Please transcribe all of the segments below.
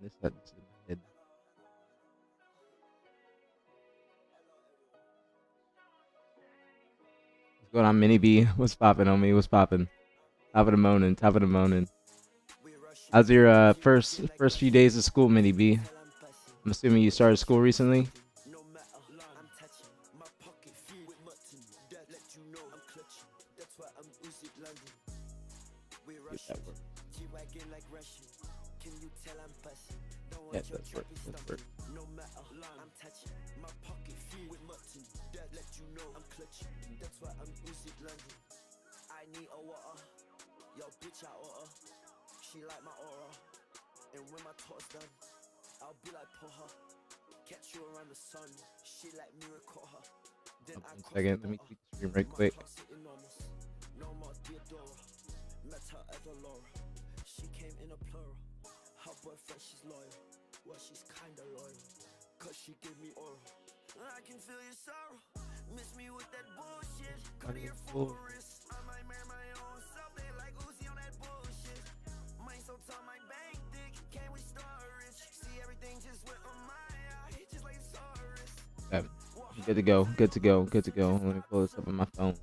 This is mid. What's going on, Mini B? What's poppin', homie? What's poppin'? Top of the morning. Top of the morning. How's your first few days of school, Mini B? I'm assuming you started school recently. Get that work. Yeah, that's work. That's work. She like my aura, and when my talk's done, I'll be like pull her, catch you around the sun. She like me record her. Then I 1 second, let me keep the stream right quick. No more Theodora, met her at the Laura. She came in a plural. Her boyfriend, she's loyal. Well, she's kinda loyal, cause she give me oral. I can feel your sorrow, miss me with that bullshit. Cut your forest, I might marry my own self. They like Uzi on that bullshit. So tall, my bank thick, can't we storage? See everything just went on my eye, just like Saurus. Good to go. Good to go. Good to go. Let me pull this up on my phone.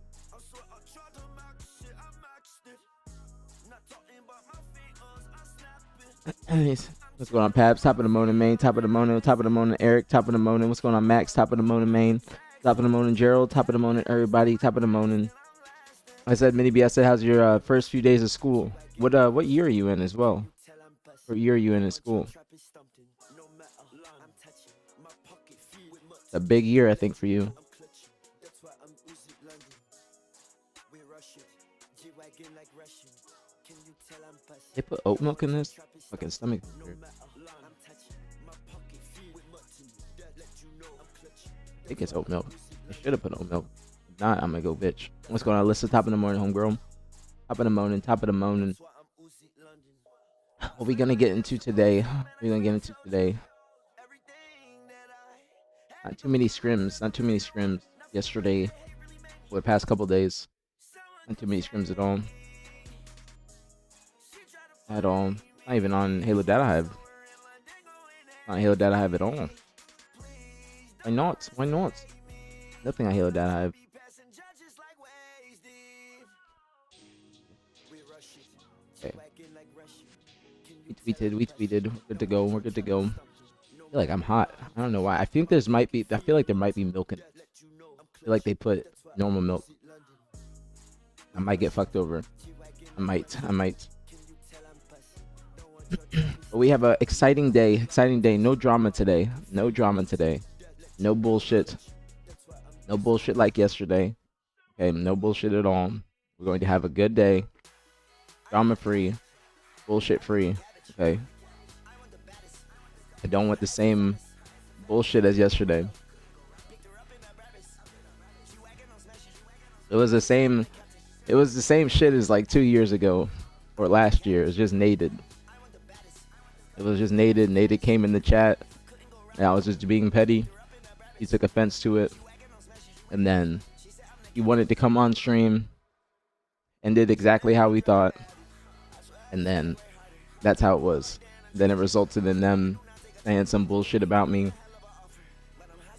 What's going on, Paps? Top of the morning, main. Top of the morning. Top of the morning, Eric. Top of the morning. What's going on, Max? Top of the morning, main. Top of the morning, Gerald. Top of the morning, everybody. Top of the morning. I said, Mini B, I said, how's your first few days of school? What year are you in as well? What year are you in school? A big year, I think, for you. They put oat milk in this? Fucking stomach. I think it's oat milk. I should have put oat milk. If not, I'm gonna go bitch. What's going on, Alyssa? Top of the morning, homegirl. Top of the morning. Top of the morning. What are we gonna get into today? Not too many scrims. Not too many scrims yesterday. For the past couple days. Not too many scrims at all. Not even on Halo Data Hive. Not Halo Data Hive at all. Why not? Why not? Nothing on Halo Data Hive. Okay. We tweeted. We're good to go. We're good to go. I feel like I'm hot. I don't know why. I feel like there might be milk in it. I feel like they put normal milk. I might get fucked over. I might. But we have an exciting day. No drama today. No bullshit. No bullshit like yesterday. Okay, no bullshit at all. We're going to have a good day. Drama free. Bullshit free. Okay. I don't want the same bullshit as yesterday. It was the same shit as like 2 years ago or last year. It was just Naded. Naded came in the chat and I was just being petty. He took offense to it. And then he wanted to come on stream and did exactly how we thought. And then that's how it was. Then it resulted in them saying some bullshit about me.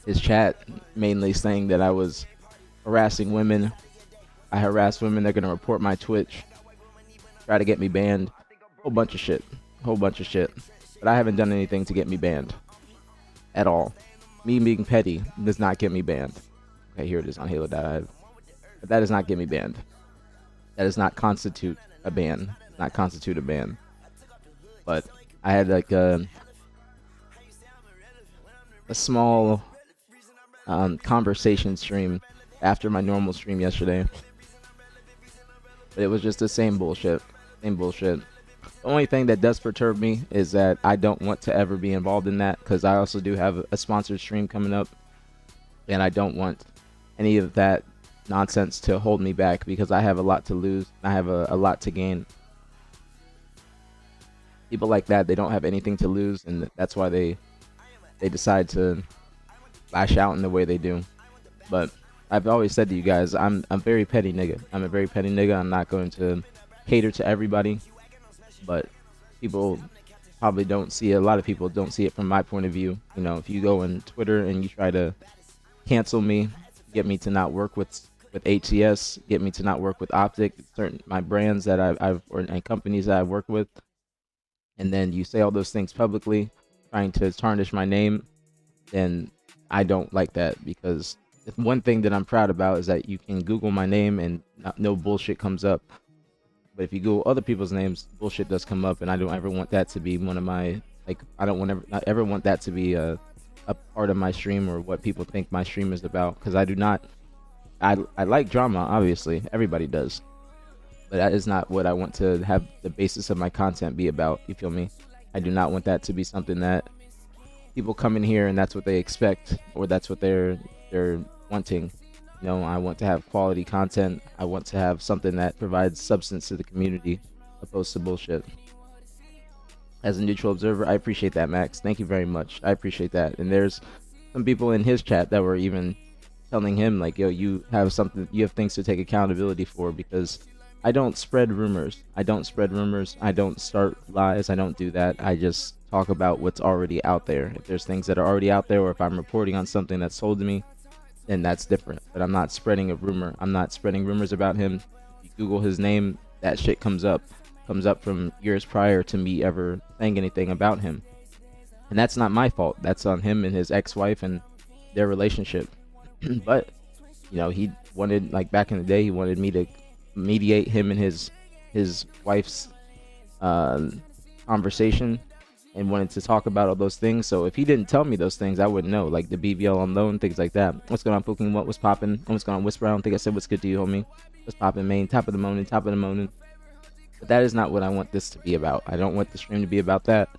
His chat mainly saying that I was harassing women. I harass women. They're going to report my Twitch. Try to get me banned. Whole bunch of shit. But I haven't done anything to get me banned. At all. Me being petty does not get me banned. Okay, here it is on Halo Data Hive. But that does not get me banned. That does not constitute a ban. But I had like a small conversation stream after my normal stream yesterday. But it was just the same bullshit. The only thing that does perturb me is that I don't want to ever be involved in that, because I also do have a sponsored stream coming up, and I don't want any of that nonsense to hold me back, because I have a lot to lose. I have a lot to gain. People like that, they don't have anything to lose, and that's why they decide to lash out in the way they do. But I've always said to you guys, I'm a very petty nigga. I'm not going to cater to everybody, but people probably don't see it. A lot of people don't see it from my point of view. You know, if you go on Twitter and you try to cancel me, get me to not work with HCS, get me to not work with Optic, certain my brands that I've or and companies that I've worked with, and then you say all those things publicly, trying to tarnish my name, then I don't like that, because one thing that I'm proud about is that you can Google my name and no bullshit comes up. But if you Google other people's names, bullshit does come up, and I don't ever want that to be one of my, like, I don't want ever not ever want that to be a part of my stream or what people think my stream is about, because I do not. I like drama, obviously, everybody does, but that is not what I want to have the basis of my content be about. You feel me? I do not want that to be something that people come in here and that's what they expect, or that's what they're wanting. You know, I want to have quality content. I want to have something that provides substance to the community, opposed to bullshit. As a neutral observer, I appreciate that, Max. Thank you very much. I appreciate that. And there's some people in his chat that were even telling him, like, yo, you have things to take accountability for, because I don't spread rumors. I don't start lies. I don't do that. I just talk about what's already out there. If there's things that are already out there, or if I'm reporting on something that's told to me, then that's different. But I'm not spreading a rumor. I'm not spreading rumors about him. If you Google his name, that shit comes up from years prior to me ever saying anything about him. And that's not my fault. That's on him and his ex-wife and their relationship. But, you know, he wanted, like back in the day, he wanted me to mediate him and his wife's conversation, and wanted to talk about all those things. So if he didn't tell me those things, I wouldn't know, like the BBL on loan, things like that. What's going on, Pooking? What was popping? What's going on, Whisper? I don't think I said what's good to you, homie. What's popping, main? Top of the morning. But that is not what I want this to be about. I don't want the stream to be about that.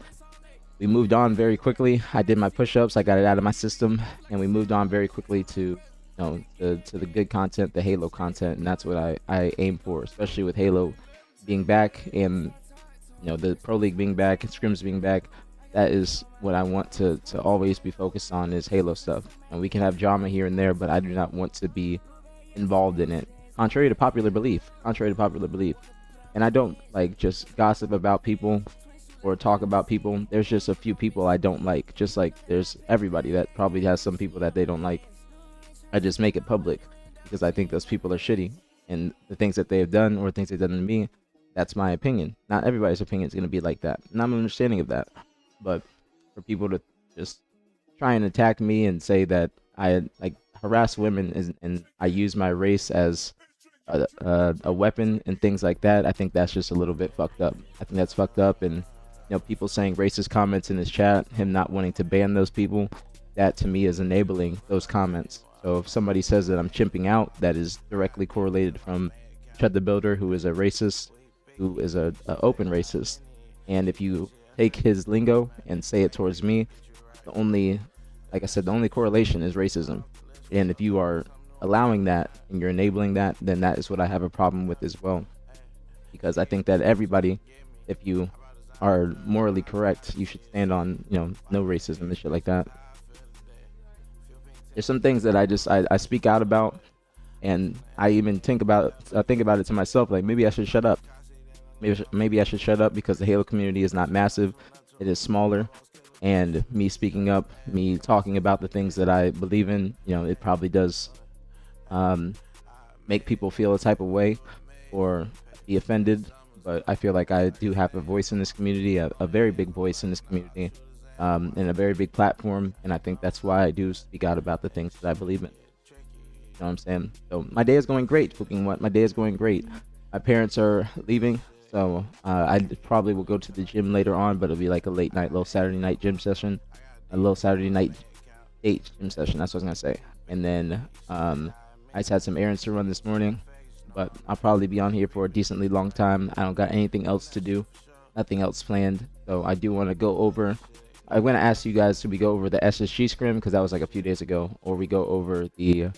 We moved on very quickly. I did my push-ups. I got it out of my system, and we moved on very quickly to, you know, to the good content, the Halo content, and that's what I aim for, especially with Halo being back, and, you know, the Pro League being back and scrims being back. That is what I want to always be focused on, is Halo stuff. And we can have drama here and there, but I do not want to be involved in it, contrary to popular belief. And I don't like just gossip about people or talk about people. There's just a few people I don't like, just like there's everybody that probably has some people that they don't like. I just make it public because I think those people are shitty, and the things that they have done or things they've done to me, that's my opinion. Not everybody's opinion is going to be like that, and I'm understanding of that. But for people to just try and attack me and say that I like harass women and I use my race as a weapon and things like that, I think that's just a little bit fucked up. I think that's fucked up. And, you know, people saying racist comments in his chat, him not wanting to ban those people, that to me is enabling those comments. So if somebody says that I'm chimping out, that is directly correlated from Chud the Builder, who is a racist, who is a open racist. And if you take his lingo and say it towards me, the only correlation is racism. And if you are allowing that and you're enabling that, then that is what I have a problem with as well. Because I think that everybody, if you are morally correct, you should stand on, you know, no racism and shit like that. There's some things that I speak out about, and I even think about it to myself, like maybe I should shut up. Maybe I should shut up because the Halo community is not massive, it is smaller, and me speaking up, me talking about the things that I believe in, you know, it probably does make people feel a type of way or be offended. But I feel like I do have a voice in this community, a very big voice in this community, and a very big platform, and I think that's why I do speak out about the things that I believe in. You know what I'm saying? So my day is going great. My day is going great. My parents are leaving, so I probably will go to the gym later on, but it'll be like a late night, little Saturday night gym session, a little Saturday night date gym session. That's what I was gonna say. And then I just had some errands to run this morning, but I'll probably be on here for a decently long time. I don't got anything else to do, nothing else planned. So I do want to go over. I'm gonna ask you guys, should we go over the SSG scrim, because that was like a few days ago, or we go over the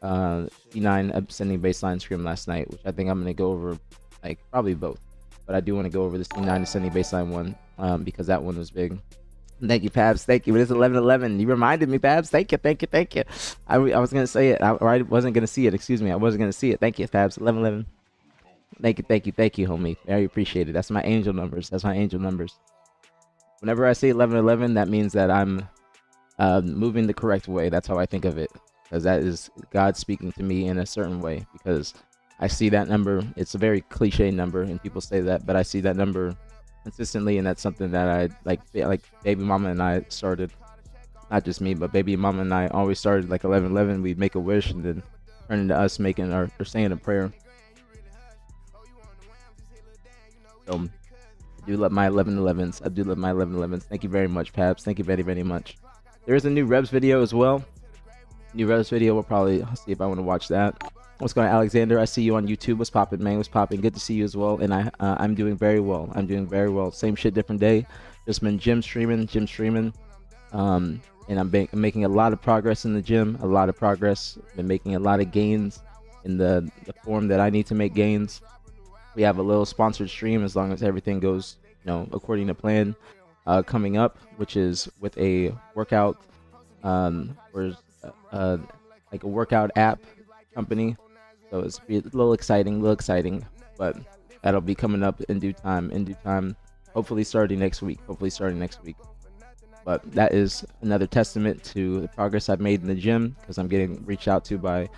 C9 ascending baseline scrim last night, which I think I'm gonna go over, like probably both. But I do want to go over the C9 ascending baseline one, because that one was big. Thank you, Pabs. Thank you. It is 11:11. You reminded me, Pabs. Thank you. I was gonna say it, or I wasn't gonna see it. Excuse me. I wasn't gonna see it. Thank you, Pabs. 11:11. Thank you, homie. Very appreciated. That's my angel numbers. Whenever I say 11:11, that means that I'm moving the correct way. That's how I think of it, because that is God speaking to me in a certain way. Because I see that number. It's a very cliche number, and people say that, but I see that number consistently, and that's something that I like baby mama and I started. Not just me, but baby mama and I always started like 11:11. We'd make a wish and then turn into us making or saying a prayer. So I do love my 11:11s. I do love my 11:11s. Thank you very much, Pabs. Thank you very, very much. There is a new Rebs video as well. New Rebs video. We'll probably see if I want to watch that. What's going on, Alexander? I see you on YouTube. What's popping, man? What's popping? Good to see you as well. And I'm doing very well. I'm doing very well. Same shit, different day. Just been gym streaming. And I'm making a lot of progress in the gym. A lot of progress. Been making a lot of gains in the form that I need to make gains. We have a little sponsored stream as long as everything goes, according to plan, coming up, which is with a workout, or like a workout app company. So it's a little exciting, but that'll be coming up in due time. Hopefully starting next week. But that is another testament to the progress I've made in the gym, because I'm getting reached out to by,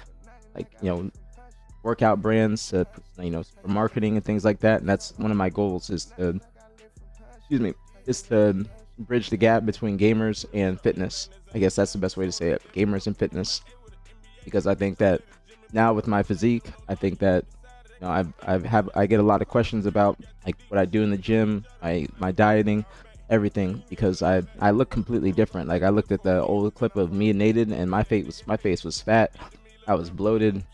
workout brands to, for marketing and things like that. And that's one of my goals, is to bridge the gap between gamers and fitness. I guess that's the best way to say it, gamers and fitness, because I think that now with my physique, I think that I get a lot of questions about like what I do in the gym, my dieting, everything, because I look completely different. Like I looked at the old clip of me and Nathan, and my face was fat. I was bloated,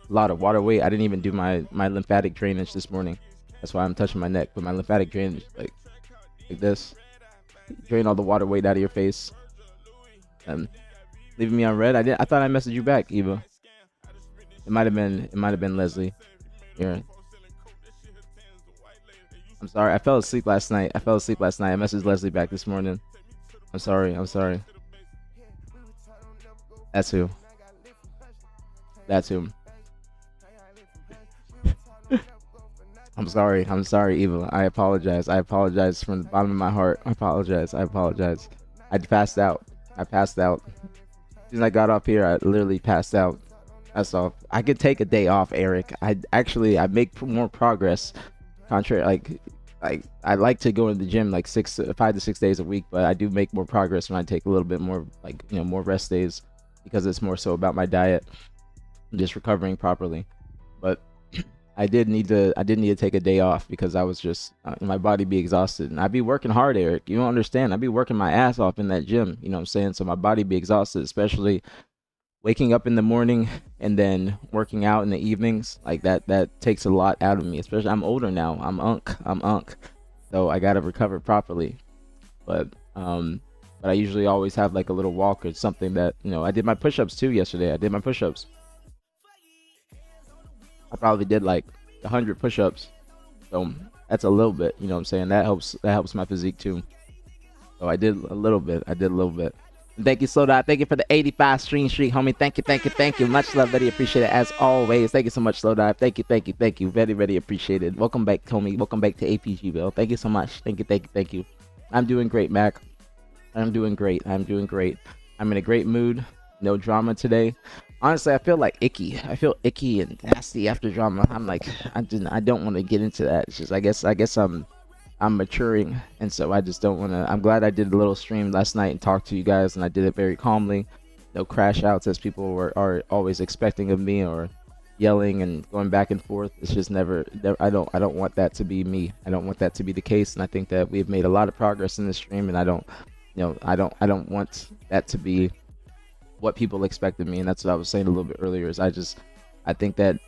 a lot of water weight. I didn't even do my lymphatic drainage this morning. That's why I'm touching my neck. But my lymphatic drainage, like this, drain all the water weight out of your face. Leaving me on red. I thought I messaged you back, Eva. It might have been Leslie. Here. I'm sorry. I fell asleep last night. I messaged Leslie back this morning. I'm sorry. That's who. I'm sorry, Eva. I apologize from the bottom of my heart. I apologize. I passed out. As soon as I got off here, I literally passed out. That's all. I could take a day off, Eric. I make more progress. Contrary, like I like to go in the gym like 5 to 6 days a week, but I do make more progress when I take a little bit more, more rest days, because it's more so about my diet, just recovering properly. But I did need to take a day off, because I was just my body be exhausted, and I'd be working hard, Eric. You don't understand. I'd be working my ass off in that gym. You know what I'm saying? So my body be exhausted, especially waking up in the morning and then working out in the evenings. Like that takes a lot out of me. Especially I'm older now. I'm unk. So I gotta recover properly. But I usually always have like a little walk or something that, I did my push-ups too yesterday. I probably did like 100 push-ups. So that's a little bit, you know what I'm saying? That helps my physique too. So I did a little bit. And thank you, Slow Dot. Thank you for the 85 stream streak, homie. Thank you. Much love, very appreciate it as always. Thank you so much, Slow Dot. Thank you. Very, very appreciated. Welcome back, homie. Welcome back to aPG, Bill. Thank you so much. Thank you. I'm doing great, Mac. I'm doing great. I'm in a great mood. No drama today. Honestly, I feel like icky. I feel icky and nasty after drama. I'm like, I don't want to get into that. It's just, I guess I'm maturing, and so I just don't want to. I'm glad I did a little stream last night and talked to you guys, and I did it very calmly. No crash outs as people are always expecting of me, or yelling and going back and forth. It's just never. I don't want that to be me. I don't want that to be the case, and I think that we've made a lot of progress in this stream, and I don't want that to be what people expect of me. And that's what I was saying a little bit earlier, is I think that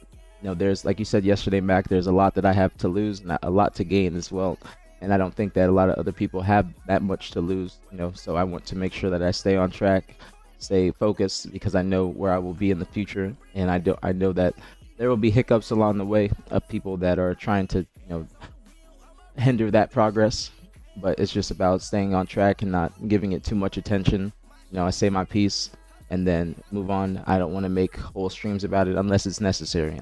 there's, like you said yesterday, Mac, there's a lot that I have to lose and a lot to gain as well, and I don't think that a lot of other people have that much to lose, so I want to make sure that I stay on track, stay focused, because I know where I will be in the future, and I know that there will be hiccups along the way of people that are trying to hinder that progress, but it's just about staying on track and not giving it too much attention. I say my piece and then move on. I don't want to make whole streams about it unless it's necessary.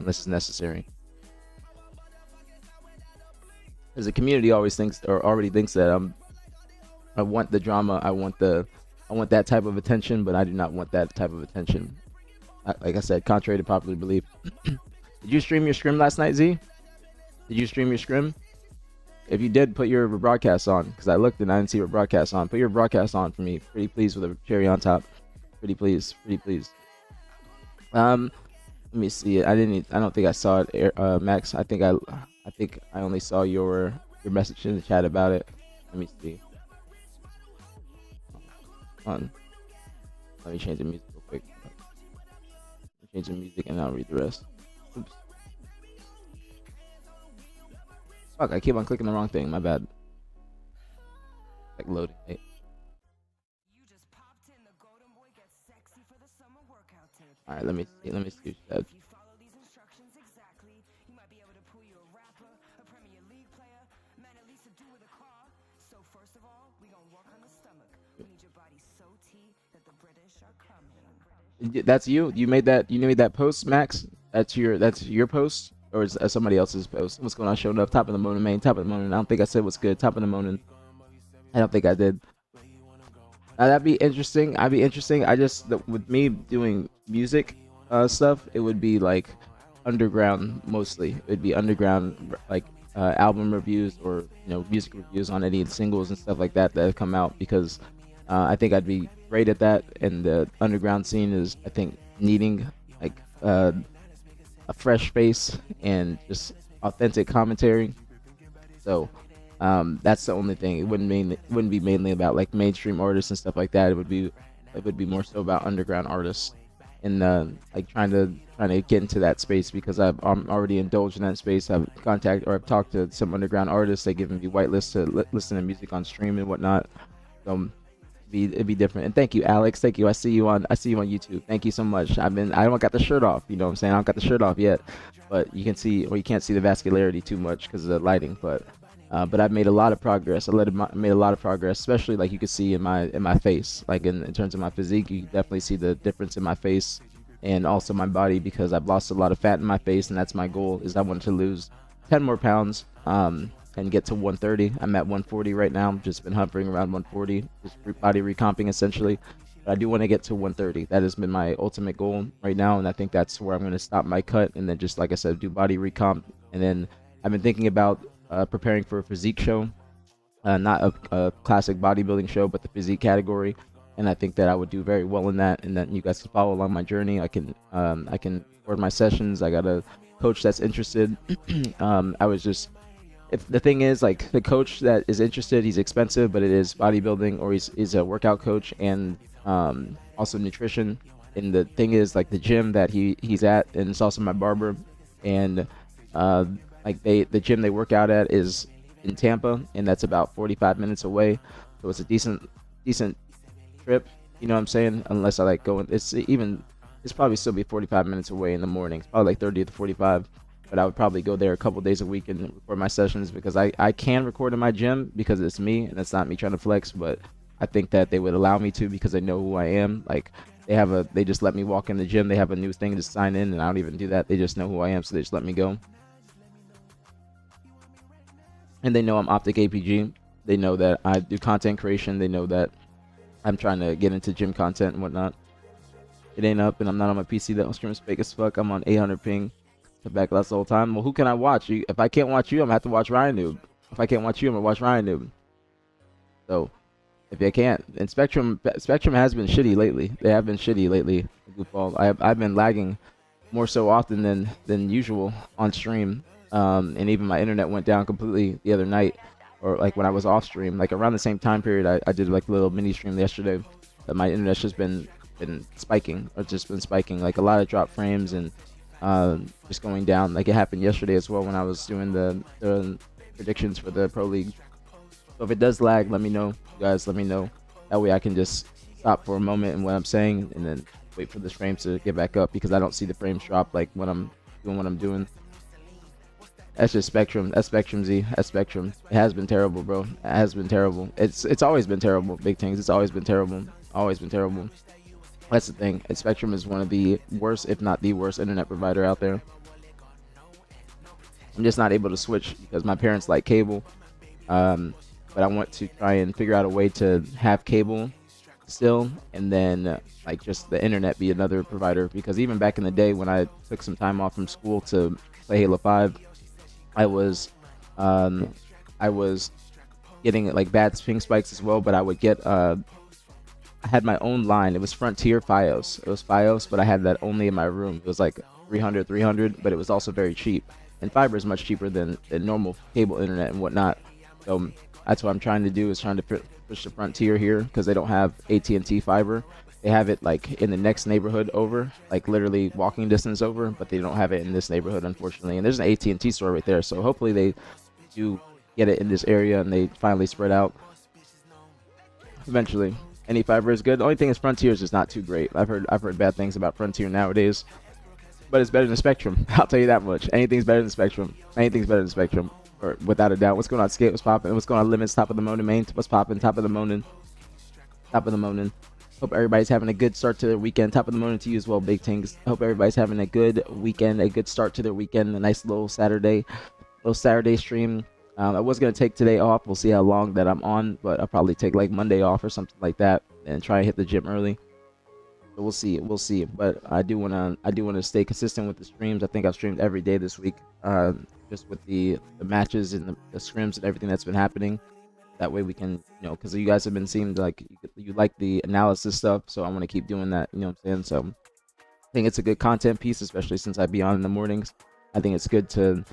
Because the community already thinks that I want the drama. I want that type of attention, but I do not want that type of attention. Like I said, contrary to popular belief. Did you stream your scrim last night, Z? Did you stream your scrim? If you did, put your broadcast on, because I looked and I didn't see your broadcast on. Put your broadcast on for me. Pretty please with a cherry on top. Pretty please. Pretty please. Let me see it. I don't think I saw it, Max. I think I only saw your message in the chat about it. Let me see. Hold on. Let me change the music real quick. Change the music and I'll read the rest. Oops. Fuck, I keep on clicking the wrong thing. My bad. Like loading. Hey. Alright, let me see what you said. That's you? You made that post, Max? That's your post? Or is somebody else's post? What's going on? Showing up, top of the morning, man. Top of the morning. I don't think I said what's good. Top of the morning. I don't think I did. That'd be interesting. I just, with me doing music stuff, it would be like underground mostly. It would be underground, like album reviews or music reviews on any singles and stuff like that have come out, because I think I'd be great at that. And the underground scene is, I think, needing like a fresh face and just authentic commentary. So that's the only thing. It wouldn't be mainly about like mainstream artists and stuff like that. It would be more so about underground artists, and like trying to get into that space, because I'm already indulged in that space. I've talked to some underground artists. They given me whitelists to listen to music on stream and whatnot. So it'd be different. And thank you, Alex. Thank you. I see you on YouTube. Thank you so much. I don't got the shirt off. You know what I'm saying? I don't got the shirt off yet, but you can't see the vascularity too much because of the lighting. But I've made a lot of progress. Made a lot of progress, especially like you can see in my face, like in terms of my physique. You can definitely see the difference in my face and also my body, because I've lost a lot of fat in my face, and that's my goal. Is I want to lose 10 more pounds and get to 130. I'm at 140 right now. I've just been hovering around 140, just body recomping essentially. But I do want to get to 130. That has been my ultimate goal right now, and I think that's where I'm going to stop my cut, and then just like I said, do body recomp. And then I've been thinking about preparing for a physique show, not a classic bodybuilding show, but the physique category. And I think that I would do very well in that, and that you guys can follow along my journey. I can record my sessions. I got a coach that's interested. If the thing is, like, the coach that is interested, he's expensive, but it is bodybuilding, or he's a workout coach and also nutrition. And the thing is, like, the gym that he's at, and it's also my barber, and like the gym they work out at is in Tampa, and that's about 45 minutes away. So it's a decent trip, you know what I'm saying? Unless I like going, it's probably still be 45 minutes away in the morning. It's probably like 30 to 45. But I would probably go there a couple days a week and record my sessions, because I can record in my gym because it's me and it's not me trying to flex. But I think that they would allow me to, because they know who I am. Like, they just let me walk in the gym. They have a new thing to sign in, and I don't even do that. They just know who I am, so they just let me go. And they know I'm Optic aPG. They know that I do content creation. They know that I'm trying to get into gym content and whatnot. It ain't up, and I'm not on my PC. That stream's fake as fuck. I'm on 800 ping. Back last the whole time. Well, who can I watch? If I can't watch you, I'm gonna have to watch Ryan Noob. If I can't watch you, I'm gonna watch Ryan Noob. So if I can't, and Spectrum has been shitty lately. They have been shitty lately. Goofball. I've been lagging more so often than usual on stream. And even my internet went down completely the other night, or like when I was off stream, like around the same time period. I did like a little mini stream yesterday. But my internet's just been spiking, like a lot of drop frames and just going down. Like it happened yesterday as well when I was doing the predictions for the Pro League. So if it does lag, let me know, you guys. Let me know. That way I can just stop for a moment in what I'm saying and then wait for the frames to get back up, because I don't see the frames drop like when I'm doing what I'm doing. That's just Spectrum. That's Spectrum, Z. That's Spectrum. It has been terrible, bro. It has been terrible. It's always been terrible. Big things. It's always been terrible. Always been terrible. That's the thing. Spectrum is one of the worst, if not the worst, internet provider out there. I'm just not able to switch because my parents like cable. But but I want to try and figure out a way to have cable still, and then like just the internet be another provider, because even back in the day when I took some time off from school to play Halo 5, I was um I was getting like bad ping spikes as well, but I would get I had my own line. It was Frontier Fios. It was Fios, but I had that only in my room. It was like 300, but it was also very cheap. And fiber is much cheaper than normal cable internet and whatnot. So that's what I'm trying to do, is trying to push the Frontier here, because they don't have AT&T fiber. They have it like in the next neighborhood over, like literally walking distance over, but they don't have it in this neighborhood, unfortunately. And there's an AT&T store right there, so hopefully they do get it in this area and they finally spread out eventually. Any fiber is good. The only thing is Frontier is just not too great. I've heard bad things about Frontier nowadays, but it's better than Spectrum. I'll tell you that much. Anything's better than Spectrum. Anything's better than Spectrum, or without a doubt. What's going on, Skate? What's popping? What's going on, Limits? Top of the morning, main. What's popping? Top of the morning. Top of the morning. Hope everybody's having a good start to their weekend. Top of the morning to you as well, Big Tings. Hope everybody's having a good weekend, a good start to their weekend. A nice little Saturday stream. I was going to take today off. We'll see how long that I'm on, but I'll probably take like Monday off or something like that and try and hit the gym early. So we'll see. But I do want to stay consistent with the streams. I think I've streamed every day this week, just with the matches and the scrims and everything that's been happening. That way we can, because you guys have been seeing like you like the analysis stuff, so I want to keep doing that. You know what I'm saying? So I think it's a good content piece, especially since I be on in the mornings. I think it's good to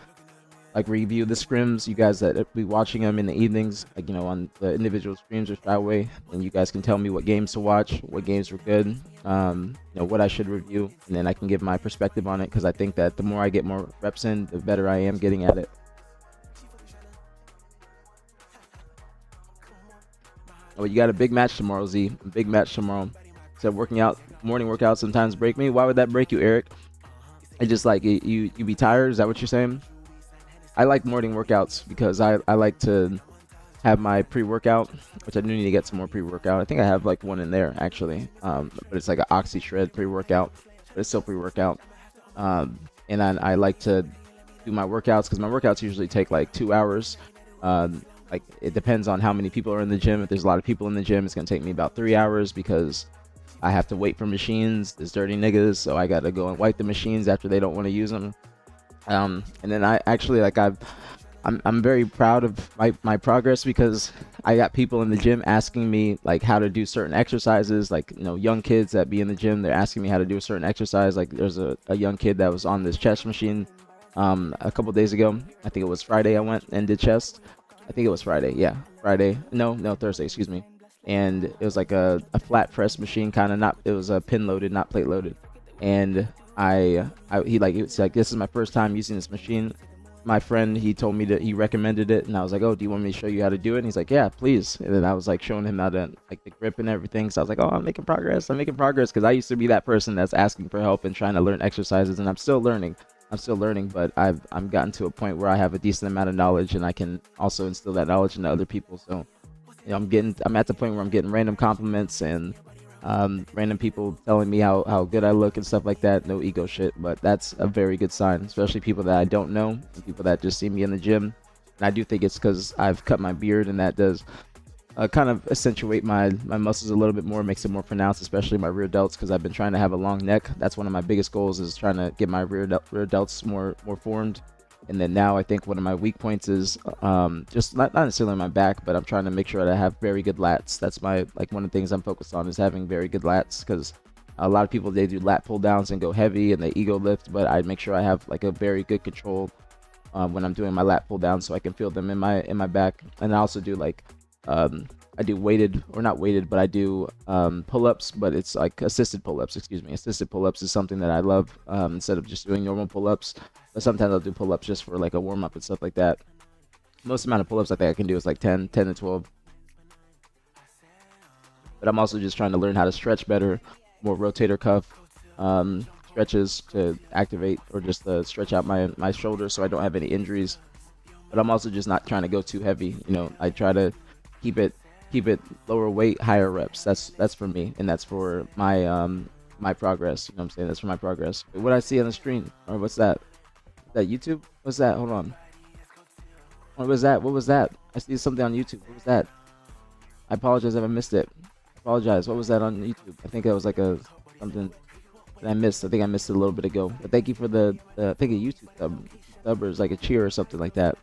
like review the scrims. You guys that be watching them in the evenings, like on the individual streams or Skyway, and you guys can tell me what games to watch, what games were good, what I should review, and then I can give my perspective on it, because I think that the more I get more reps in, the better I am getting at it. Oh, you got a big match tomorrow, Z. A big match tomorrow. Said morning workouts sometimes break me. Why would that break you, Eric? It's just like you be tired. Is that what you're saying? I like morning workouts because I like to have my pre-workout, which I do need to get some more pre-workout. I think I have like one in there actually, but it's like an Oxy Shred pre-workout, but it's still pre-workout. And I like to do my workouts, because my workouts usually take like 2 hours. Like it depends on how many people are in the gym. If there's a lot of people in the gym, it's gonna take me about 3 hours, because I have to wait for machines. There's dirty niggas, so I gotta go and wipe the machines after they don't want to use them. And then I actually I'm very proud of my progress, because I got people in the gym asking me like how to do certain exercises, like young kids that be in the gym, they're asking me how to do a certain exercise. Like there's a young kid that was on this chest machine a couple days ago. I think it was Friday I went and did chest. I think it was Friday. Yeah, Friday. No, Thursday, excuse me. And it was like a flat press machine, kind of. Not, it was a pin loaded, not plate loaded. And it's like, this is my first time using this machine. My friend, he told me that he recommended it, and I was like, oh, do you want me to show you how to do it? And he's like, yeah, please. And then I was like showing him how to, like, the grip and everything. So I was like, oh, I'm making progress, because I used to be that person that's asking for help and trying to learn exercises, and I'm still learning, but I'm gotten to a point where I have a decent amount of knowledge, and I can also instill that knowledge into other people. So I'm at the point where I'm getting random compliments and random people telling me how good I look and stuff like that. No ego shit, but that's a very good sign, especially people that I don't know, and people that just see me in the gym. And I do think it's because I've cut my beard, and that does kind of accentuate my muscles a little bit more, makes it more pronounced, especially my rear delts, because I've been trying to have a long neck. That's one of my biggest goals, is trying to get my rear delts more formed. And then now I think one of my weak points is just not necessarily my back, but I'm trying to make sure that I have very good lats. That's one of the things I'm focused on, is having very good lats, because a lot of people, they do lat pull downs and go heavy and they ego lift, but I make sure I have like a very good control when I'm doing my lat pull down, so I can feel them in my back. And I also do like I do weighted, or not weighted, but I do pull-ups, but it's like assisted pull-ups, Assisted pull-ups is something that I love, instead of just doing normal pull-ups. But sometimes I'll do pull-ups just for like a warm-up and stuff like that. Most amount of pull-ups I think I can do is like 10 to 12. But I'm also just trying to learn how to stretch better, more rotator cuff stretches to activate, or just to stretch out my shoulders so I don't have any injuries. But I'm also just not trying to go too heavy. I try to keep it lower weight, higher reps. That's for me, and that's for my progress. You know what I'm saying? That's for my progress. What I see on the screen, or what's that? Is that YouTube? What's that? Hold on. What was that? I see something on YouTube. What was that? I apologize if I missed it. I apologize. What was that on YouTube? I think that was like a something that I missed. I think I missed it a little bit ago. But thank you for the I think a YouTube sub or is like a cheer or something like that.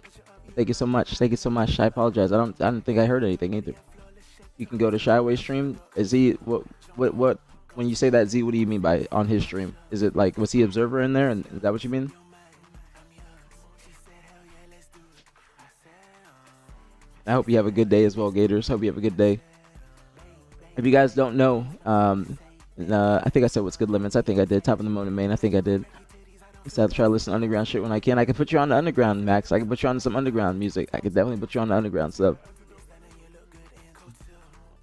Thank you so much. Thank you so much. I apologize. I don't think I heard anything either. You can go to Shyway stream. Is he what when you say that, Z, what do you mean by on his stream? Is it like, was he observer in there, and is that what you mean? I hope you have a good day as well, Gators. Hope you have a good day. If you guys don't know, I think I said what's good limits. I think I did. Top of the morning, man. I think I did. So I'll try to listen to underground shit when I can. I can put you on the underground, Max. I can put you on some underground music. I could definitely put you on the underground stuff.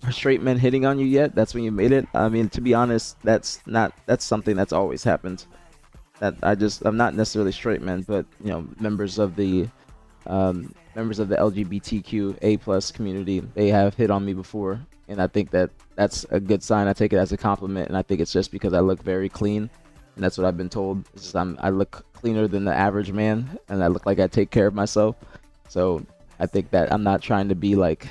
Are straight men hitting on you yet? That's when you made it. I mean, to be honest, that's something that's always happened. That I'm not necessarily straight men, but you know, members of the LGBTQ A plus community, they have hit on me before, and I think that that's a good sign. I take it as a compliment, and I think it's just because I look very clean, and that's what I've been told. I look cleaner than the average man, and I look like I take care of myself. So I think that I'm not trying to be like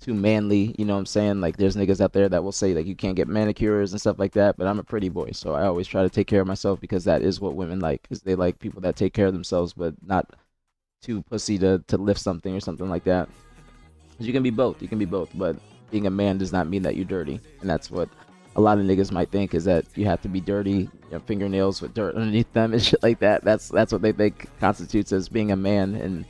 too manly, you know what I'm saying? Like, there's niggas out there that will say like you can't get manicures and stuff like that, but I'm a pretty boy, so I always try to take care of myself, because that is what women like, is they like people that take care of themselves, but not too pussy to lift something or something like that. You can be both, but being a man does not mean that you're dirty, and that's what a lot of niggas might think, is that you have to be dirty, you know, fingernails with dirt underneath them and shit like that. That's what they think constitutes as being a man, and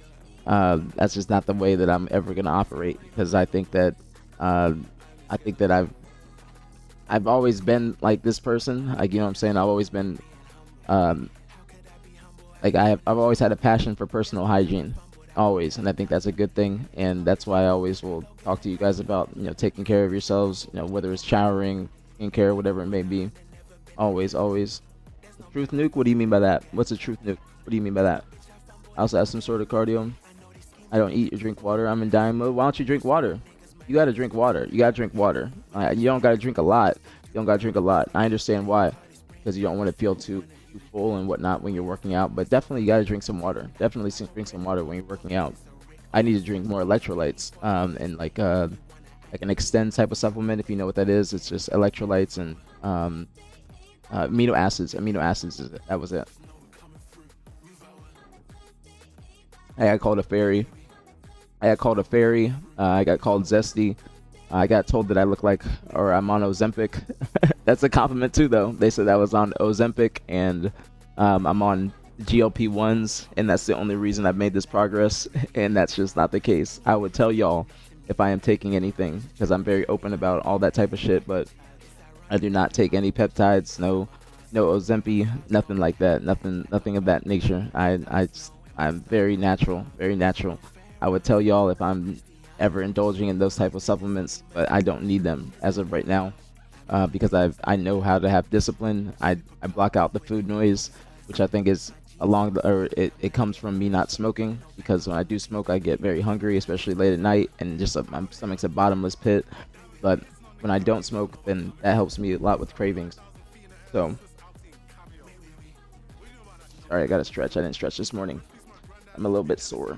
that's just not the way that I'm ever gonna operate, because I think that I've always been like this person, like, you know what I'm saying? I've always been like I've always had a passion for personal hygiene, always, and I think that's a good thing, and that's why I always will talk to you guys about, you know, taking care of yourselves, you know, whether it's showering, taking care, whatever it may be. Always. Truth nuke? What do you mean by that? What's a truth nuke? What do you mean by that? I also have some sort of cardio. I don't eat or drink water. I'm in dying mode. Why don't you drink water? You gotta drink water. You don't gotta drink a lot. I understand why, because you don't want to feel too full and whatnot when you're working out. But definitely, you gotta drink some water. Definitely drink some water when you're working out. I need to drink more electrolytes. And like an extend type of supplement, if you know what that is. It's just electrolytes and amino acids. That was it. I got called a fairy. I got called zesty. I got told that I look like, or I'm on Ozempic. That's a compliment too, though. They said I was on Ozempic, and I'm on GLP-1s, and that's the only reason I've made this progress, and that's just not the case. I would tell y'all if I am taking anything, because I'm very open about all that type of shit, but I do not take any peptides, no Ozempic, nothing like that, nothing of that nature. I'm very natural. I would tell y'all if I'm ever indulging in those type of supplements, but I don't need them as of right now, because I know how to have discipline. I block out the food noise, which I think is it comes from me not smoking, because when I do smoke, I get very hungry, especially late at night, and just my stomach's a bottomless pit. But when I don't smoke, then that helps me a lot with cravings. So, alright, I gotta stretch. I didn't stretch this morning. I'm a little bit sore.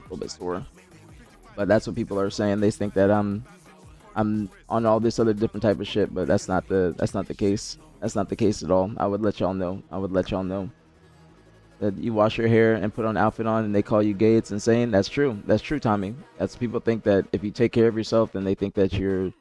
But that's what people are saying. They think that I'm on all this other different type of shit, but that's not the case. That's not the case at all. I would let y'all know. That you wash your hair and put an outfit on and they call you gay. It's insane. That's true, Tommy. That's, people think that if you take care of yourself, then they think that you're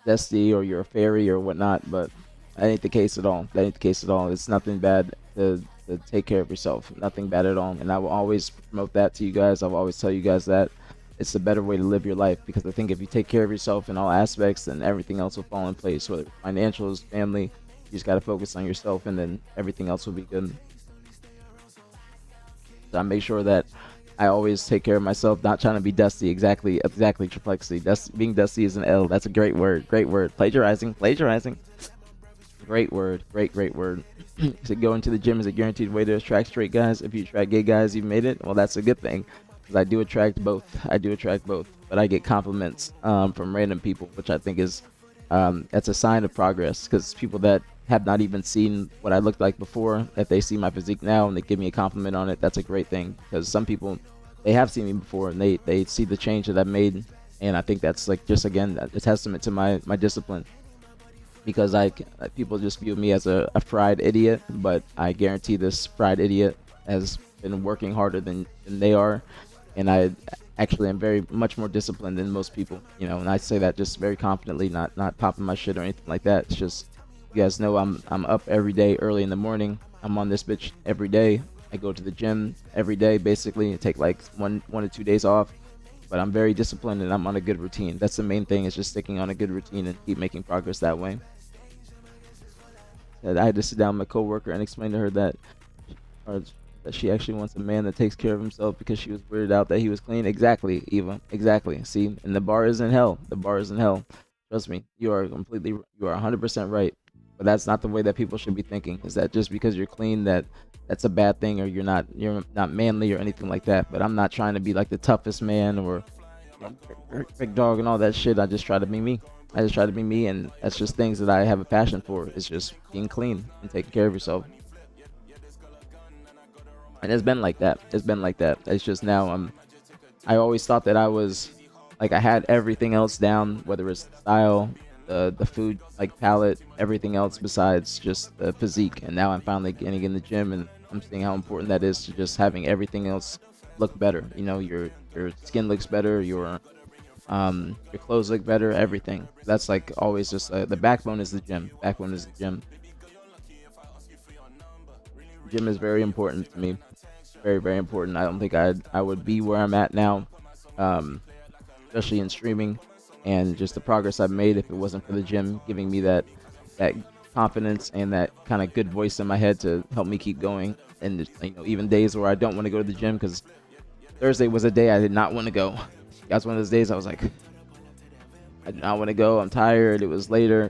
zesty or you're a fairy or whatnot, but that ain't the case at all. It's nothing bad to take care of yourself. Nothing bad at all. And I will always promote that to you guys. I will always tell you guys that it's a better way to live your life, because I think if you take care of yourself in all aspects, then everything else will fall in place, whether financials, family. You just got to focus on yourself, and then everything else will be good. So I make sure that I always take care of myself, not trying to be dusty. Exactly, Triplexity. Being dusty is an L. That's a great word. Plagiarizing. Great word. So going to the gym is a guaranteed way to attract straight guys. If you attract gay guys, you've made it. Well, that's a good thing, because I do attract both. But I get compliments from random people, which I think is that's a sign of progress, because people that have not even seen what I looked like before, if they see my physique now and they give me a compliment on it, that's a great thing, because some people they have seen me before, and they see the change that I've made, and I think that's like just again a testament to my discipline, because people just view me as a fried idiot, but I guarantee this fried idiot has been working harder than they are, and I actually am very much more disciplined than most people, you know, and I say that just very confidently, not popping my shit or anything like that. It's just, you guys know I'm up every day early in the morning. I'm on this bitch every day. I go to the gym every day basically. I take like one to 2 days off, but I'm very disciplined and I'm on a good routine. That's the main thing, is just sticking on a good routine and keep making progress that way. And I had to sit down with my coworker and explain to her that, or that she actually wants a man that takes care of himself because she was weirded out that he was clean. Exactly, Eva. Exactly. See, and the bar is in hell. The bar is in hell. Trust me. You are 100% right. But that's not the way that people should be thinking. Is that just because you're clean that's a bad thing, or you're not manly or anything like that. But I'm not trying to be like the toughest man or big dog and all that shit. I just try to be me. I just try to be me, and that's just things that I have a passion for. It's just being clean and taking care of yourself. And it's been like that. It's been like that. It's just now I always thought that I was like, I had everything else down, whether it's style, the food like palette, everything else besides just the physique. And now I'm finally getting in the gym, and I'm seeing how important that is to just having everything else look better. You know, your skin looks better, your clothes look better, everything. That's like always just the backbone is the gym. Backbone is the gym. Gym is very important to me. Very, very important. I don't think I would be where I'm at now, especially in streaming, and just the progress I've made if it wasn't for the gym giving me that confidence and that kind of good voice in my head to help me keep going. And just, you know, even days where I don't want to go to the gym, because Thursday was a day I did not want to go. That's one of those days I was like, I do not want to go. I'm tired. It was later,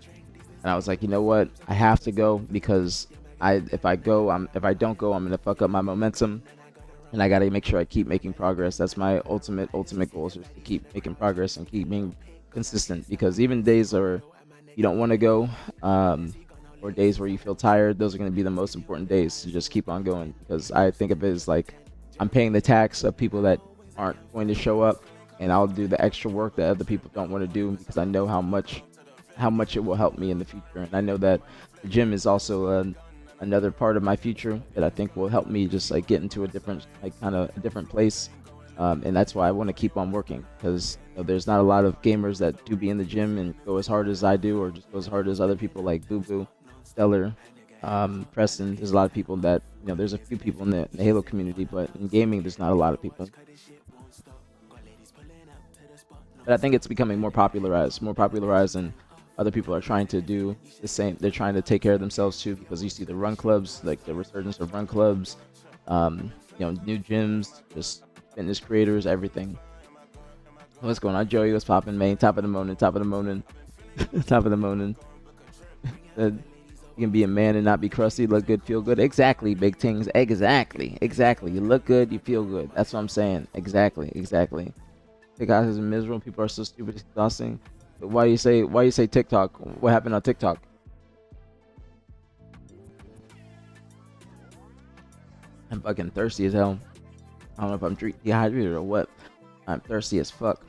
and I was like, you know what? I have to go, because if I don't go, I'm gonna fuck up my momentum, and I gotta make sure I keep making progress. That's my ultimate goal, is just to keep making progress and keep being consistent. Because even days where you don't want to go, or days where you feel tired, those are going to be the most important days to just keep on going. Because I think of it as like I'm paying the tax of people that aren't going to show up, and I'll do the extra work that other people don't want to do, because I know how much it will help me in the future. And I know that the gym is also another part of my future that I think will help me just like get into a different, like kind of a different place. And that's why I want to keep on working, because you know, there's not a lot of gamers that do be in the gym and go as hard as I do, or just go as hard as other people like Boo Boo, Stellar, Preston. There's a lot of people that, you know, there's a few people in the Halo community, but in gaming there's not a lot of people. But I think it's becoming more popularized, and other people are trying to do the same. They're trying to take care of themselves too, because you see the run clubs, like the resurgence of run clubs, you know, new gyms, just fitness creators, everything. What's going on, Joey? What's popping, man? Top of the morning, top of the morning, top of the morning. You can be a man and not be crusty, look good, feel good. Exactly, big things. Exactly. You look good, you feel good. That's what I'm saying. Exactly. The guys is miserable. People are so stupid, it's exhausting. But why you say TikTok? What happened on TikTok? I'm fucking thirsty as hell. I don't know if I'm dehydrated or what. I'm thirsty as fuck.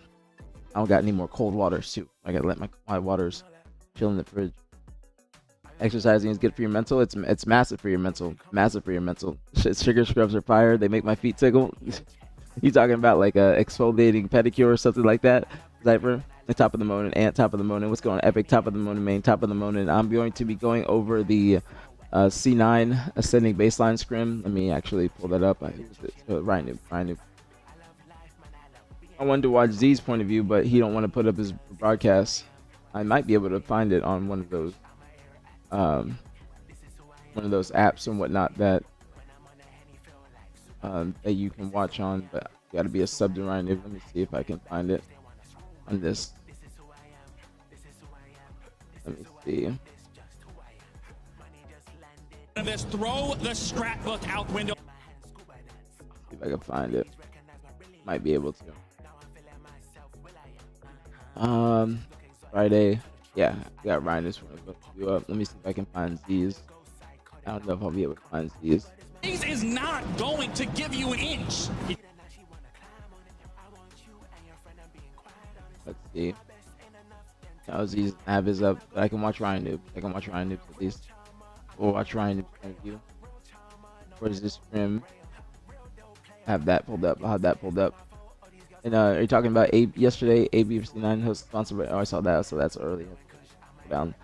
I don't got any more cold waters too. I gotta let my waters chill in the fridge. Exercising is good for your mental. It's massive for your mental. Massive for your mental. Sugar scrubs are fire. They make my feet tickle. You talking about like a exfoliating pedicure or something like that? Zypher, the top of the morning, Ant, top of the morning. What's going on? Epic, top of the morning, main, top of the morning. I'm going to be going over the C9 ascending baseline scrim. Let me actually pull that up. Right new. I wanted to watch Z's point of view, but he don't want to put up his broadcast. I might be able to find it on one of those apps and whatnot that that you can watch on, but you got to be a sub to Ryan. Let me see if I can find it on this. Let me see. This, throw the scrapbook out window. See if I can find it. Might be able to. Friday. Yeah, I got Ryan this one. Let me see if I can find Z's. I don't know if I'll be able to find Z's. Is not going to give you an inch. Let's see. LZ's have his up, but I can watch Ryan Noob. I can watch Ryan Noob at least. Or watch Ryan Noob's interview. Where's this stream? Have that pulled up. I'll have that pulled up. And are you talking about yesterday? AB59 host sponsored by. Oh, I saw that. So that's early. Down.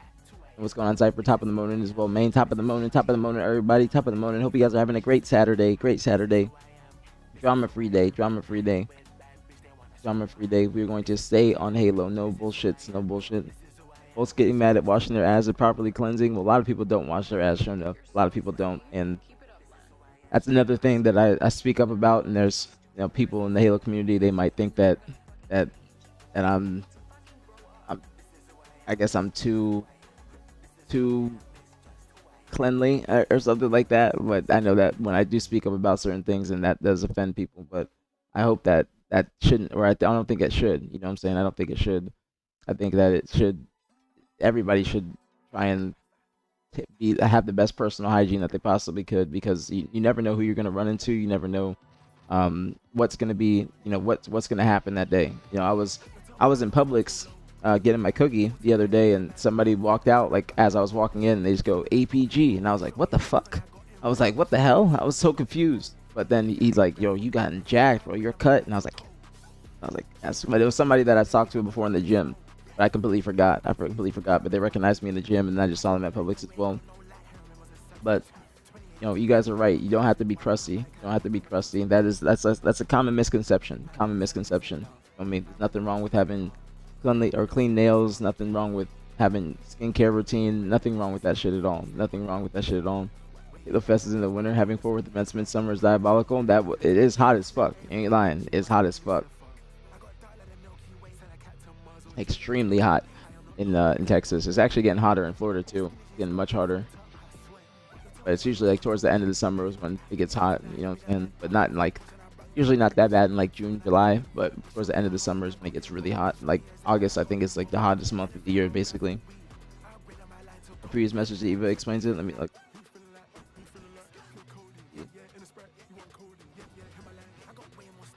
What's going on, Cypher? Top of the morning as well. Main top of the morning. Top of the morning, everybody. Top of the morning. Hope you guys are having a great Saturday. Great Saturday. Drama free day. Drama free day. Drama free day. We're going to stay on Halo. No bullshits. No bullshit. Folks getting mad at washing their ass and properly cleansing. Well, a lot of people don't wash their ass, sure enough. A lot of people don't. And that's another thing that I speak up about. And there's people in the Halo community, they might think that I'm I guess I'm too cleanly or something like that. But I know that when I do speak up about certain things, and that does offend people. But I hope that shouldn't, or I don't think it should. You know what I'm saying? I don't think it should. I think that it should. Everybody should try and have the best personal hygiene that they possibly could, because you never know who you're gonna run into. You never know what's gonna be, what's gonna happen that day. I was in Publix getting my cookie the other day, and somebody walked out like as I was walking in, and they just go aPG, and I was like, what the fuck? I was like, what the hell? I was so confused. But then he's like, yo, you gotten jacked, bro, you're cut. And I was like, yes. But it was somebody that I talked to before in the gym, but I completely forgot. But they recognized me in the gym, and I just saw them at Publix as well. But you guys are right. You don't have to be crusty. And that's a common misconception. I mean, there's nothing wrong with having clean nails. Nothing wrong with having skincare routine. Nothing wrong with that shit at all. Halo Fest is in the winter. Having 4th events summer is diabolical. It is hot as fuck. You ain't lying. It's hot as fuck. Extremely hot in Texas. It's actually getting hotter in Florida too. It's getting much hotter. But it's usually like towards the end of the summer is when it gets hot, but not in usually not that bad in like June, July, but towards the end of the summer is when it gets really hot. Like August, I think, is like the hottest month of the year, basically. The previous message that Eva explains it. Let me look.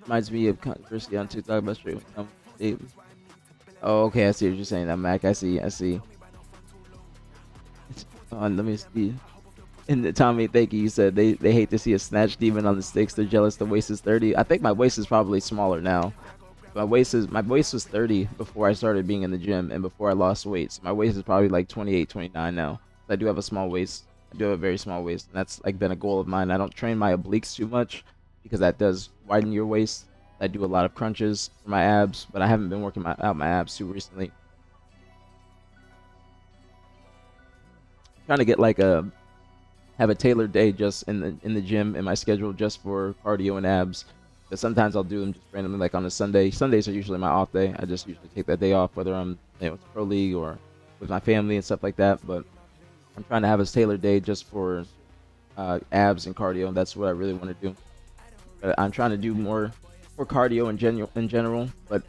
Reminds me of controversy on TikTok about straight. Oh, okay, I see what you're saying, that Mac. I see. Let me see. And Tommy, thank you. You said they hate to see a snatch demon on the sticks. They're jealous the waist is 30. I think my waist is probably smaller now. My waist was 30 before I started being in the gym and before I lost weight. So my waist is probably like 28, 29 now. I do have a small waist. I do have a very small waist, and that's like been a goal of mine. I don't train my obliques too much because that does widen your waist. I do a lot of crunches for my abs, but I haven't been working out my abs too recently. Trying to get have a tailored day just in the gym in my schedule just for cardio and abs. But sometimes I'll do them just randomly, like on a Sunday. Sundays are usually my off day. I just usually take that day off, whether I'm with pro league or with my family and stuff like that. But I'm trying to have a tailored day just for abs and cardio, and that's what I really want to do. But I'm trying to do more for cardio in general, but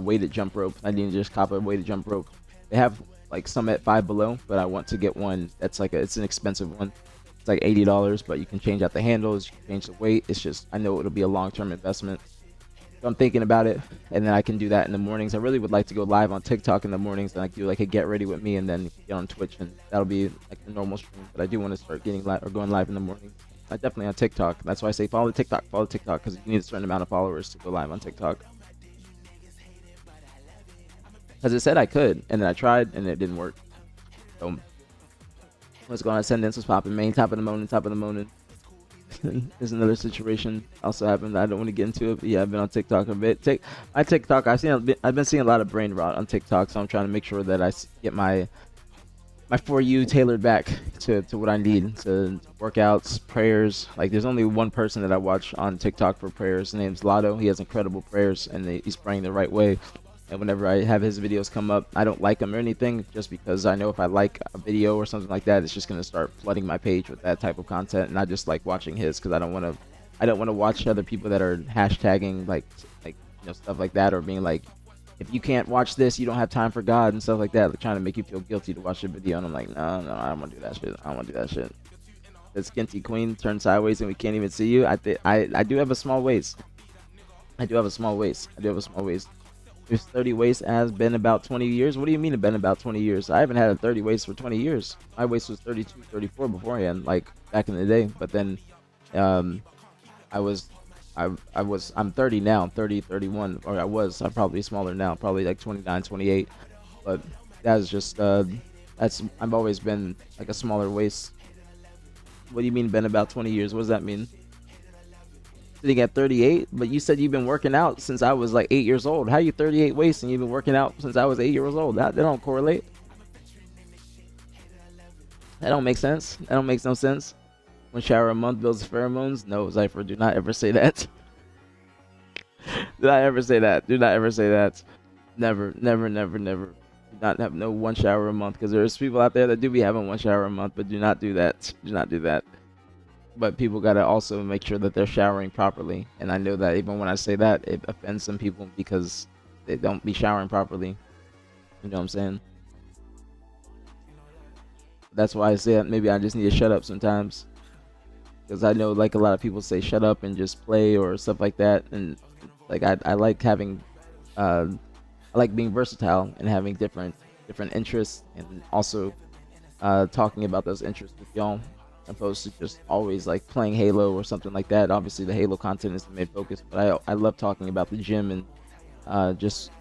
weighted jump rope. I need to just cop a weighted jump rope. They have like some at Five Below, but I want to get one that's it's an expensive one. It's like $80, but you can change out the handles, you can change the weight. It's just, I know it'll be a long-term investment. So I'm thinking about it, and then I can do that in the mornings. I really would like to go live on TikTok in the mornings, and I do like a get ready with me, and then get on Twitch, and that'll be like the normal stream. But I do want to start getting live or going live in the morning. Definitely on TikTok. That's why I say follow TikTok, because you need a certain amount of followers to go live on TikTok. Because it said I could, and then I tried, and it didn't work. So what's going on? Ascendance was popping. Main top of the morning. There's another situation also happened that I don't want to get into it, but yeah, I've been on TikTok a bit. My TikTok, I've been seeing a lot of brain rot on TikTok, so I'm trying to make sure that I get my For You tailored back to what I need, to workouts, prayers. Like, there's only one person that I watch on TikTok for prayers. His name's Lotto. He has incredible prayers, and he's praying the right way. And whenever I have his videos come up, I don't like them or anything, just because I know if I like a video or something like that, it's just going to start flooding my page with that type of content. And I just like watching his, because I don't want to watch other people that are hashtagging like stuff like that, or being like, if you can't watch this, you don't have time for God and stuff like that, like trying to make you feel guilty to watch the video. And I'm like, no, I don't want to do that shit. I don't want to do that shit. The skinty queen turned sideways and we can't even see you. I do have a small waist. This 30 waist has been about 20 years. What do you mean it's been about 20 years? I haven't had a 30 waist for 20 years. My waist was 32, 34 beforehand, like back in the day. But then, um, I was, I'm 30 now. I'm 30, 31, or I was. I'm probably smaller now, probably like 29, 28. But that's just, I've always been like a smaller waist. What do you mean been about 20 years? What does that mean? Sitting at 38, but you said you've been working out since I was like 8 years old. How are you 38 waist and you've been working out since I was 8 years old? That don't correlate. That don't make sense. That don't make no sense. One shower a month builds pheromones. No, Zypher, do not ever say that. Do not ever say that. Do not ever say that. Never, never, never, never. Do not have no one shower a month, because there's people out there that do be having one shower a month, but do not do that. Do not do that. But people gotta also make sure that they're showering properly. And I know that even when I say that, it offends some people because they don't be showering properly. You know what I'm saying? That's why I say that maybe I just need to shut up sometimes. Because I know like a lot of people say shut up and just play or stuff like that. And like I like having, I like being versatile and having different interests, and also talking about those interests with y'all, opposed to just always like playing Halo or something like that. Obviously the Halo content is the main focus, but I love talking about the gym and just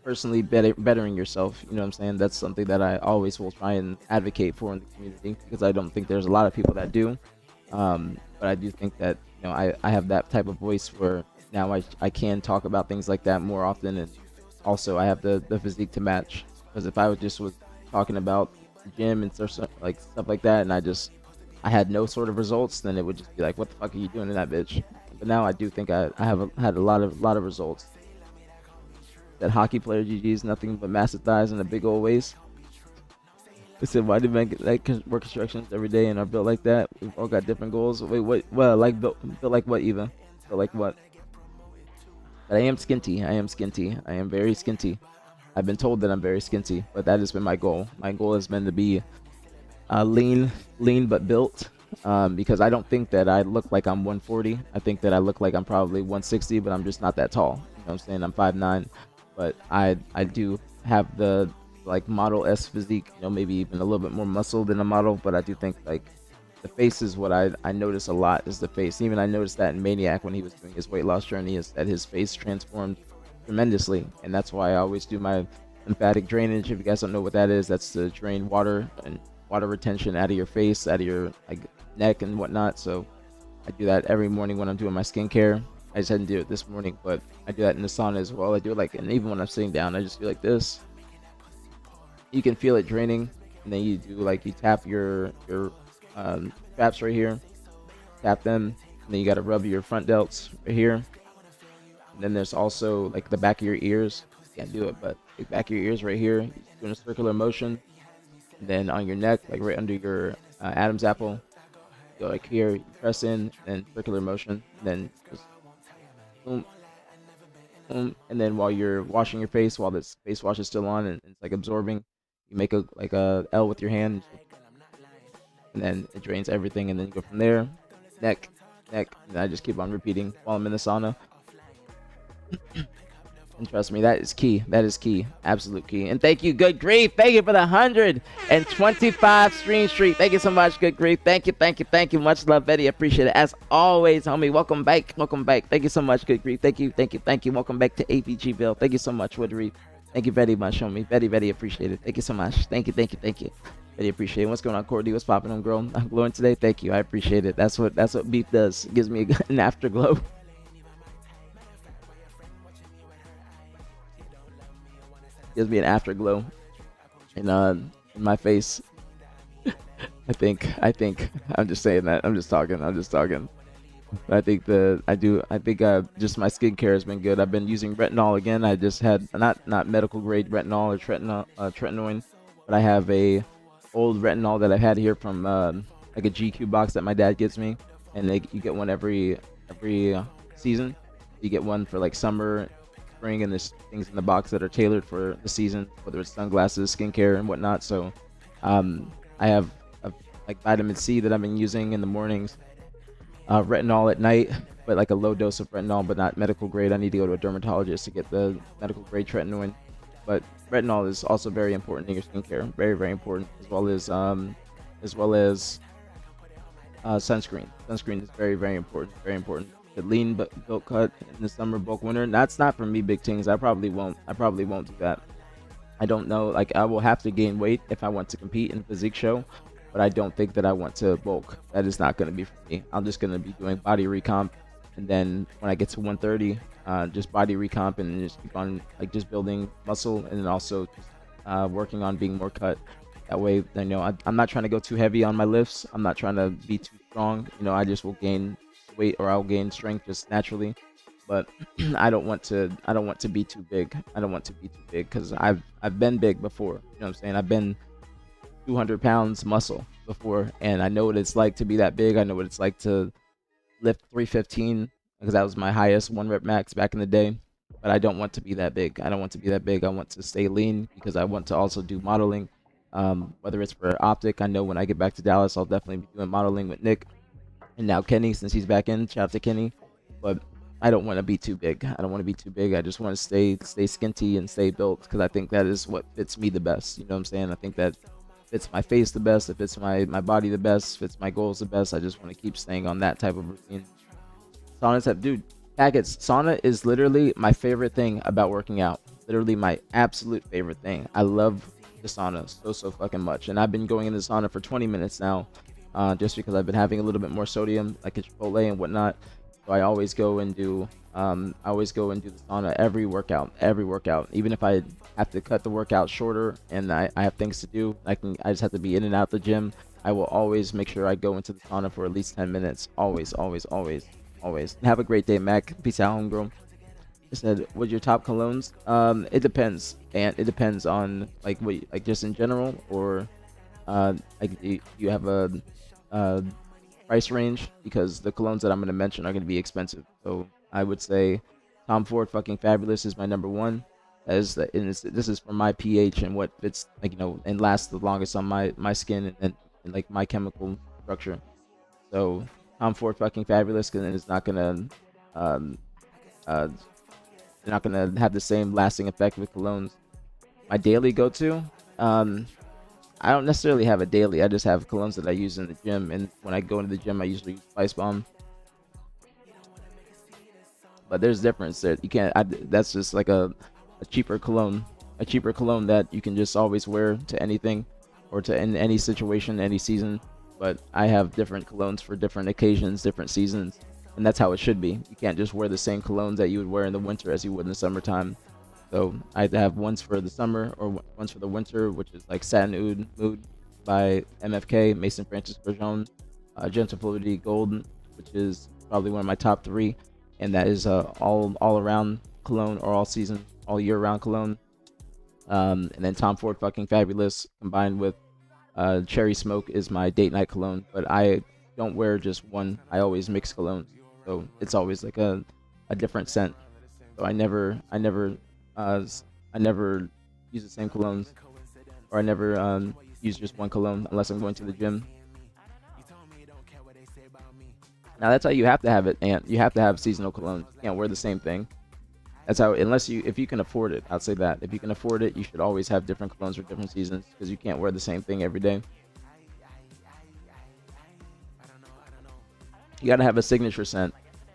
personally bettering yourself. You know what I'm saying? That's something that I always will try and advocate for in the community, because I don't think there's a lot of people that do. But I do think that, you know, I have that type of voice where now I can talk about things like that more often, and also I have the physique to match. Because if I was talking about the gym and stuff like that, and I had no sort of results, then it would just be like, what the fuck are you doing in that bitch? But now I do think I have had a lot of results. That hockey player GG's nothing but massive thighs and a big old waist. I said, why do men work constructions every day and are built like that? We've all got different goals. Wait, what? Well, like built like what, Eva? Built like what? But I am skinty. I am skinty. I am very skinty. I've been told that I'm very skinty, but that has been my goal. My goal has been to be lean but built. Because I don't think that I look like I'm 140. I think that I look like I'm probably 160, but I'm just not that tall. You know what I'm saying? I'm 5'9", but I do have the like Model S physique, you know, maybe even a little bit more muscle than a model, but I do think like the face is what I notice a lot, is the face. Even I noticed that in Maniac when he was doing his weight loss journey, is that his face transformed tremendously, and that's why I always do my lymphatic drainage. If you guys don't know what that is, that's to drain water and water retention out of your face, out of your like neck and whatnot. So I do that every morning when I'm doing my skincare. I just didn't do it this morning, but I do that in the sauna as well. I do it like, and even when I'm sitting down, I just do like this. You can feel it draining, and then you do like, you tap your straps right here, tap them, and then you got to rub your front delts right here. And then there's also like the back of your ears. You can't do it, but the back of your ears right here, you're doing a circular motion. And then on your neck, like right under your Adam's apple, you go like here, you press in, and circular motion, and then just boom, boom. And then while you're washing your face, while this face wash is still on and it's like absorbing, you make a L with your hand, and then it drains everything, and then you go from there, neck, and I just keep on repeating while I'm in the sauna. And trust me, that is key. That is key. Absolute key. And thank you, Good Grief. Thank you for the 125 stream streak. Thank you so much, Good Grief. Thank you. Much love, Betty. Appreciate it. As always, homie, welcome back. Thank you so much, Good Grief. Thank you. Welcome back to aPG Bill. Thank you so much, Woodreef. Thank you very much, homie. Betty, appreciate it. Thank you so much. Thank you. Betty, appreciate it. What's going on, Cordy? What's popping on, girl? I'm glowing today. Thank you. I appreciate it. That's what beef does. It gives me an afterglow. Gives me an afterglow in my face. I think I'm just saying that. I'm just talking. But I think just my skincare has been good. I've been using retinol again. I just had not medical grade retinol or tretinoin, but I have a old retinol that I had here from like a GQ box that my dad gives me, and you get one every season. You get one for like summer, spring, and there's things in the box that are tailored for the season, whether it's sunglasses, skincare, and whatnot. So I have like vitamin C that I've been using in the mornings, retinol at night, but like a low dose of retinol, but not medical grade. I need to go to a dermatologist to get the medical grade tretinoin. But retinol is also very important in your skincare, very very important, as well as sunscreen. Sunscreen is very very important, very important. The lean built cut in the summer, bulk winter. That's not for me, big things. I probably won't do that. I don't know. Like I will have to gain weight if I want to compete in a physique show, but I don't think that I want to bulk. That is not going to be for me. I'm just going to be doing body recomp, and then when I get to 130, just body recomp and just keep on like just building muscle, and then also just working on being more cut. That way, you know, I'm not trying to go too heavy on my lifts. I'm not trying to be too strong. You know, I just will gain weight or I'll gain strength just naturally. But I don't want to be too big. I don't want to be too big because I've been big before. You know what I'm saying? I've been 200 pounds muscle before, and I know what it's like to be that big. I know what it's like to lift 315 because that was my highest 1 rep max back in the day. But I don't want to be that big. I don't want to be that big. I want to stay lean because I want to also do modeling. Whether it's for optic, I know when I get back to Dallas, I'll definitely be doing modeling with Nick and now Kenny since he's back in. Shout out to Kenny. But I don't want to be too big. I don't want to be too big. I just want to stay skinty and stay built because I think that is what fits me the best. You know what I'm saying? I think that fits my face the best. It fits my body the best. Fits my goals the best. I just want to keep staying on that type of routine. Saunas have, dude, packets. Sauna is literally my favorite thing about working out. Literally my absolute favorite thing. I love the sauna so fucking much, and I've been going in the sauna for 20 minutes now, just because I've been having a little bit more sodium, like at Chipotle and whatnot. So I always go and do the sauna every workout, even if I have to cut the workout shorter and I have things to do. I just have to be in and out the gym. I will always make sure I go into the sauna for at least 10 minutes. Always. Have a great day, Mac. Peace out, homegirl. I said, what's your top colognes? It depends, and it depends on like what, like just in general, or like you have a price range, because the colognes that I'm gonna mention are gonna be expensive. So I would say Tom Ford fucking Fabulous is my number one. This is for my pH and what fits, like, you know, and lasts the longest on my skin and like my chemical structure. So Tom Ford fucking Fabulous, because it's not gonna they're not gonna have the same lasting effect with colognes. My daily go-to, I don't necessarily have a daily. I just have colognes that I use in the gym, and when I go into the gym, I usually use Spice Bomb. But there's difference that you can't. That's just like a cheaper cologne, that you can just always wear to anything, or to in any situation, any season. But I have different colognes for different occasions, different seasons, and that's how it should be. You can't just wear the same colognes that you would wear in the winter as you would in the summertime. So I have ones for the summer or ones for the winter, which is like Satin Mood by MFK, Mason Francis Bergeron, Gentle Fluidity Gold, which is probably one of my top 3, and that is all around cologne, or all season, all year round cologne. And then Tom Ford fucking Fabulous combined with Cherry Smoke is my date night cologne, but I don't wear just one. I always mix colognes, so it's always like a different scent. So I never use the same colognes, or I never use just one cologne unless I'm going to the gym. Now that's how you have to have it, and you have to have seasonal cologne. You can't wear the same thing. That's how, if you can afford it, I'll say that. If you can afford it, you should always have different colognes for different seasons, because you can't wear the same thing every day. You gotta have a signature scent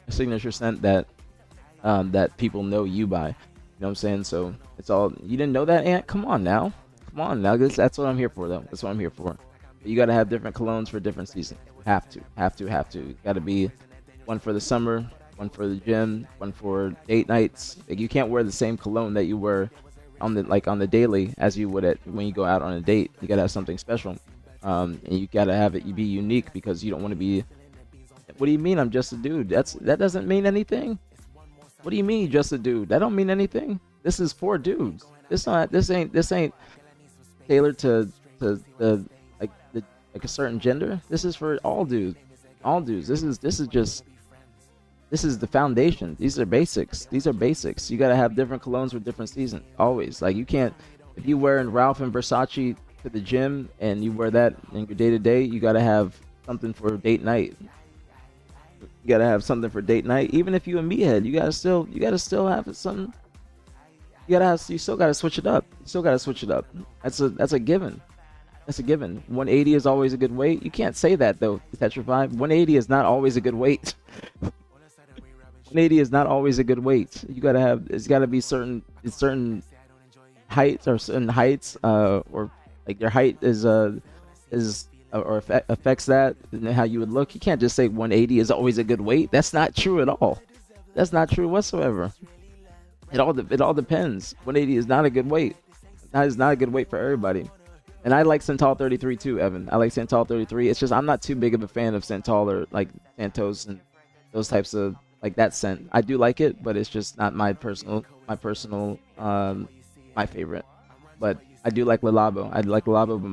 that that people know you by. You know what I'm saying? So it's all, you didn't know that, Ant? Come on now. That's what I'm here for, though. That's what I'm here for. You gotta have different colognes for different seasons. Have to. Gotta be one for the summer, one for the gym, one for date nights. Like, you can't wear the same cologne that you wear on the daily as you would when you go out on a date. You gotta have something special, and you gotta have it. You be unique, because you don't want to be. What do you mean I'm just a dude? That doesn't mean anything. What do you mean just a dude? That don't mean anything. This is for dudes. This ain't tailored to like a certain gender. This is for all dudes. This is the foundation. These are basics. You gotta have different colognes for different seasons. Always. Like, you can't, if you wearing Ralph and Versace to the gym and you wear that in your day to day, you gotta have something for date night. You gotta have something for date night. Even if you a meathead, you gotta still have something. You still gotta switch it up. You still gotta switch it up. That's a given. That's a given. 180 is always a good weight. You can't say that though, Tetrafy. 180 is not always a good weight. 180 is not always a good weight. You gotta have. It's gotta be certain heights or certain heights. Or like your height is affects that and how you would look. You can't just say 180 is always a good weight. That's not true at all. That's not true whatsoever. It all depends. 180 is not a good weight. That is not a good weight for everybody. And I like Centol 33 too, Evan. I like Centol 33. It's just I'm not too big of a fan of Centol or like Santos and those types of like that scent. I do like it, but it's just not my favorite. But I do like Le Labo. I like Le Labo, but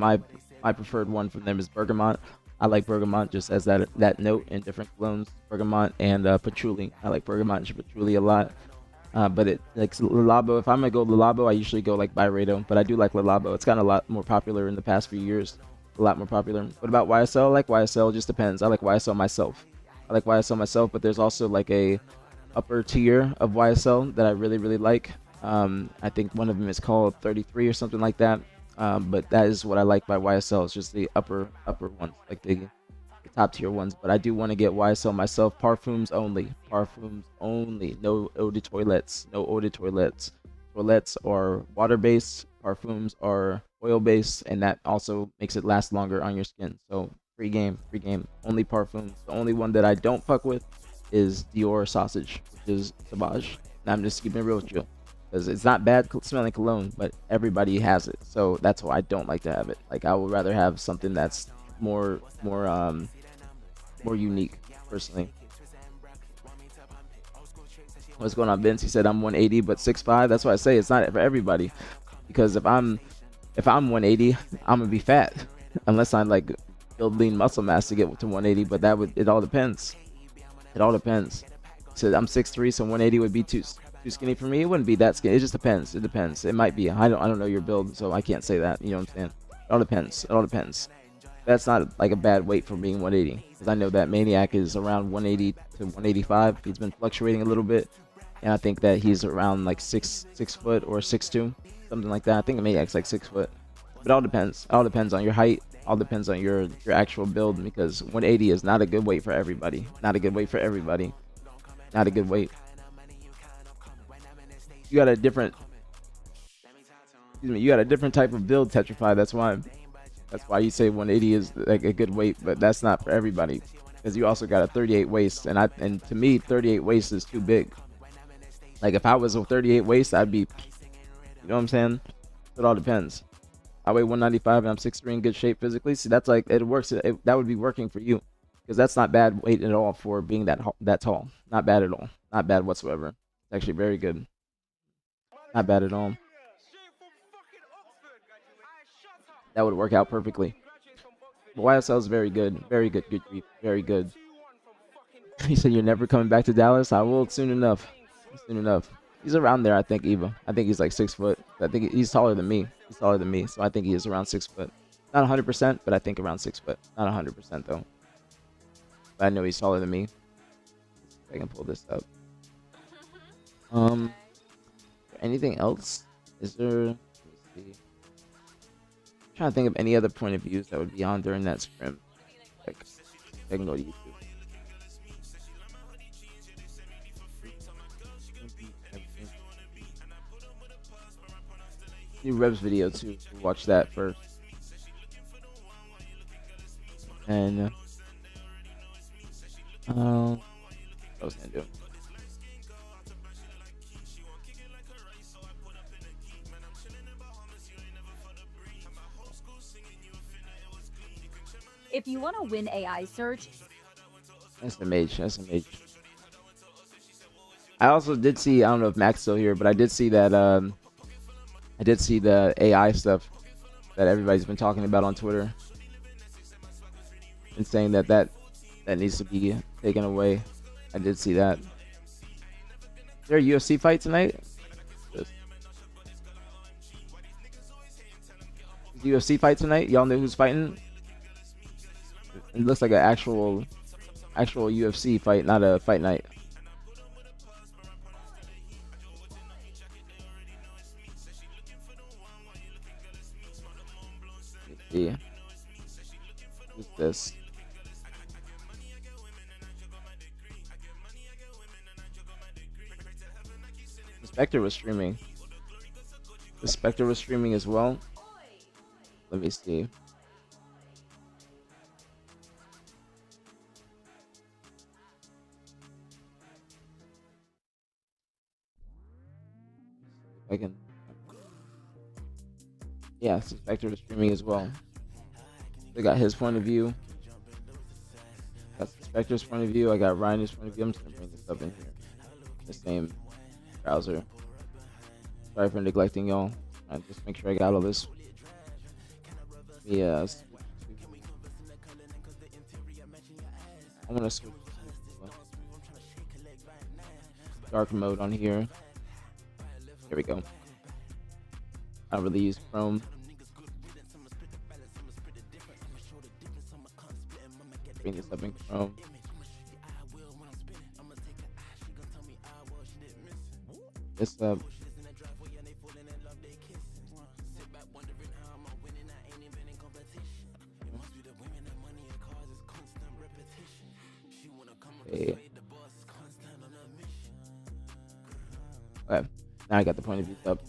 my preferred one from them is Bergamot. I like Bergamot just as that note in different clones. Bergamot and Patchouli. I like Bergamot and Patchouli a lot. But it like Le Labo. If I'm gonna go Le Labo, I usually go like Byredo. But I do like Le Labo. It's gotten a lot more popular in the past few years. A lot more popular. What about YSL? I like YSL. It just depends. I like YSL myself. But there's also like a upper tier of YSL that I really like. I think one of them is called 33 or something like that. But that is what I like by YSL. It's just the upper ones, like the top tier ones. But I do want to get YSL myself. Parfums only. No eau de toilettes. Toilettes are water based. Parfums are oil based, and that also makes it last longer on your skin. So free game. Only parfums. The only one that I don't fuck with is Dior Sausage, which is Sauvage. And I'm just keeping it real with you. Because it's not bad smelling cologne, but everybody has it. So that's why I don't like to have it. Like I would rather have something that's more unique, personally. What's going on, Vince? He said I'm 180 but 6'5". That's why I say it's not for everybody. Because if I'm 180, I'm gonna be fat, unless I like build lean muscle mass to get to 180. But it all depends. So I'm 6'3", so 180 would be too skinny for me. It wouldn't be that skinny. It just depends. It might be. I don't know your build, so I can't say that. You know what I'm saying? It all depends. That's not like a bad weight for being 180, because I know that Maniac is around 180 to 185. He's been fluctuating a little bit, and I think that he's around like 6 foot or 6'2", something like that. I think the Maniac's like 6 foot. But it all depends. It all depends on your height. All depends on your actual build, because 180 is not a good weight for everybody. Not a good weight. You got a different type of build, Tetrafy. That's why you say 180 is like a good weight, but that's not for everybody, because you also got a 38 waist, and to me 38 waist is too big. Like if I was a 38 waist, I'd be, you know what I'm saying? It all depends. I weigh 195 and I'm 6'3", in good shape physically. See, that's like, it works. That would be working for you, because that's not bad weight at all for being that tall. Not bad at all. Not bad whatsoever. It's actually very good. Not bad at all. That would work out perfectly. But YSL is very good. Very good. Good grief. Very good. He said you're never coming back to Dallas. I will soon enough. He's around there, I think, Eva. I think he's like 6 foot. I think he's taller than me. So I think he is around 6 foot. Not 100%, but I think around 6 foot. Not 100% though. But I know he's taller than me. I can pull this up. Anything else? Is there? Let me see. I'm trying to think of any other point of views that would be on during that scrim. Like, I can go to YouTube. New Rebs video too. Watch that first. And what I was gonna do. If you want to win AI search, That's the mage. I also did see, I don't know if Mac's still here, but I did see that I did see the AI stuff that everybody's been talking about on Twitter, and saying that needs to be taken away. I did see that. Is there a UFC fight tonight? UFC fight tonight? Y'all know who's fighting? It looks like an actual actual UFC fight, not a fight night. Yeah. Who's this? The Spectre was streaming. The Spectre was streaming as well. Let me see. I can. Yeah, so Spectre was streaming as well. They got his point of view. Got Spectre's point of view. I got Ryan's point of view. I'm just gonna bring this up in here. The same browser. Sorry for neglecting y'all. I just make sure I got all this. Yeah. I'm gonna switch to dark mode on here. Here we go. I don't really use Chrome. Bring this up in Chrome. This up. Okay. Okay. Now I got the point of view up.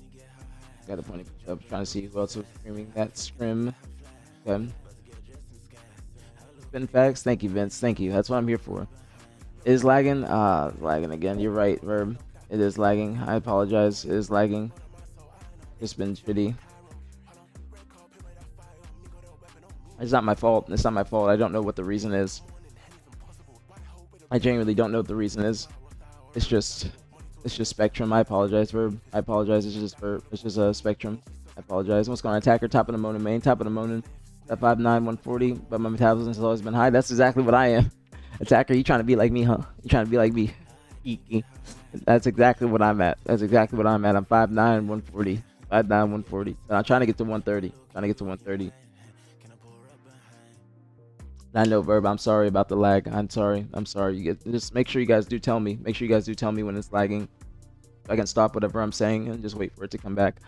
Got the point of view up. Trying to see who else was streaming that scrim. Okay. Spin facts. Thank you, Vince. Thank you. That's what I'm here for. It is lagging. Lagging again. You're right, Verb. It is lagging. I apologize. It is lagging. It's been shitty. It's not my fault. It's not my fault. I don't know what the reason is. I genuinely don't know what the reason is. It's just Spectrum. I apologize, Verb. I apologize. It's just a Spectrum. I apologize. What's going on? Attacker, top of the Monin main, top of the Monin. At 5'9", 140, but my metabolism has always been high. That's exactly what I am. Attacker, you trying to be like me, huh? You trying to be like me? That's exactly what I'm at. That's exactly what I'm at. I'm 5'9", 140. 5'9", 140. And I'm trying to get to 130. Trying to get to 130. I know, Verb. I'm sorry about the lag. I'm sorry. I'm sorry. Just make sure you guys do tell me. Make sure you guys do tell me when it's lagging. I can stop whatever I'm saying and just wait for it to come back.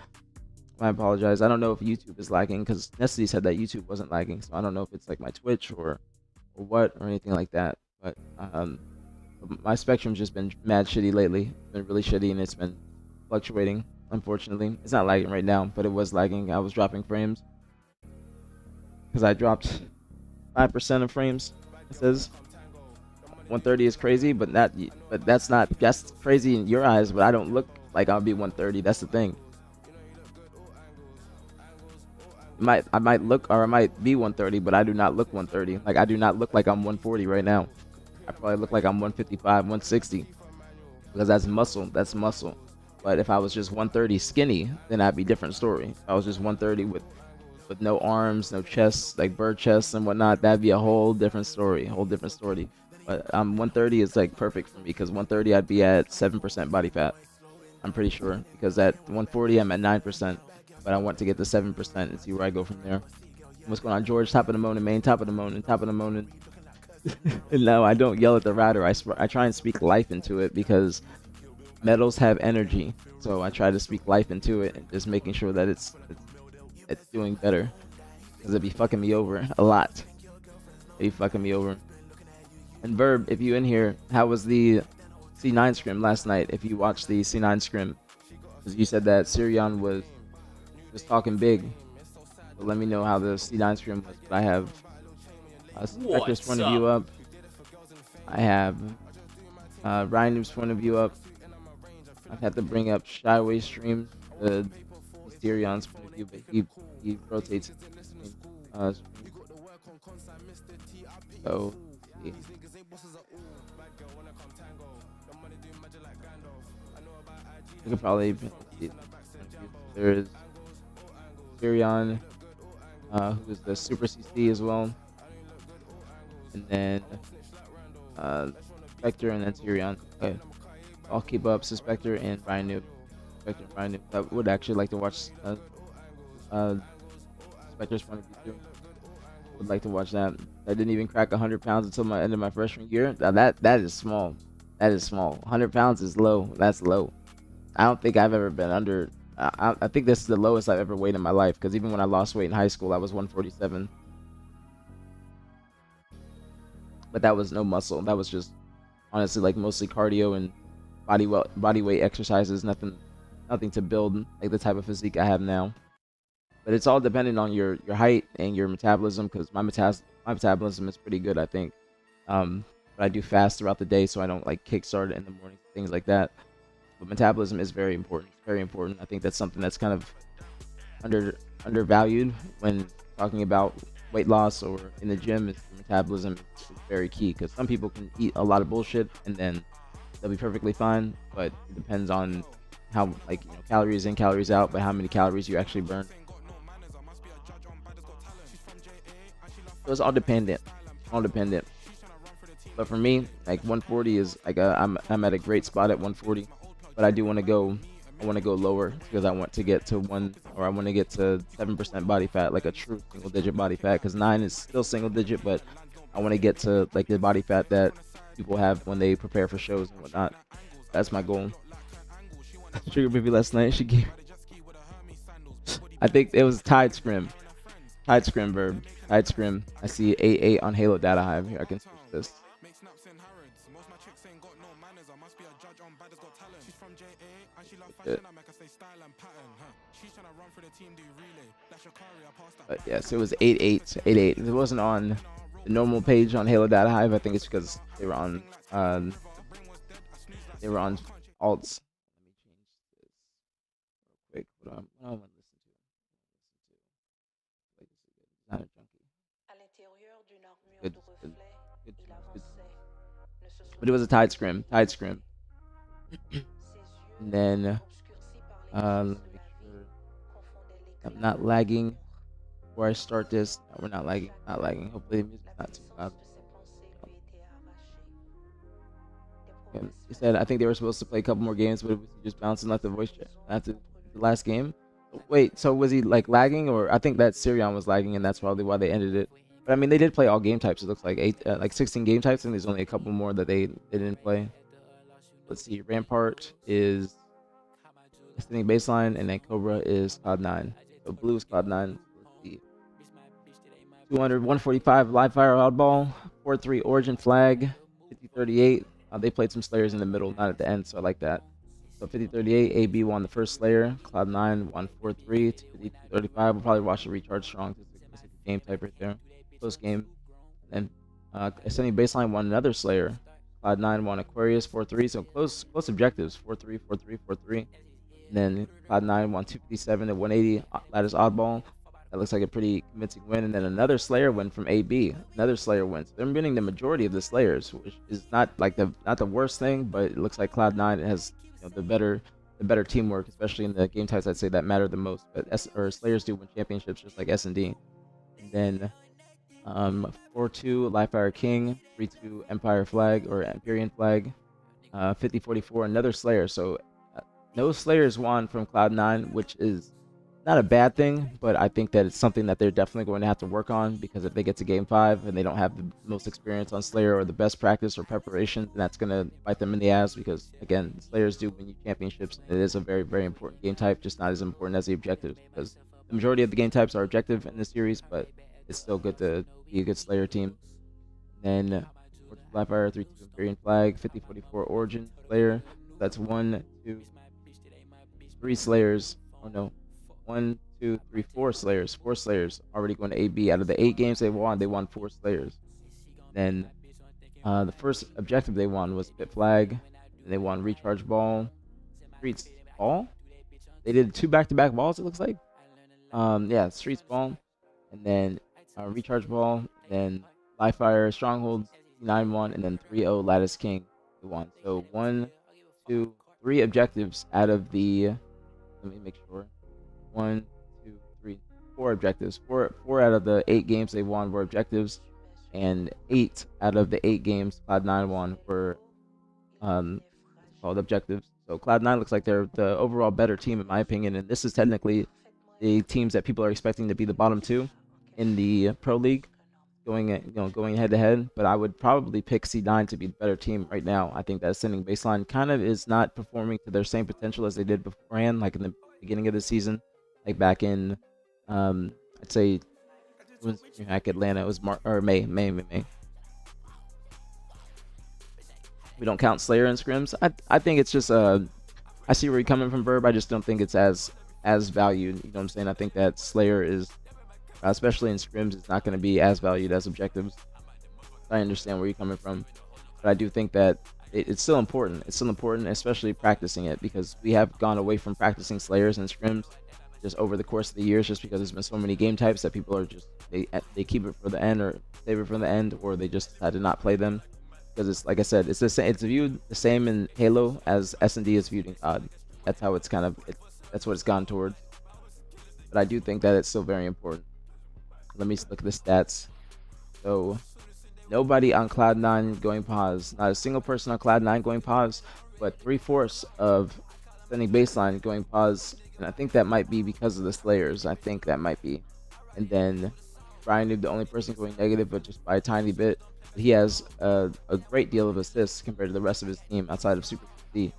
I apologize. I don't know if YouTube is lagging because Nestle said that YouTube wasn't lagging, so I don't know if it's like my Twitch or what or anything like that. But my Spectrum's just been mad shitty lately. It's been really shitty and it's been fluctuating. Unfortunately, it's not lagging right now, but it was lagging. I was dropping frames because I dropped 5% of frames. It says 130 is crazy, but that's crazy in your eyes. But I don't look like I'll be 130. That's the thing. I might look, or I might be 130, but I do not look 130. Like I do not look like I'm 140 right now. I probably look like I'm 155, 160, because that's muscle. That's muscle. But if I was just 130 skinny, then that'd be a different story. If I was just 130 with no arms, no chest, like bird chests and whatnot, that'd be a whole different story. Whole different story. But 130 is like perfect for me because 130 I'd be at 7% body fat. I'm pretty sure because at 140 I'm at 9%. But I want to get to 7% and see where I go from there. What's going on, George? Top of the Monin main, top of the Monin, top of the Monin. No, I don't yell at the router. I try and speak life into it because metals have energy. So I try to speak life into it and just making sure that it's doing better. Because it'd be fucking me over a lot. It'd be fucking me over. And Verb, if you in here, how was the C9 scrim last night? If you watched the C9 scrim, because you said that Sirion was just talking big. So let me know how the C9 scrim was. I have Spectre's point of view up. I have Ryan Noob's point of view up. I've had to bring up Shyway stream, the Sirion's point of view, but he rotates. So yeah. You could probably there's Sirion, who is the Super CC as well, and then Spectre and then Sirion. Okay, I'll keep up Spectre and Ryan Noob. Spectre and Ryan Noob. I would actually like to watch Spectre's point of view too. Would like to watch that. I didn't even crack 100 pounds until my end of my freshman year. Now that is small. That is small. 100 pounds is low. That's low. I don't think I've ever been under. I think this is the lowest I've ever weighed in my life. Because even when I lost weight in high school, I was 147. But that was no muscle. That was just honestly like mostly cardio and body weight exercises. Nothing to build like the type of physique I have now. But it's all dependent on your height and your metabolism. Because my metabolism is pretty good, I think. But I do fast throughout the day, so I don't like kickstart it in the morning, things like that. But metabolism is very important. Very important. I think that's something that's kind of undervalued when talking about weight loss or in the gym. Is metabolism is very key because some people can eat a lot of bullshit and then they'll be perfectly fine, but it depends on how calories in, calories out, but how many calories you actually burn. So it's all dependent. All dependent. But for me, like 140 is like I'm at a great spot at 140, but I do want to go. I want to go lower because I want to get to I want to get to 7% body fat, like a true single digit body fat. Because 9 is still single digit, but I want to get to like the body fat that people have when they prepare for shows and whatnot. That's my goal. Sugar baby last night, she gave. I think it was Tide Scrim. Tide Scrim verb. Tide Scrim. I see 8-8 on Halo Data Hive. Here, I can switch this. But yes, it was 8-8. 8-8. It wasn't on the normal page on Halo Data Hive. I think it's because they were on alts. Let me change this real quick. What I want to listen to. Not a junkie. Good, good, good, good. But it was a Tide Scrim. Tide Scrim. And then let me make sure I'm not lagging before I start this. No, we're not lagging. Not lagging. Hopefully the music's not too loud. And he said I think they were supposed to play a couple more games, but it was just bouncing like the voice chat after the last game. Wait, so was he like lagging, or I think that Sirion was lagging, and that's probably why they ended it. But I mean, they did play all game types. It looks like like 16 game types, and there's only a couple more that they didn't play. Let's see. Rampart is extending baseline, and then Cobra is Cloud9. So blue is Cloud9. Let's see. 200, 145 live fire oddball, 4-3 origin flag, 50-38. They played some Slayers in the middle, not at the end, so I like that. So 50-38, AB won the first Slayer, Cloud9 won 4-3 to 52-35. We'll probably watch the recharge strong. This is the game type right there. Close game. And ascending baseline won another Slayer. Cloud9 won Aquarius 4-3, so close objectives 4-3, 4-3, 4-3. And then Cloud9 won 257 to 180 lattice oddball. That looks like a pretty convincing win. And then another Slayer win from AB. Another Slayer win. So they're winning the majority of the Slayers, which is not the worst thing, but it looks like Cloud9 has the better teamwork, especially in the game types I'd say that matter the most. But Slayers do win championships just like S&D. And then 4-2 Livefire King, 3-2 Empire Flag or Empyrean Flag, 50-44 another Slayer. So no Slayers won from Cloud9, which is not a bad thing, but I think that it's something that they're definitely going to have to work on, because if they get to game 5 and they don't have the most experience on Slayer or the best practice or preparation, then that's going to bite them in the ass, because again, Slayers do win you championships. It is a very, very important game type, just not as important as the objectives, because the majority of the game types are objective in this series, but it's still good to be a good Slayer team. And then Blackfire, 3-2 Imperial Flag, 50-44 Origin Slayer. That's 1, 2, 3 Slayers. Oh no. 1, 2, 3, 4 Slayers. 4 Slayers already going to AB. Out of the 8 games they won 4 Slayers. Then the first objective they won was Pit Flag. And they won Recharge Ball. Streets Ball? They did 2 back-to-back balls, it looks like. Yeah, Streets Ball. And then Recharge Ball. Then Live Fire, Strongholds, 9-1. And then 3-0 Lattice King. They won. So 1, 2, 3 objectives out of the... Let me make sure. 1, 2, 3, 4 objectives. Four out of the 8 games they won were objectives, and 8 out of the 8 games Cloud9 won were called objectives. So Cloud9 looks like they're the overall better team in my opinion, and this is technically the teams that people are expecting to be the bottom 2 in the Pro League. going head to head. But I would probably pick C9 to be the better team right now. I think that Ascending Baseline kind of is not performing to their same potential as they did beforehand, like in the beginning of the season, like back in, I'd say, it was back Atlanta. It was May. We don't count Slayer and scrims. I think it's just I see where you're coming from, Verb. I just don't think it's as valued. You know what I'm saying? I think that Slayer is, especially in scrims, it's not going to be as valued as objectives. I understand where you're coming from, but I do think that it's still important. It's still important, especially practicing it, because we have gone away from practicing Slayers and scrims just over the course of the years, just because there's been so many game types that people are just they keep it for the end or save it for the end, or they just decide to not play them. Because it's like I said, it's the same. It's viewed the same in Halo as S&D is viewed in COD. That's how it's kind of that's what it's gone towards. But I do think that it's still very important. Let me look at the stats. So nobody on Cloud9 going pause. Not a single person on Cloud9 going pause, but 3/4 of Ascending Baseline going pause. And I think that might be because of the Slayers. I think that might be. And then Brian Noob, the only person going negative, but just by a tiny bit. He has a great deal of assists compared to the rest of his team outside of Super C.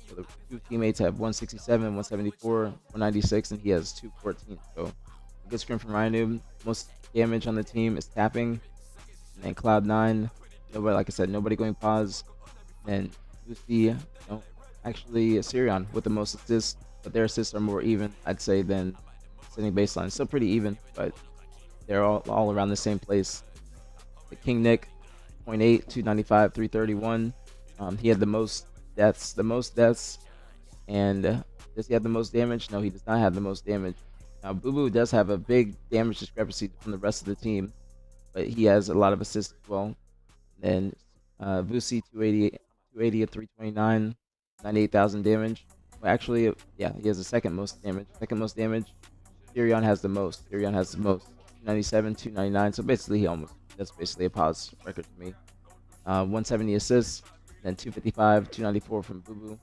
So the two teammates have 167, 174, 196, and he has 214. So a good scrim from Ryan Noob. Most damage on the team is tapping. And then Cloud9, nobody, like I said, nobody going pause. And Lucy, actually Sirion with the most assists, but their assists are more even, I'd say, than Ascending Baseline. Still pretty even, but they're all around the same place. The King Nick, 0.8, 295, 331. He had the most deaths, and does he have the most damage? No, he does not have the most damage. Now, Boo Boo does have a big damage discrepancy from the rest of the team, but he has a lot of assists as well. Then Vusi, 280 at 329, 98,000 damage. Well, actually, yeah, he has the second most damage. Sirion has the most. 297, 299. So basically, that's basically a pause record for me. 170 assists, then 255, 294 from Boo Boo,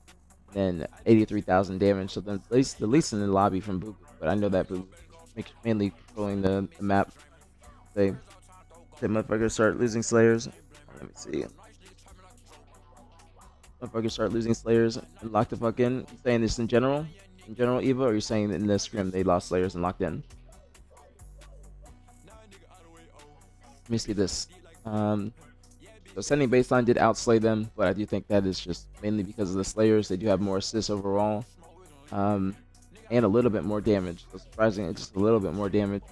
then 83,000 damage. So then the least in the lobby from Boo Boo. But I know that Boo Boo mainly controlling the map. Say motherfuckers start losing Slayers. Let me see. Motherfuckers start losing Slayers and lock the fuck in. You saying this in general? In general, Eva, or are you saying in the scrim they lost Slayers and locked in? Let me see this. So Ascending Baseline did outslay them, but I do think that is just mainly because of the Slayers. They do have more assists overall, and a little bit more damage. So surprisingly, just a little bit more damage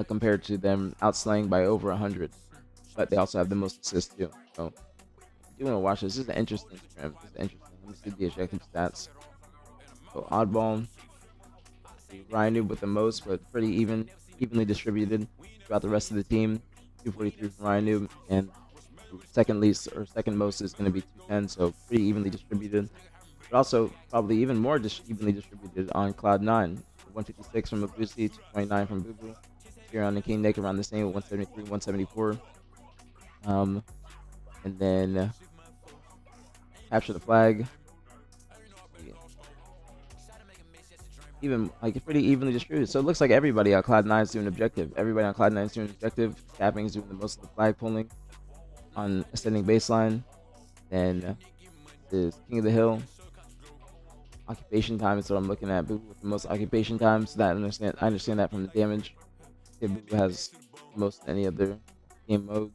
compared to them outslaying by over 100. But they also have the most assists too. So if you want to watch this, this is an interesting scrim. This is interesting. Let me see the objective stats. So Oddball, Ryan Noob with the most, but pretty evenly distributed throughout the rest of the team. 243 from Ryan Noob, and second least or second most is going to be 210, so pretty evenly distributed. But also probably even more evenly distributed on Cloud9. 156 from Abusi, 229 from Boo Boo. Here on the King Nick around the same, 173, 174. And then capture the flag. Even like pretty evenly distributed. So it looks like everybody on Cloud9 is doing objective. Everybody on Cloud9 is doing objective. Tapping is doing the most of the flag pulling on Ascending Baseline. Then is King of the Hill. Occupation time is what I'm looking at. Boo with the most occupation time. So that I understand that from the damage. Yeah, Boo has the most any other game mode.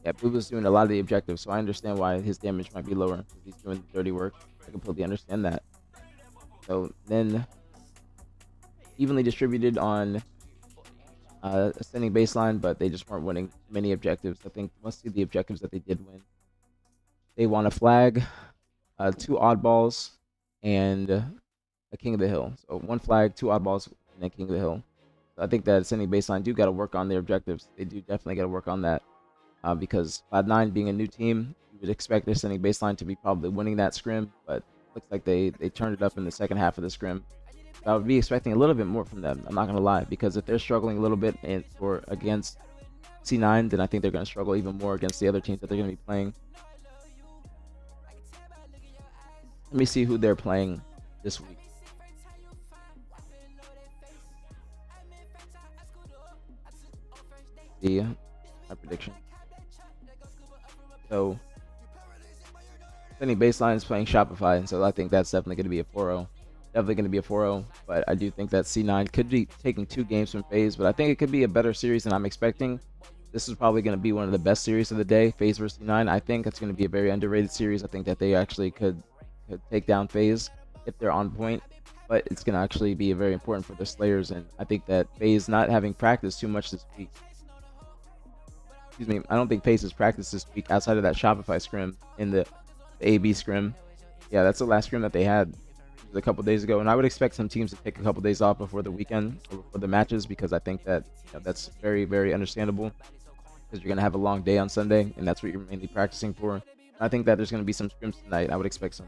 Yeah, Boo Boo's doing a lot of the objectives, so I understand why his damage might be lower because he's doing the dirty work. I completely understand that. So then, evenly distributed on Ascending Baseline, but they just weren't winning many objectives. I think let's see the objectives that they did win. They won a flag, 2 oddballs, and a King of the Hill. So 1 flag, 2 oddballs, and a King of the Hill. So I think that Ascending Baseline do got to work on their objectives. They do definitely got to work on that because Cloud9 being a new team, you would expect their Ascending Baseline to be probably winning that scrim, but looks like they turned it up in the second half of the scrim. So I would be expecting a little bit more from them. I'm not gonna lie, because if they're struggling a little bit against C9, then I think they're gonna struggle even more against the other teams that they're gonna be playing. Let me see who they're playing this week. see my prediction. So Sending Baseline is playing Shopify, and so I think that's definitely going to be a 4-0. Definitely going to be a 4-0, but I do think that C9 could be taking 2 games from FaZe, but I think it could be a better series than I'm expecting. This is probably going to be one of the best series of the day, FaZe versus C9. I think it's going to be a very underrated series. I think that they actually could take down FaZe if they're on point, but it's going to actually be very important for the Slayers, and I think that FaZe not having practiced too much this week. Excuse me, I don't think FaZe has practiced this week outside of that Shopify scrim in the AB scrim. Yeah, that's the last scrim that they had a couple days ago, and I would expect some teams to take a couple days off before the weekend or before the matches, because I think that that's very, very understandable, because you're going to have a long day on Sunday, and that's what you're mainly practicing for. And I think that there's going to be some scrims tonight. I would expect some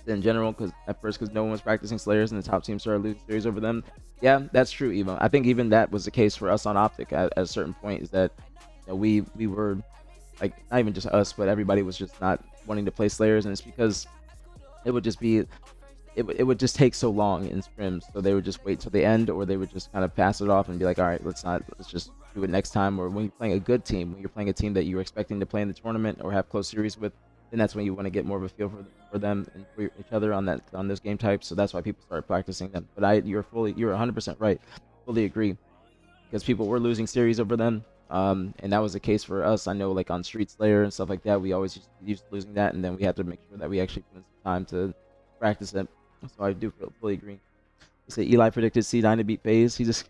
in general, because no one was practicing Slayers, and the top team started losing series over them. Yeah, that's true. Even I think even that was the case for us on Optic at a certain point, is that we were like, not even just us, but everybody was just not wanting to play Slayers, and it's because it would just be it would just take so long in scrims, so they would just wait till the end, or they would just kind of pass it off and be like, all right, let's just do it next time. Or when you're playing a good team, when you're playing a team that you're expecting to play in the tournament or have close series with, then that's when you want to get more of a feel for them and for each other on those game types. So that's why people started practicing them. But you're 100% right, fully agree, because people were losing series over them. And that was the case for us. I know, like on Street Slayer and stuff like that, we always used losing that, and then we had to make sure that we actually put in some time to practice it. So I do fully agree. You say Eli predicted C9 to beat FaZe.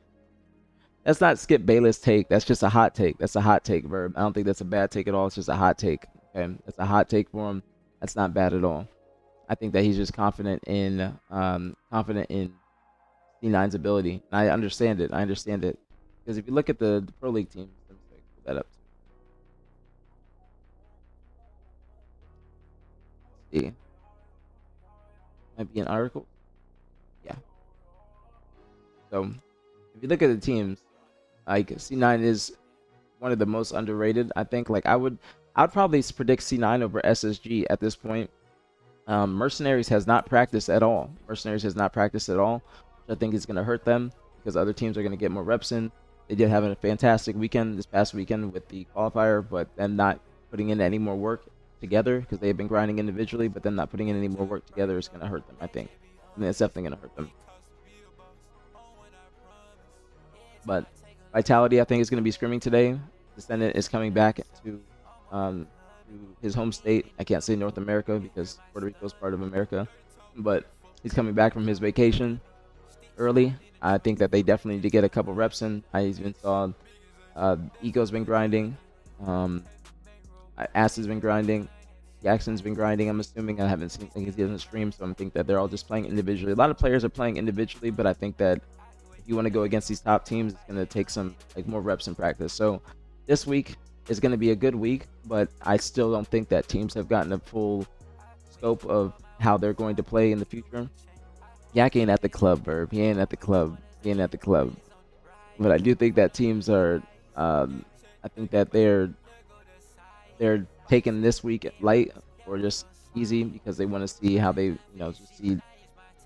That's not Skip Bayless' take. That's just a hot take. That's a hot take, Verb. I don't think that's a bad take at all. It's just a hot take. Okay, that's a hot take for him. That's not bad at all. I think that he's just confident in C9's ability. And I understand it. Because if you look at the Pro League teams, let me pull that up. Let's see. Might be an article. Yeah. So if you look at the teams, like C9 is one of the most underrated. I think I'd probably predict C9 over SSG at this point. Mercenaries has not practiced at all. Which I think is going to hurt them, because other teams are going to get more reps in. They did have a fantastic weekend this past weekend with the qualifier, but them not putting in any more work together, because they've been grinding individually, but them not putting in any more work together is going to hurt them, I think. And it's definitely going to hurt them. But Vitality, I think, is going to be scrimming today. Descendant is coming back to his home state. I can't say North America because Puerto Rico is part of America, but he's coming back from his vacation early. I think that they definitely need to get a couple reps in. I even saw Ego's been grinding. Ass has been grinding. Jackson's been grinding. I'm assuming. I haven't seen things he doesn't stream, so I think that they're all just playing individually. A lot of players are playing individually, but I think that if you want to go against these top teams, it's going to take some more reps in practice. So this week is going to be a good week, but I still don't think that teams have gotten a full scope of how they're going to play in the future. Yak ain't at the club, Verb. He ain't at the club. But I do think that teams are. I think that they're taking this week light or just easy, because they want to see how they just see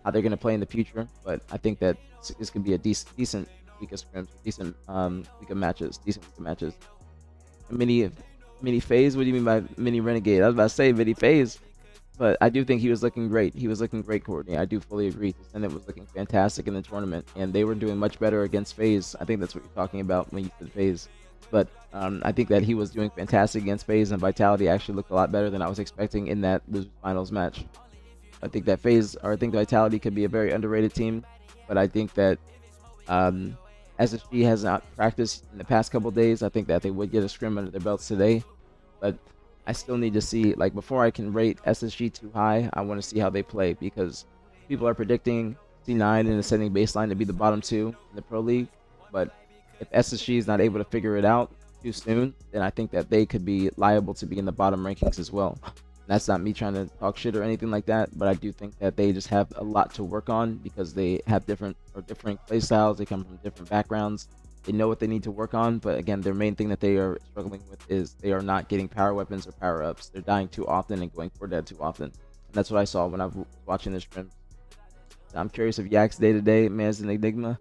how they're going to play in the future. But I think that this could be a decent week of scrims, decent week of matches. A mini FaZe? What do you mean by mini Renegade? I was about to say mini FaZe, but I do think he was looking great. Courtney. I do fully agree. Descendant was looking fantastic in the tournament, and they were doing much better against FaZe. I think that's what you're talking about when you said FaZe. But I think that he was doing fantastic against FaZe, and Vitality actually looked a lot better than I was expecting in that losers finals match. I think that Vitality could be a very underrated team, but I think that SSG has not practiced in the past couple days. I think that they would get a scrim under their belts today, but I still need to see, before I can rate SSG too high, I want to see how they play, because people are predicting C9 and Ascending Baseline to be the bottom 2 in the Pro League, but if SSG is not able to figure it out too soon, then I think that they could be liable to be in the bottom rankings as well. That's not me trying to talk shit or anything like that, but I do think that they just have a lot to work on, because they have different play styles. They come from different backgrounds. They know what they need to work on, but again, their main thing that they are struggling with is they are not getting power weapons or power ups. They're dying too often and going for dead too often. And that's what I saw when I was watching this stream. I'm curious if Yak's day-to-day man's an enigma.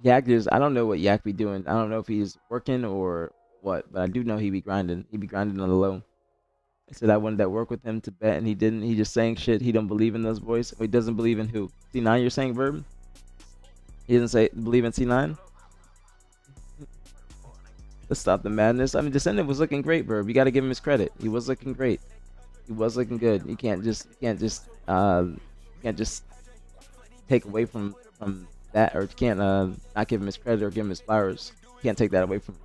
Yak just, I don't know what Yak be doing. I don't know if he's working or what, but I do know he be grinding. He be grinding on the low. I said I wanted that work with him to bet, and he didn't. He just saying shit. He don't believe in those boys. Or he doesn't believe in who? C9, you're saying, Verb? He doesn't say believe in C9? Let's stop the madness. I mean, Descendant was looking great, Verb. You got to give him his credit. He was looking great. He was looking good. You can't just take away from that, or you can't not give him his credit or give him his flowers. You can't take that away from him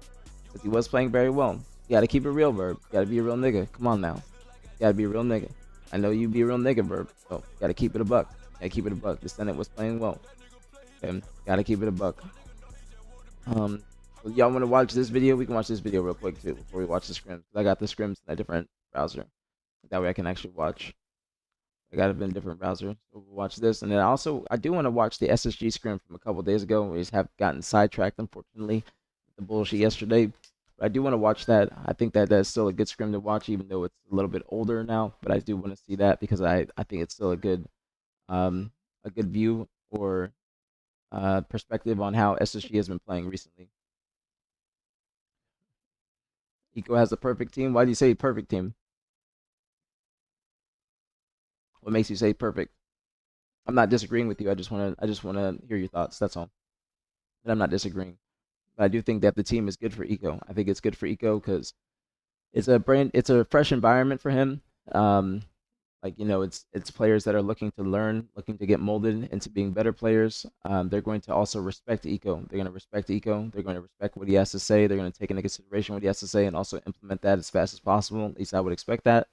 because he was playing very well. You got to keep it real, Verb. You got to be a real nigga. Come on now. You got to be a real nigga. I know you be a real nigga, Verb. So you got to keep it a buck. Got to keep it a buck. Descendant was playing well. And got to keep it a buck. If y'all want to watch this video, we can watch this video real quick too before we watch the scrims. I got the scrims in a different browser. That way I can actually watch. I got it in a different browser. So we'll watch this. And then also, I do want to watch the SSG scrim from a couple days ago. We just have gotten sidetracked, unfortunately, with the bullshit yesterday. But I do want to watch that. I think that that's still a good scrim to watch, even though it's a little bit older now. But I do want to see that because I think it's still a good view or perspective on how SSG has been playing recently. Eco has a perfect team. Why do you say perfect team? What makes you say perfect? I'm not disagreeing with you. I just wanna hear your thoughts. That's all. And I'm not disagreeing. But I do think that the team is good for Eco. I think it's good for Eco because it's a fresh environment for him. Like, you know, it's players that are looking to learn, looking to get molded into being better players. They're going to also respect Eco. They're going to respect Eco. They're going to respect what he has to say. They're going to take into consideration what he has to say and also implement that as fast as possible. At least I would expect that.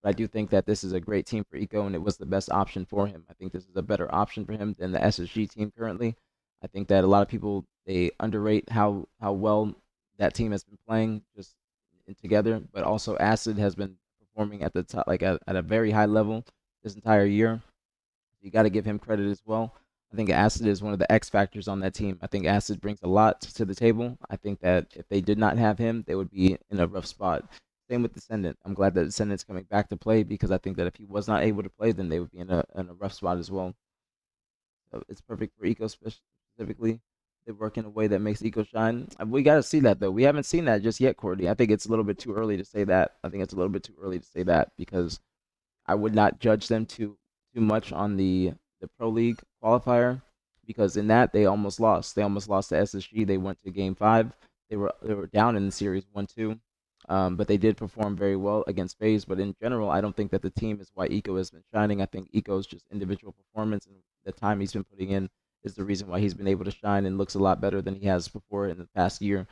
But I do think that this is a great team for Eco, and it was the best option for him. I think this is a better option for him than the SSG team currently. I think that a lot of people, they underrate how well that team has been playing just together, but also Acid has been performing at the top, like at a very high level this entire year. You got to give him credit as well. I think Acid is one of the X factors on that team. I think Acid brings a lot to the table. I think that if they did not have him, they would be in a rough spot. Same with Descendant. I'm glad that Descendant's coming back to play because I think that if he was not able to play, then they would be in a rough spot as well. So it's perfect for Eco specifically. They work in a way that makes Eco shine. We got to see that though. We haven't seen that just yet, Courtney. I think it's a little bit too early to say that. I think it's a little bit too early to say that because I would not judge them too much on the Pro League qualifier because in that they almost lost. They almost lost to SSG. They went to Game 5. They were down in the series 1-2. But they did perform very well against FaZe. But in general, I don't think that the team is why Eco has been shining. I think Eco's just individual performance and the time he's been putting in is the reason why he's been able to shine and looks a lot better than he has before in the past year.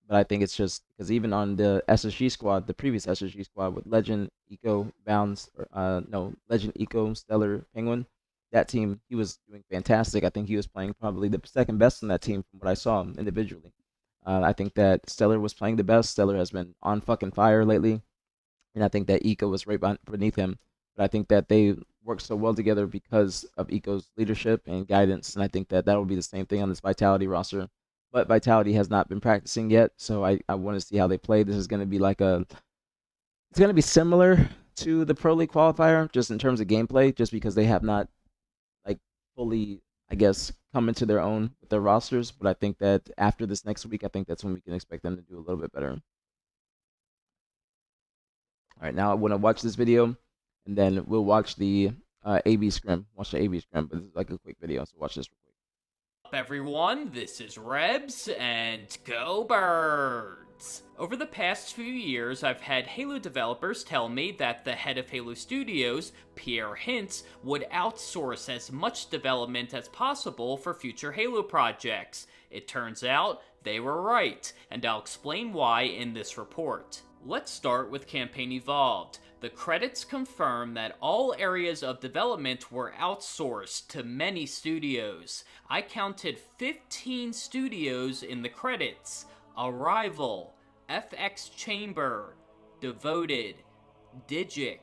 But I think it's just because even on the SSG squad, the previous SSG squad with Legend, Eco, Bounds, Legend, Eco, Stellar, Penguin, that team, he was doing fantastic. I think he was playing probably the second best on that team from what I saw individually. I think that Stellar was playing the best. Stellar has been on fucking fire lately. And I think that Eco was right beneath him. But I think that they work so well together because of Eco's leadership and guidance. And I think that will be the same thing on this Vitality roster. But Vitality has not been practicing yet, so I want to see how they play. This is going to be it's going to be similar to the Pro League qualifier, just in terms of gameplay, just because they have not like fully, I guess, come into their own with their rosters. But I think that after this next week, I think that's when we can expect them to do a little bit better. All right, now I want to watch this video, and then we'll watch the AB scrim. Watch the AB scrim, but this is like a quick video, so watch this real quick. Everyone, this is Rebs, and go Birds! Over the past few years, I've had Halo developers tell me that the head of Halo Studios, Pierre Hintz, would outsource as much development as possible for future Halo projects. It turns out they were right, and I'll explain why in this report. Let's start with Campaign Evolved. The credits confirm that all areas of development were outsourced to many studios. I counted 15 studios in the credits: Arrival, FX Chamber, Devoted, Digic,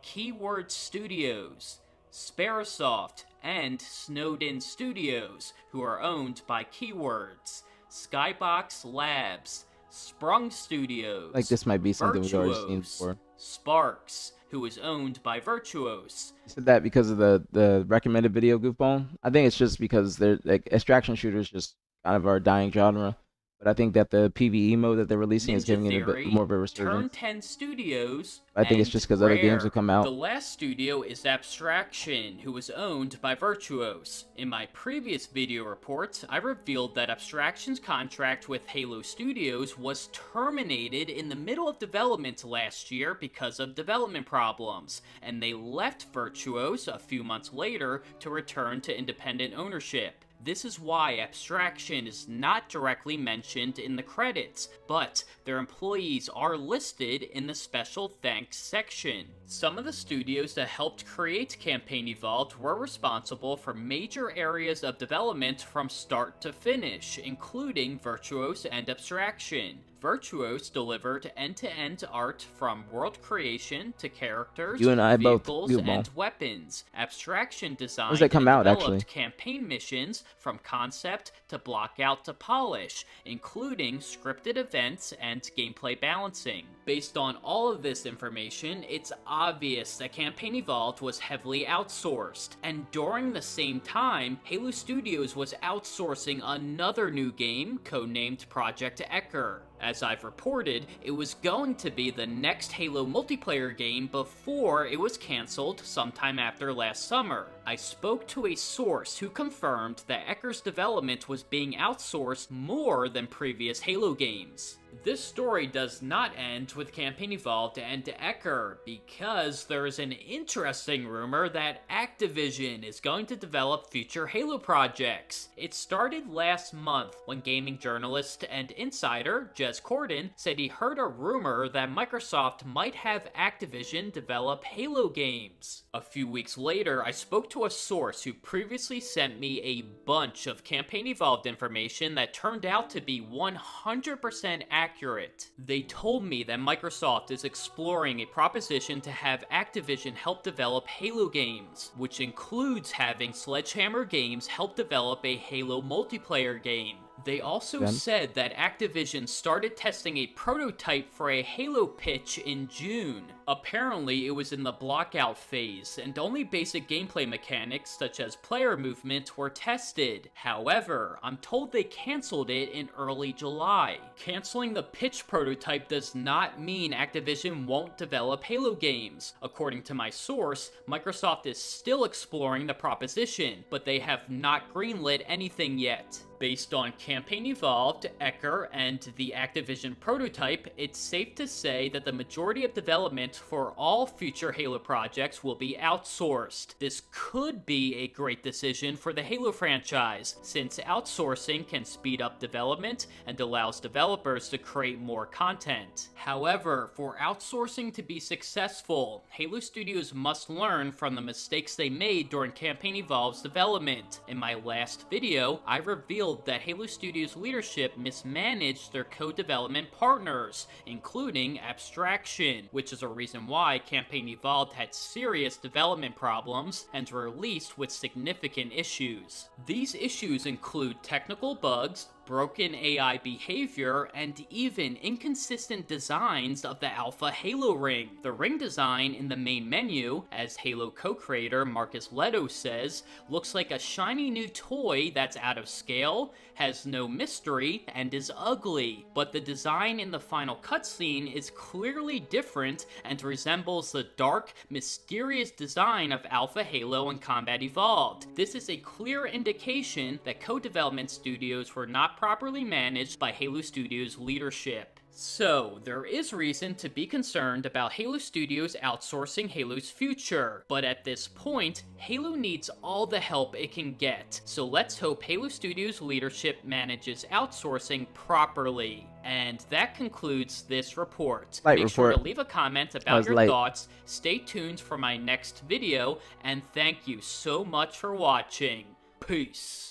Keyword Studios, Sparasoft, and Snowden Studios, who are owned by Keywords, Skybox Labs, Sprung Studios, Like this might be something we've already seen Virtuos, before. Sparks, who is owned by Virtuos. You said that because of the recommended video goofball. I think it's just because they're like extraction shooters just kind of our dying genre. But I think that the PvE mode that they're releasing is Ninja giving it a bit Theory, more of a Turn resurgence. 10 Studios, I think it's and just because other games have Rare. come The out. last studio is Abstraction, who was owned by Virtuos. In my previous video report, I revealed that Abstraction's contract with Halo Studios was terminated in the middle of development last year because of development problems, and they left Virtuos a few months later to return to independent ownership. This is why Abstraction is not directly mentioned in the credits, but their employees are listed in the special thanks section. Some of the studios that helped create Campaign Evolved were responsible for major areas of development from start to finish, including Virtuos and Abstraction. Virtuos delivered end-to-end art from world creation to characters, You and I both, vehicles, Blue Ball. and weapons. Abstraction designed When does that come and out, developed actually? campaign missions from concept to block out to polish, including scripted events and gameplay balancing. Based on all of this information, it's obvious that Campaign Evolved was heavily outsourced, and during the same time, Halo Studios was outsourcing another new game codenamed Project Ecker. As I've reported, it was going to be the next Halo multiplayer game before it was cancelled sometime after last summer. I spoke to a source who confirmed that Ecker's development was being outsourced more than previous Halo games. This story does not end with Campaign Evolved and Ecker, because there is an interesting rumor that Activision is going to develop future Halo projects. It started last month when gaming journalist and insider Jez Corden said he heard a rumor that Microsoft might have Activision develop Halo games. A few weeks later, I spoke to a source who previously sent me a bunch of Campaign Evolved information that turned out to be 100% accurate. They told me that Microsoft is exploring a proposition to have Activision help develop Halo games, which includes having Sledgehammer Games help develop a Halo multiplayer game. They also said that Activision started testing a prototype for a Halo pitch in June. Apparently, it was in the blockout phase, and only basic gameplay mechanics such as player movement were tested. However, I'm told they canceled it in early July. Canceling the pitch prototype does not mean Activision won't develop Halo games. According to my source, Microsoft is still exploring the proposition, but they have not greenlit anything yet. Based on Campaign Evolved, Ecker, and the Activision prototype, it's safe to say that the majority of development for all future Halo projects will be outsourced. This could be a great decision for the Halo franchise, since outsourcing can speed up development and allows developers to create more content. However, for outsourcing to be successful, Halo Studios must learn from the mistakes they made during Campaign Evolved's development. In my last video, I revealed that Halo Studios leadership mismanaged their co-development partners, including Abstraction, which is a reason why Campaign Evolved had serious development problems and were released with significant issues. These issues include technical bugs, broken AI behavior, and even inconsistent designs of the Alpha Halo ring. The ring design in the main menu, as Halo co-creator Marcus Leto says, looks like a shiny new toy that's out of scale, has no mystery, and is ugly. But the design in the final cutscene is clearly different and resembles the dark, mysterious design of Alpha Halo and Combat Evolved. This is a clear indication that co-development studios were not properly managed by Halo Studios leadership. So, there is reason to be concerned about Halo Studios outsourcing Halo's future, but at this point, Halo needs all the help it can get, so let's hope Halo Studios leadership manages outsourcing properly. And that concludes this report. Make sure to leave a comment about your thoughts, stay tuned for my next video, and thank you so much for watching. Peace.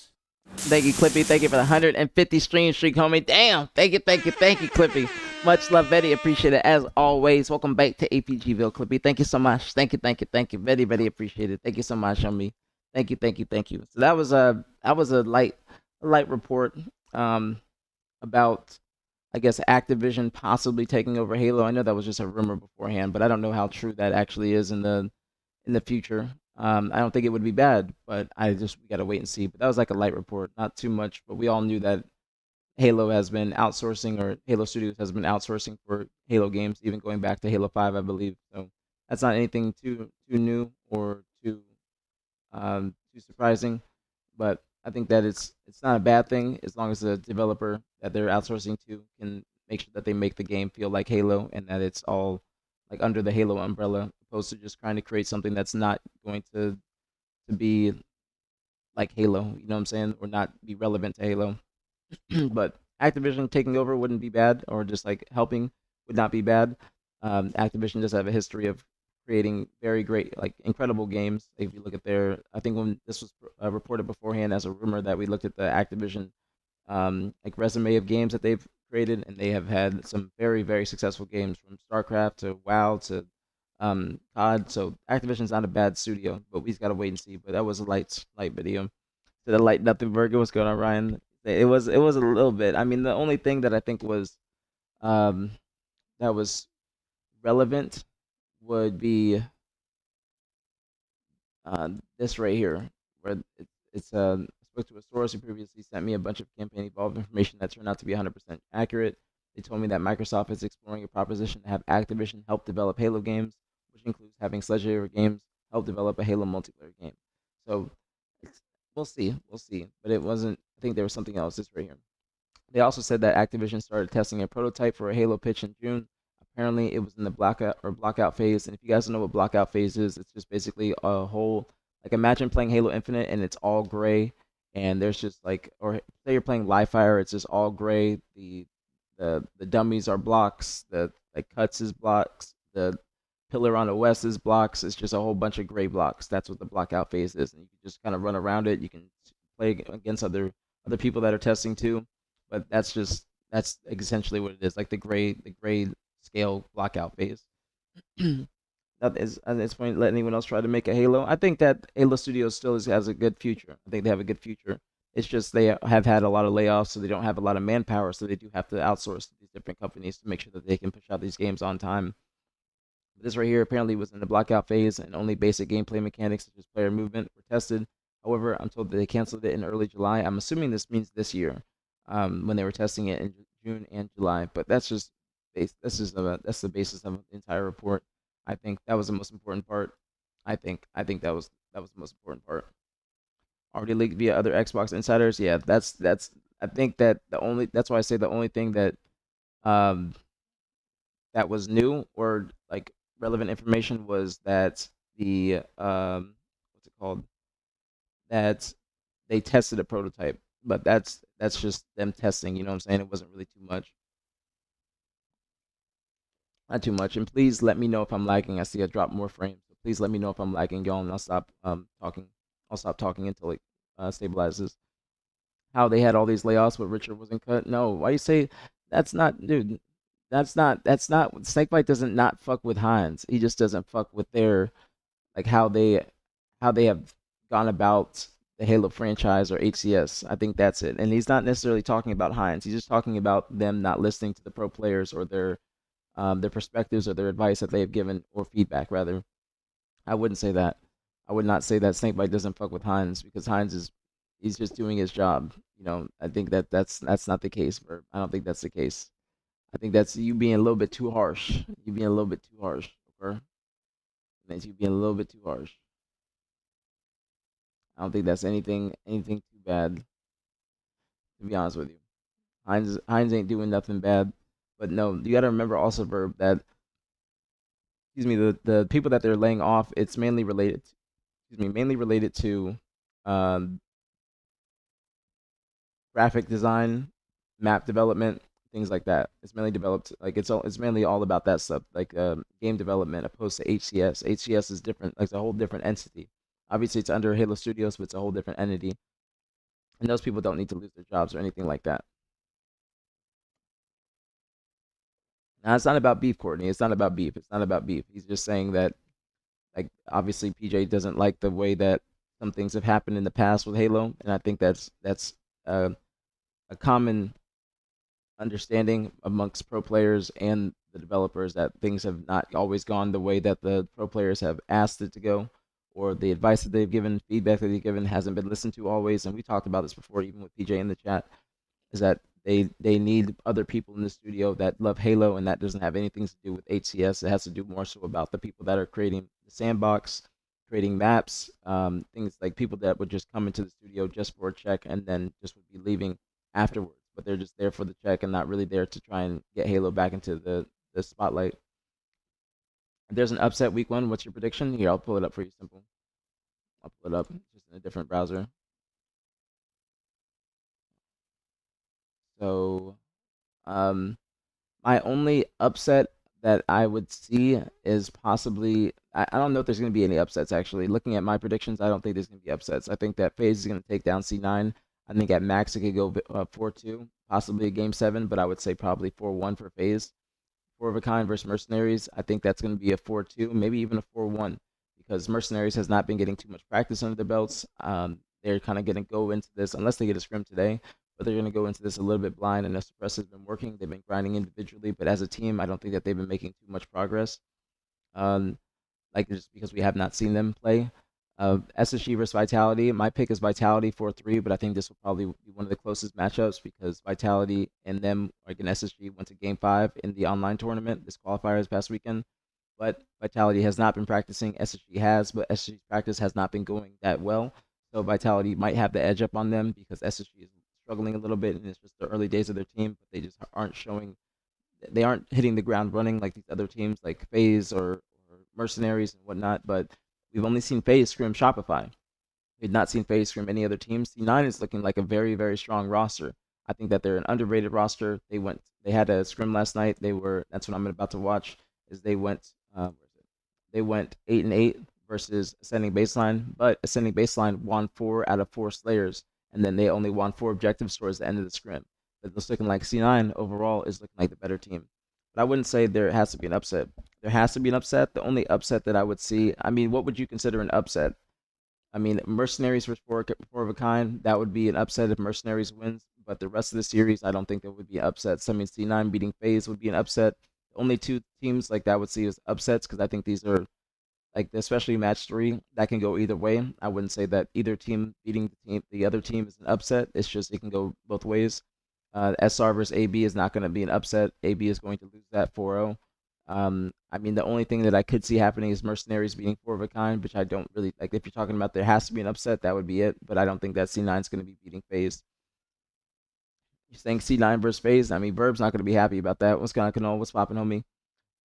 Thank you, Clippy. Thank you for the 150 stream streak, homie. Damn. Thank you, Clippy. Much love, very appreciate it as always. Welcome back to aPGville, Clippy. Thank you so much. Thank you. Very, very appreciate it. Thank you so much, homie. Thank you. So that was a light report about, I guess, Activision possibly taking over Halo. I know that was just a rumor beforehand, but I don't know how true that actually is in the future. I don't think it would be bad, but we gotta wait and see. But that was like a light report, not too much. But we all knew that Halo has been outsourcing, or Halo Studios has been outsourcing for Halo games, even going back to Halo 5, I believe. So that's not anything too new or too surprising. But I think that it's not a bad thing as long as the developer that they're outsourcing to can make sure that they make the game feel like Halo and that it's all like under the Halo umbrella, opposed to just trying to create something that's not going to be like Halo. You know what I'm saying? Or not be relevant to Halo. But Activision taking over wouldn't be bad, or just like helping would not be bad. Activision does have a history of creating very great, like incredible games. If you look at I think when this was reported beforehand as a rumor that we looked at the Activision like resume of games that they've created, and they have had some very successful games from StarCraft to WoW to COD. So Activision's not a bad studio, but we just gotta wait and see. But that was a light video. To the light nothing burger. What's going on, Ryan? It was a little bit. I mean, the only thing that I think was um that was relevant would be this right here, where I spoke to a source who previously sent me a bunch of campaign evolved information that turned out to be 100% accurate. They told me that Microsoft is exploring a proposition to have Activision help develop Halo games, which includes having Sledgehammer Games help develop a Halo multiplayer game. So we'll see. But it wasn't. I think there was something else. This right here. They also said that Activision started testing a prototype for a Halo pitch in June. Apparently, it was in the blockout phase. And if you guys don't know what blockout phase is, it's just basically a whole, like, imagine playing Halo Infinite and it's all gray, and there's just like, or say you're playing Live Fire, it's just all gray. The dummies are blocks. The like cuts is blocks. The pillar on the west is blocks. It's just a whole bunch of gray blocks. That's what the blockout phase is, and you can just kind of run around it. You can play against other people that are testing too, but that's essentially what it is, like the gray scale blockout phase. That is at this point, let anyone else try to make a Halo. I think that Halo Studios still has a good future. I think they have a good future. It's just they have had a lot of layoffs, so they don't have a lot of manpower, so they do have to outsource to these different companies to make sure that they can push out these games on time. This right here apparently was in the blackout phase, and only basic gameplay mechanics such as player movement were tested. However, I'm told that they canceled it in early July. I'm assuming this means this year, when they were testing it in June and July. But that's the basis of the entire report. I think that was the most important part. I think that was the most important part. Already leaked via other Xbox insiders. Yeah, that's. I think that that's why I say the only thing um that was new or like relevant information was that the what's it called, that they tested a prototype, but that's just them testing. You know what I'm saying? It wasn't really too much, not too much. And please let me know if I'm lagging. I see I dropped more frames. So please let me know if I'm lagging, y'all, and I'll stop talking. I'll stop talking until it stabilizes. How they had all these layoffs, but Richard wasn't cut. No, why you say that's not, dude? That's not. Snakebite doesn't not fuck with Hines. He just doesn't fuck with their, like, how they have gone about the Halo franchise or HCS. I think that's it. And he's not necessarily talking about Hines. He's just talking about them not listening to the pro players or their perspectives or their advice that they have given, or feedback rather. I wouldn't say that. I would not say that Snakebite doesn't fuck with Hines, because Hines is he's just doing his job. I think that's not the case. Or I don't think that's the case. I think that's you being a little bit too harsh. You being a little bit too harsh. Okay, that's you being a little bit too harsh. I don't think that's anything too bad, to be honest with you. Hines ain't doing nothing bad. But no, you got to remember also, Verb, that, excuse me, the people that they're laying off, it's mainly related. Mainly related to um, graphic design, map development, things like that. It's mainly developed, like, it's mainly all about that stuff, like game development, opposed to HCS. HCS is different, like it's a whole different entity. Obviously, it's under Halo Studios, but it's a whole different entity, and those people don't need to lose their jobs or anything like that. Now, it's not about beef, Courtney. It's not about beef. It's not about beef. He's just saying that, like, obviously PJ doesn't like the way that some things have happened in the past with Halo, and I think that's uh, a common understanding amongst pro players and the developers, that things have not always gone the way that the pro players have asked it to go, or the advice that they've given, feedback that they've given hasn't been listened to always. And we talked about this before, even with PJ in the chat, is that they need other people in the studio that love Halo, and that doesn't have anything to do with HCS. It has to do more so about the people that are creating the sandbox, creating maps, things like people that would just come into the studio just for a check and then just would be leaving afterwards. But they're just there for the check and not really there to try and get Halo back into the spotlight. If there's an upset week 1, what's your prediction? Here, I'll pull it up for you. Simple. I'll pull it up just in a different browser. So, my only upset that I would see is possibly I don't know if there's going to be any upsets actually. Looking at my predictions, I don't think there's going to be upsets. I think that FaZe is going to take down C9. I think at max it could go 4-2, possibly a game 7, but I would say probably 4-1 for FaZe. 4 of a kind versus Mercenaries. I think that's going to be a 4-2, maybe even a 4-1, because Mercenaries has not been getting too much practice under their belts. They're kind of going to go into this unless they get a scrim today, but they're going to go into this a little bit blind. And Suppress has been working. They've been grinding individually, but as a team, I don't think that they've been making too much progress. Like just because we have not seen them play. SSG versus Vitality. My pick is Vitality 4-3, but I think this will probably be one of the closest matchups because Vitality and them, like in SSG, went to Game 5 in the online tournament, this qualifier this past weekend. But Vitality has not been practicing. SSG has, but SSG's practice has not been going that well. So Vitality might have the edge up on them because SSG is struggling a little bit, and it's just the early days of their team, but they just aren't showing. They aren't hitting the ground running like these other teams, like FaZe or Mercenaries and whatnot. But we've only seen FaZe scrim Shopify. We've not seen FaZe scrim any other teams. C9 is looking like a very, very strong roster. I think that they're an underrated roster. They had a scrim last night. That's what I'm about to watch. Is they went They went 8-8 versus Ascending Baseline, but Ascending Baseline won 4 out of 4 Slayers, and then they only won 4 objectives towards the end of the scrim. But it's looking like C9 overall is looking like the better team. But I wouldn't say there has to be an upset. There has to be an upset. The only upset that I would see, I mean, what would you consider an upset? I mean, Mercenaries versus 4 of a kind, that would be an upset if Mercenaries wins. But the rest of the series, I don't think there would be upsets. I mean, C9 beating FaZe would be an upset. The only 2 teams like that I would see as upsets, because I think these are, like, especially match 3, that can go either way. I wouldn't say that either team beating the other team is an upset. It's just it can go both ways. SR versus AB is not going to be an upset. AB is going to lose that 4-0. I mean, the only thing that I could see happening is Mercenaries beating 4 of a kind, which I don't really like. If you're talking about there has to be an upset, that would be it. But I don't think that C9 is going to be beating FaZe. You're saying C9 versus FaZe? I mean, Verb's not going to be happy about that. What's going on? What's popping, homie?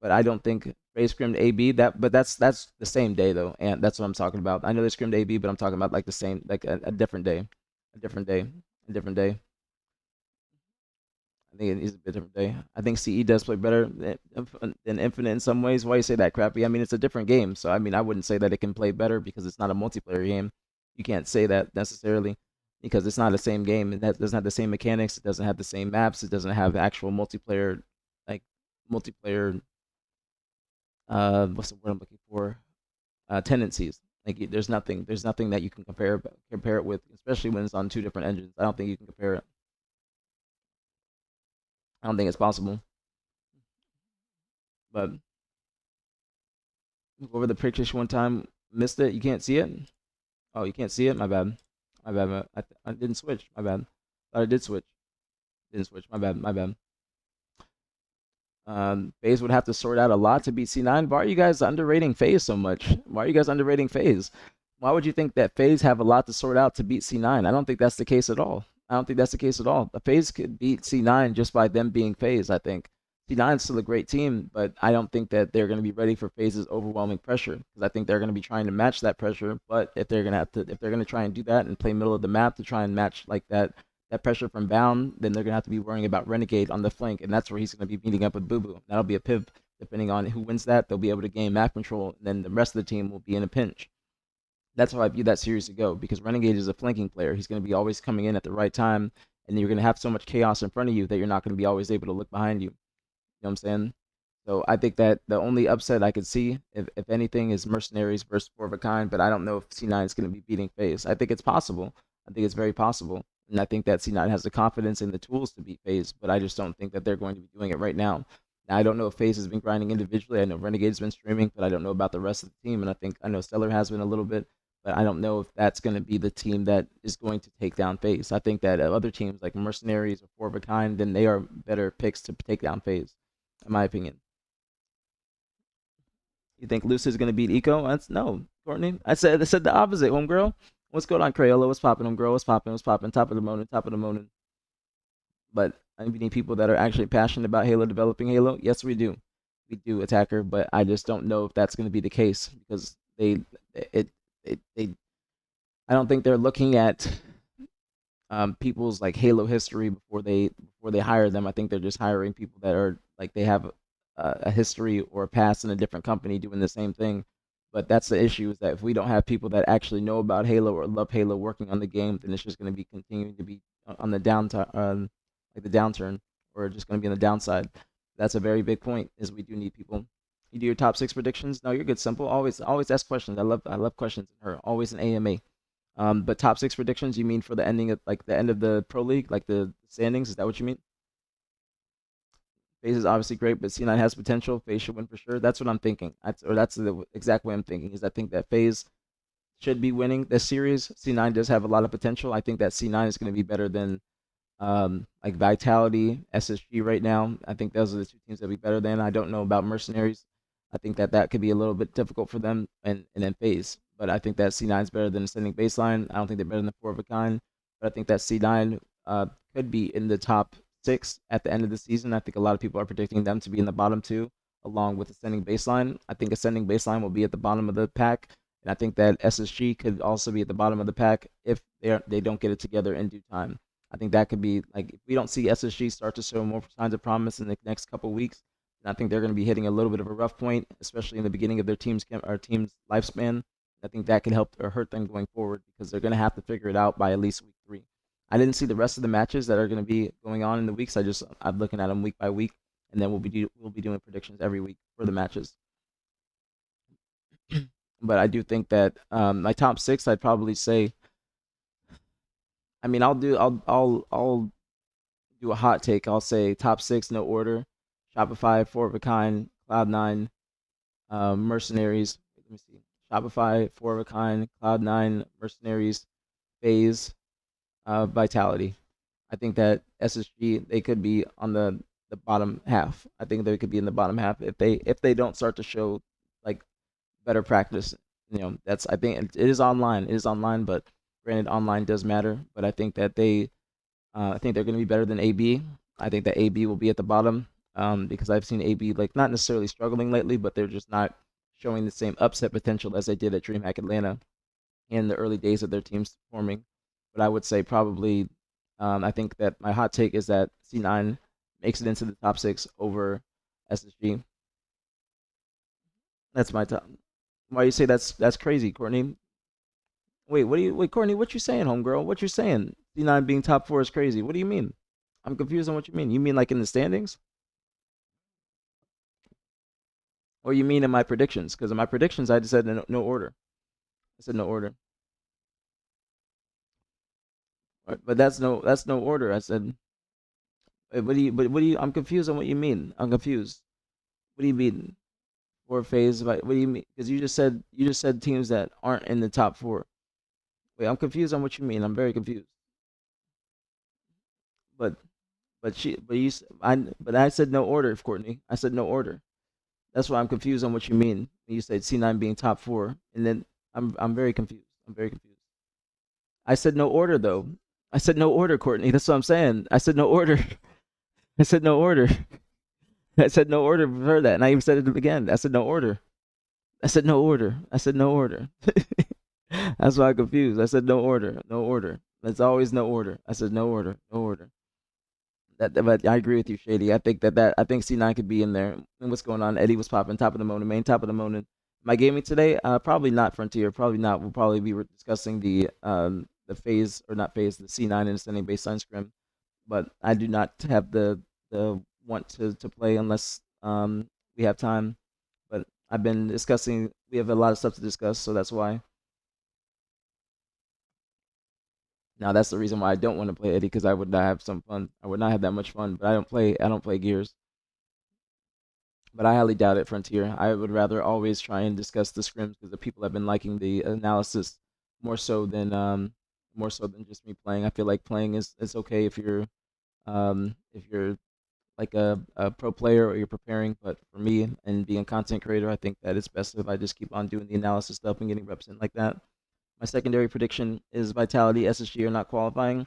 But I don't think FaZe scrimmed AB. But that's the same day though, and that's what I'm talking about. I know they scrimmed AB, but I'm talking about like the same, like a different day, a different day, a different day. I think it is a bit different day. I think CE does play better than Infinite in some ways. Why you say that, Crappy? I mean, it's a different game, so I mean, I wouldn't say that it can play better because it's not a multiplayer game. You can't say that necessarily because it's not the same game. It doesn't have the same mechanics. It doesn't have the same maps. It doesn't have actual multiplayer, like multiplayer. What's the word I'm looking for? Tendencies. Like there's nothing that you can compare it with, especially when it's on 2 different engines. I don't think you can compare it. I don't think it's possible. But go over the pictures one time. Missed it. You can't see it. Oh, you can't see it. My bad. My bad. I didn't switch. My bad. Thought I did switch. Didn't switch. My bad. My bad. FaZe would have to sort out a lot to beat C9. Why are you guys underrating FaZe so much? Why are you guys underrating FaZe? Why would you think that FaZe have a lot to sort out to beat C9? I don't think that's the case at all. I don't think that's the case at all. The FaZe could beat C9 just by them being FaZe, I think. C9 is still a great team, but I don't think that they're going to be ready for FaZe's overwhelming pressure because I think they're going to be trying to match that pressure. But if they're going to try and do that and play middle of the map to try and match like that pressure from Bound, then they're going to have to be worrying about Renegade on the flank, and that's where he's going to be meeting up with Boo Boo. That'll be a piv. Depending on who wins that, they'll be able to gain map control, and then the rest of the team will be in a pinch. That's how I view that series to go, because Renegade is a flanking player. He's going to be always coming in at the right time, and you're going to have so much chaos in front of you that you're not going to be always able to look behind you. You know what I'm saying? So I think that the only upset I could see, if anything, is Mercenaries versus 4 of a kind, but I don't know if C9 is going to be beating FaZe. I think it's possible. I think it's very possible. And I think that C9 has the confidence and the tools to beat FaZe, but I just don't think that they're going to be doing it right now. Now I don't know if FaZe has been grinding individually. I know Renegade's been streaming, but I don't know about the rest of the team. And I know Stellar has been a little bit, but I don't know if that's going to be the team that is going to take down FaZe. I think that other teams like Mercenaries or Four of a Kind, then they are better picks to take down FaZe, in my opinion. You think Lucid's going to beat Eco? That's no, Courtney. I said the opposite, homegirl. What's going on, Crayola? What's popping, homegirl? What's popping? What's popping? Top of the morning, top of the morning. But we need people that are actually passionate about Halo, developing Halo. Yes, we do, Attacker. But I just don't know if that's going to be the case because it, they, I don't think they're looking at people's like Halo history before they hire them. I think they're just hiring people that are like they have a history or a past in a different company doing the same thing. But that's the issue is that if we don't have people that actually know about Halo or love Halo working on the game, then it's just going to be continuing to be on the downtime, like the downturn, or just going to be on the downside. That's a very big point. Is we do need people. You do your top six predictions. No, you're good. Simple. Always ask questions. I love questions. Her always an AMA. But top six predictions, you mean for the ending of like the end of the pro league, like the standings? Is that what you mean? FaZe is obviously great, but C9 has potential. FaZe should win for sure. That's what I'm thinking. That's the exact way I'm thinking. Is I think that FaZe should be winning this series. C9 does have a lot of potential. I think that C9 is going to be better than like Vitality, SSG right now. I think those are the two teams that be better than. I don't know about Mercenaries. I think that that could be a little bit difficult for them and then FaZe. But I think that C9 is better than Ascending Baseline. I don't think they're better than Four of a Kind. But I think that C9 could be in the top six at the end of the season. I think a lot of people are predicting them to be in the bottom two, along with Ascending Baseline. I think Ascending Baseline will be at the bottom of the pack. And I think that SSG could also be at the bottom of the pack if they don't get it together in due time. I think that could be like if we don't see SSG start to show more signs of promise in the next couple of weeks, then I think they're going to be hitting a little bit of a rough point, especially in the beginning of their team's lifespan. I think that could help or hurt them going forward because they're going to have to figure it out by at least week 3. I didn't see the rest of the matches that are going to be going on in the weeks. I'm looking at them week by week, and then we'll be doing predictions every week for the matches. But I do think that my top six, I'd probably say. I mean, I'll do a hot take. I'll say top six, no order. Shopify, Four of a Kind, Cloud9, Mercenaries. Let me see. Shopify, Four of a Kind, Cloud9, Mercenaries, FaZe, Vitality. I think that SSG they could be on the bottom half. I think they could be in the bottom half if they don't start to show like better practice. That's I think it is online. It is online, but granted, online does matter. But I think they're going to be better than AB. I think that AB will be at the bottom because I've seen AB like not necessarily struggling lately, but they're just not showing the same upset potential as they did at DreamHack Atlanta in the early days of their teams forming. But I would say probably I think that my hot take is that C9 makes it into the top six over SSG. That's my top. Why you say that's crazy, Courtney? Wait, Courtney, what you saying, homegirl? What you saying? C9 being top four is crazy. What do you mean? I'm confused on what you mean. You mean like in the standings? Or you mean in my predictions? Because in my predictions, I just said no order. I said no order. But that's no order. I said, what do you? I'm confused on what you mean. I'm confused. What do you mean? Four phase? Like, what do you mean? Because you just said teams that aren't in the top four. Wait, I'm confused on what you mean. I'm very confused. But but I said no order, Courtney. I said no order. That's why I'm confused on what you mean when you said C9 being top four, and then I'm very confused. I'm very confused. I said no order though. I said no order, Courtney. That's what I'm saying. I said no order. I said no order. I said no order for that, and I even said it again. I said no order. I said no order. I said no order. That's why I'm confused. I said no order. No order. There's always no order. I said no order. No order. But I agree with you, Shady. I think I think C9 could be in there. And what's going on? Eddie was popping top of the morning, main top of the morning. Am I gaming today? Probably not Frontier. Probably not. We'll probably be discussing the phase or not phase the C9 and ascending baseline scrim. But I do not have the want to play unless we have time. But I've been discussing. We have a lot of stuff to discuss, so that's why. Now that's the reason why I don't want to play Eddie because I would not have some fun. I would not have that much fun. But I don't play. I don't play Gears. but I highly doubt it, Frontier. I would rather always try and discuss the scrims because the people have been liking the analysis more so than just me playing. I feel like playing is okay if you're like a pro player or you're preparing, but for me and being a content creator, I think that it's best if I just keep on doing the analysis stuff and getting reps in like that. My secondary prediction is Vitality, SSG are not qualifying.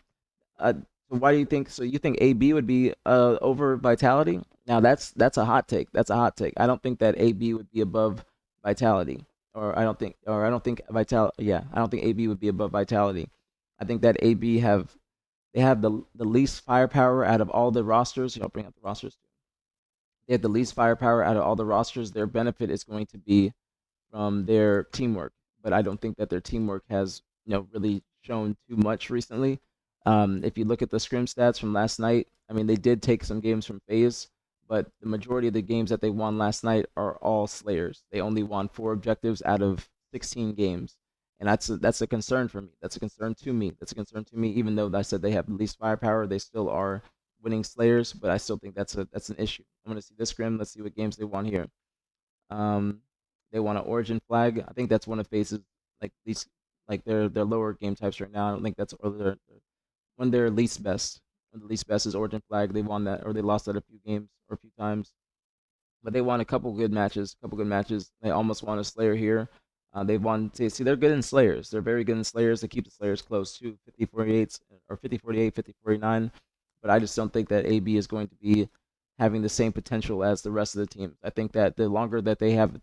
So why do you think? So you think AB would be over Vitality? Now that's a hot take. That's a hot take. I don't think that AB would be above Vitality, or I don't think Vital. Yeah, I don't think AB would be above Vitality. I think that AB have they have the least firepower out of all the rosters. I'll bring up the rosters. They have the least firepower out of all the rosters. Their benefit is going to be from their teamwork, but I don't think that their teamwork has really shown too much recently. If you look at the scrim stats from last night, I mean they did take some games from FaZe, but the majority of the games that they won last night are all Slayers. They only won 4 objectives out of 16 games, and that's a concern for me. That's a concern to me. That's a concern to me. Even though I said they have the least firepower, they still are winning Slayers, but I still think that's an issue. I'm gonna see this scrim. Let's see what games they won here. Um, they want an Origin flag. I think that's one of FaZe's like least like their lower game types right now. I don't think that's or one of their least best. One of the least best is Origin flag. They won that or they lost that a few games or a few times, but they won a couple good matches. Couple good matches. They almost won a Slayer here. They won. See, they're good in Slayers. They're very good in Slayers. They keep the Slayers close too. 50-48 or 50-48, 50-49. But I just don't think that AB is going to be having the same potential as the rest of the teams. I think that the longer that they have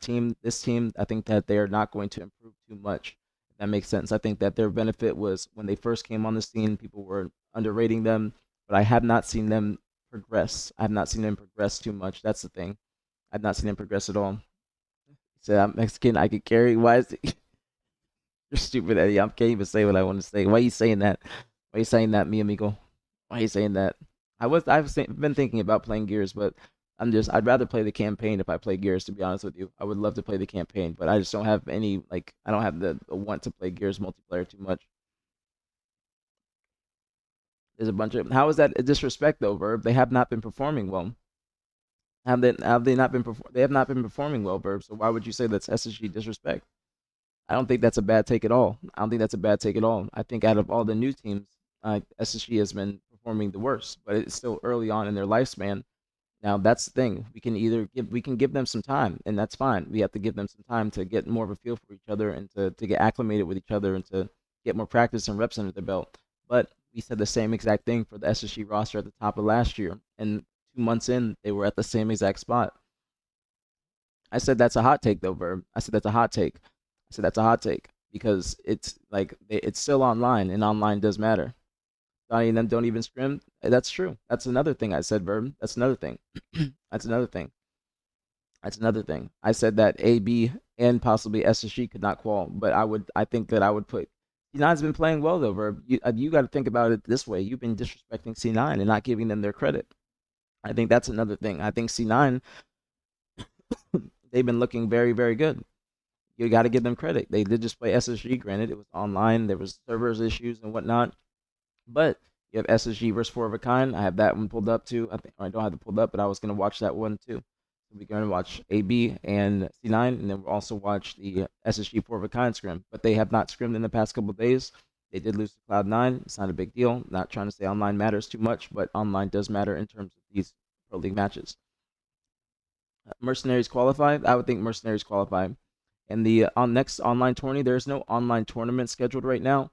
this team, I think that they are not going to improve too much. If that makes sense. I think that their benefit was when they first came on the scene, people were underrating them, but I have not seen them progress. I have not seen them progress too much. That's the thing. I've not seen them progress at all. He said, I'm Mexican, I could carry. Why is it? You're stupid, Eddie. I can't even say what I want to say. Why are you saying that? Why are you saying that, mi amigo? Why are you saying that? Been thinking about playing Gears, but I'd rather play the campaign if I play Gears, to be honest with you. I would love to play the campaign, but I just don't have any I don't have the want to play Gears multiplayer too much. There's a bunch of how is that a disrespect though, Verb? They have not been performing well. Have they not been they have not been performing well, Verb. So why would you say that's SSG disrespect? I don't think that's a bad take at all. I don't think that's a bad take at all. I think out of all the new teams, SSG has been performing the worst, but it's still early on in their lifespan. Now that's the thing. We can give them some time, and that's fine. We have to give them some time to get more of a feel for each other and to get acclimated with each other and to get more practice and reps under their belt. But we said the same exact thing for the SSG roster at the top of last year, and 2 months in, they were at the same exact spot. I said that's a hot take though, Verb. I said that's a hot take. I said that's a hot take because it's like it's still online, and online does matter. Donnie and them don't even scrim. That's true. That's another thing I said, Verb. That's another thing. That's another thing. That's another thing. I said that AB and possibly SSG could not qual, but I think that I would put. C9's been playing well though, Verb. You got to think about it this way. You've been disrespecting C9 and not giving them their credit. I think that's another thing. I think C9 they've been looking very very good. You got to give them credit. They did just play SSG. Granted, it was online. There was servers issues and whatnot. But you have SSG versus 4 of a Kind. I have that one pulled up too. I don't have it pulled up, but I was gonna watch that one too. So we're gonna watch AB and C9, and then we'll also watch the SSG 4 of a Kind scrim. But they have not scrimmed in the past couple of days. They did lose to Cloud9. It's not a big deal. Not trying to say online matters too much, but online does matter in terms of these Pro League matches. Mercenaries qualify. I would think Mercenaries qualify. And the next online tourney, there's no online tournament scheduled right now.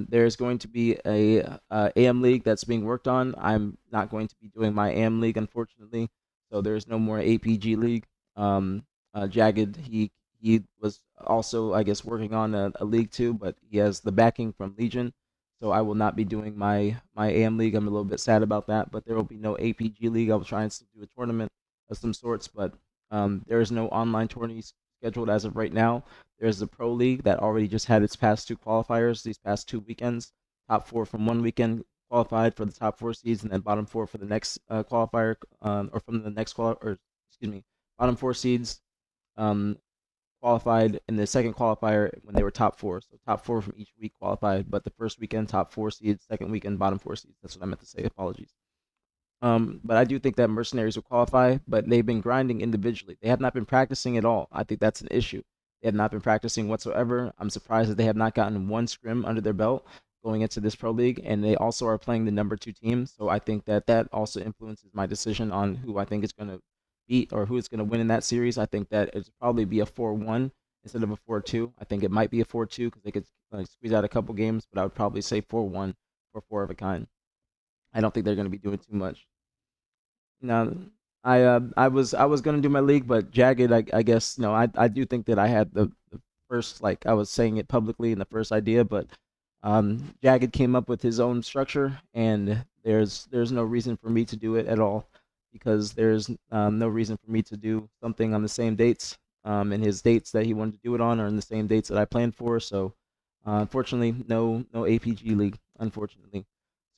There's going to be a AM League that's being worked on. I'm not going to be doing my AM League, unfortunately. So there's no more aPG League. Jagged, he was also, I guess, working on a league too, but he has the backing from Legion. So I will not be doing my AM League. I'm a little bit sad about that, but there will be no aPG League. I will try and still do a tournament of some sorts, but there is no online tourneys scheduled as of right now. There's the Pro League that already just had its past 2 qualifiers these past 2 weekends. Top 4 from one weekend qualified for the top 4 seeds, and then bottom 4 for the next qualifier, or from the next bottom 4 seeds qualified in the second qualifier when they were top 4. So top 4 from each week qualified, but the first weekend top 4 seeds, second weekend bottom 4 seeds. That's what I meant to say. Apologies. But I do think that mercenaries will qualify, but they've been grinding individually. They have not been practicing at all. I think that's an issue. They have not been practicing whatsoever. I'm surprised that they have not gotten one scrim under their belt going into this pro league, and they also are playing the number two team. So I think that that also influences my decision on who I think is going to beat or who is going to win in that series. I think that it'll probably be a 4-1 instead of a 4-2. I think it might be a 4-2 because they could squeeze out a couple games, but I would probably say 4-1 for four of a kind. I don't think they're going to be doing too much. No, I was gonna do my league, but Jagged, I guess I do think that I had the first, like I was saying it publicly in the first idea, but Jagged came up with his own structure, and there's no reason for me to do it at all because there's no reason for me to do something on the same dates, and his dates that he wanted to do it on are in the same dates that I planned for. So unfortunately, no APG league, unfortunately.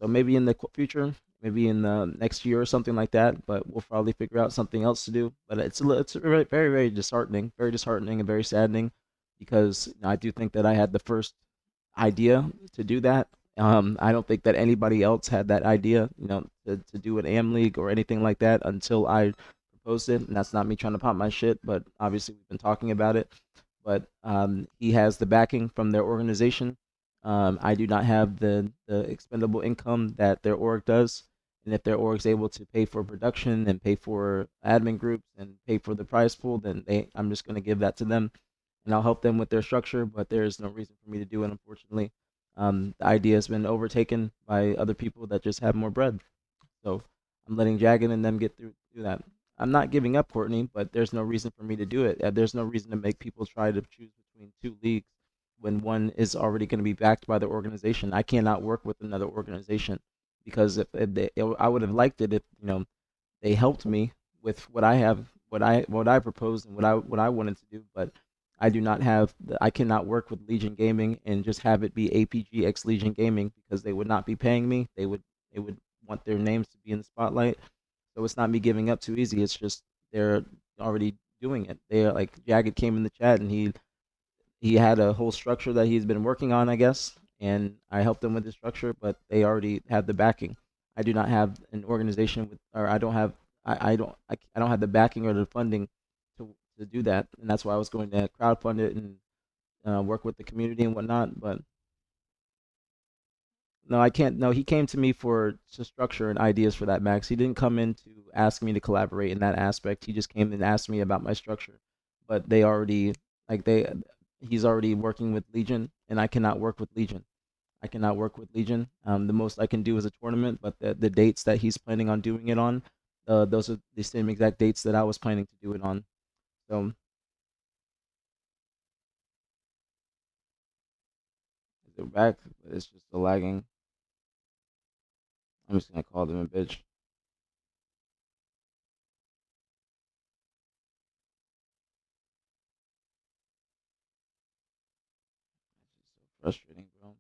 So maybe in the future, maybe in the next year or something like that. But we'll probably figure out something else to do. But it's very very disheartening and very saddening because I do think that I had the first idea to do that. I don't think that anybody else had that idea, to do an AM league or anything like that until I proposed it. And that's not me trying to pop my shit, but obviously we've been talking about it. But he has the backing from their organization. I do not have the expendable income that their org does. And if their org is able to pay for production and pay for admin groups and pay for the prize pool, then I'm just going to give that to them and I'll help them with their structure, but there is no reason for me to do it, unfortunately. The idea has been overtaken by other people that just have more bread. So I'm letting Jagged and them get through that. I'm not giving up Courtney, but there's no reason for me to do it. There's no reason to make people try to choose between two leagues when one is already going to be backed by the organization. I cannot work with another organization because I would have liked it if they helped me with what I have, what I proposed, and what I wanted to do. But I do not have. I cannot work with Legion Gaming and just have it be APG X Legion Gaming because they would not be paying me. They would want their names to be in the spotlight. So it's not me giving up too easy. It's just they're already doing it. They're like Jagged came in the chat and he had a whole structure that he's been working on, I guess, and I helped him with the structure, but they already had the backing. I do not have an organization with, or I don't have, I don't have the backing or the funding to do that, and that's why I was going to crowdfund it and work with the community and whatnot. But no, I can't. No, he came to me for to structure and ideas for that, Max. He didn't come in to ask me to collaborate in that aspect. He just came and asked me about my structure. But they already like they he's already working with Legion and I cannot work with Legion. I cannot work with Legion. The most I can do is a tournament, but the dates that he's planning on doing it on, those are the same exact dates that I was planning to do it on. So is it back? It's just the lagging. I'm just gonna call them a bitch. It's so frustrating, bro.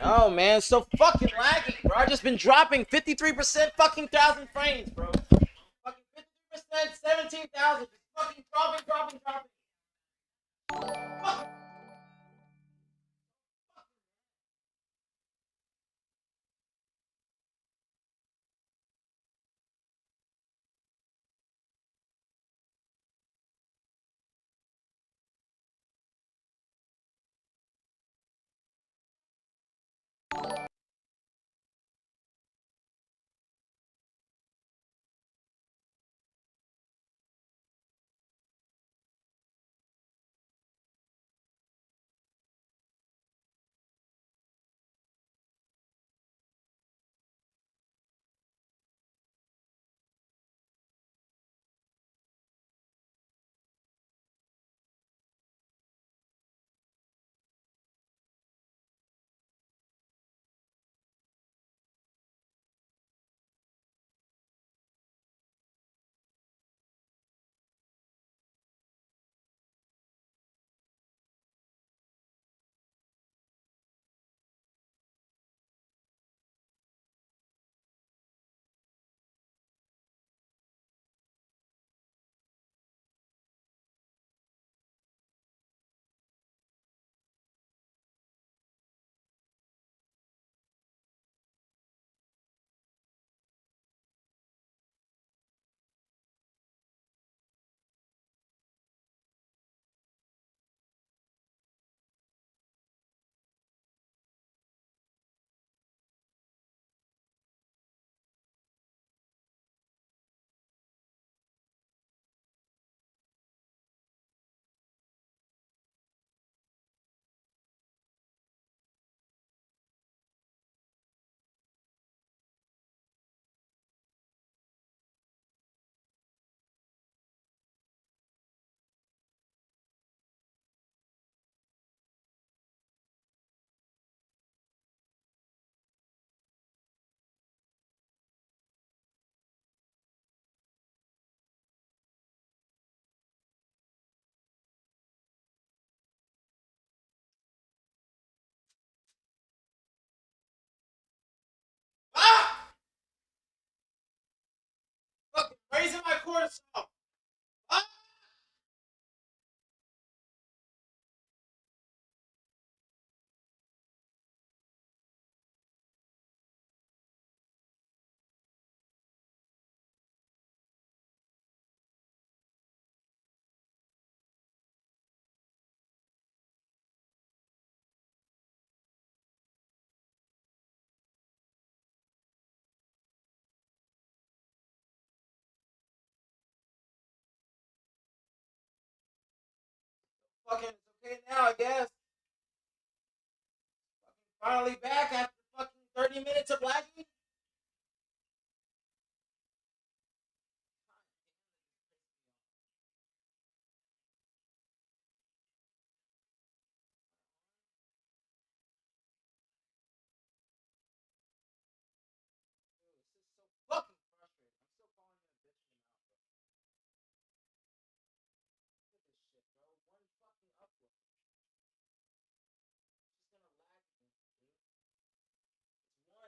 Oh man, it's so fucking laggy, bro. I just been dropping 53% fucking thousand frames, bro. Fucking 50%, 17,000. Just fucking dropping. Fuck. Ah! Fucking raising my cortisol. Ah! Fucking, it's okay now, I guess. Finally back after fucking 30 minutes of lagging. This is so fucking frustrating. I'm still calling you a bitch in the mouth, bro. Look at this shit, bro. One fucking upload. It's just gonna lag me, dude. It's one.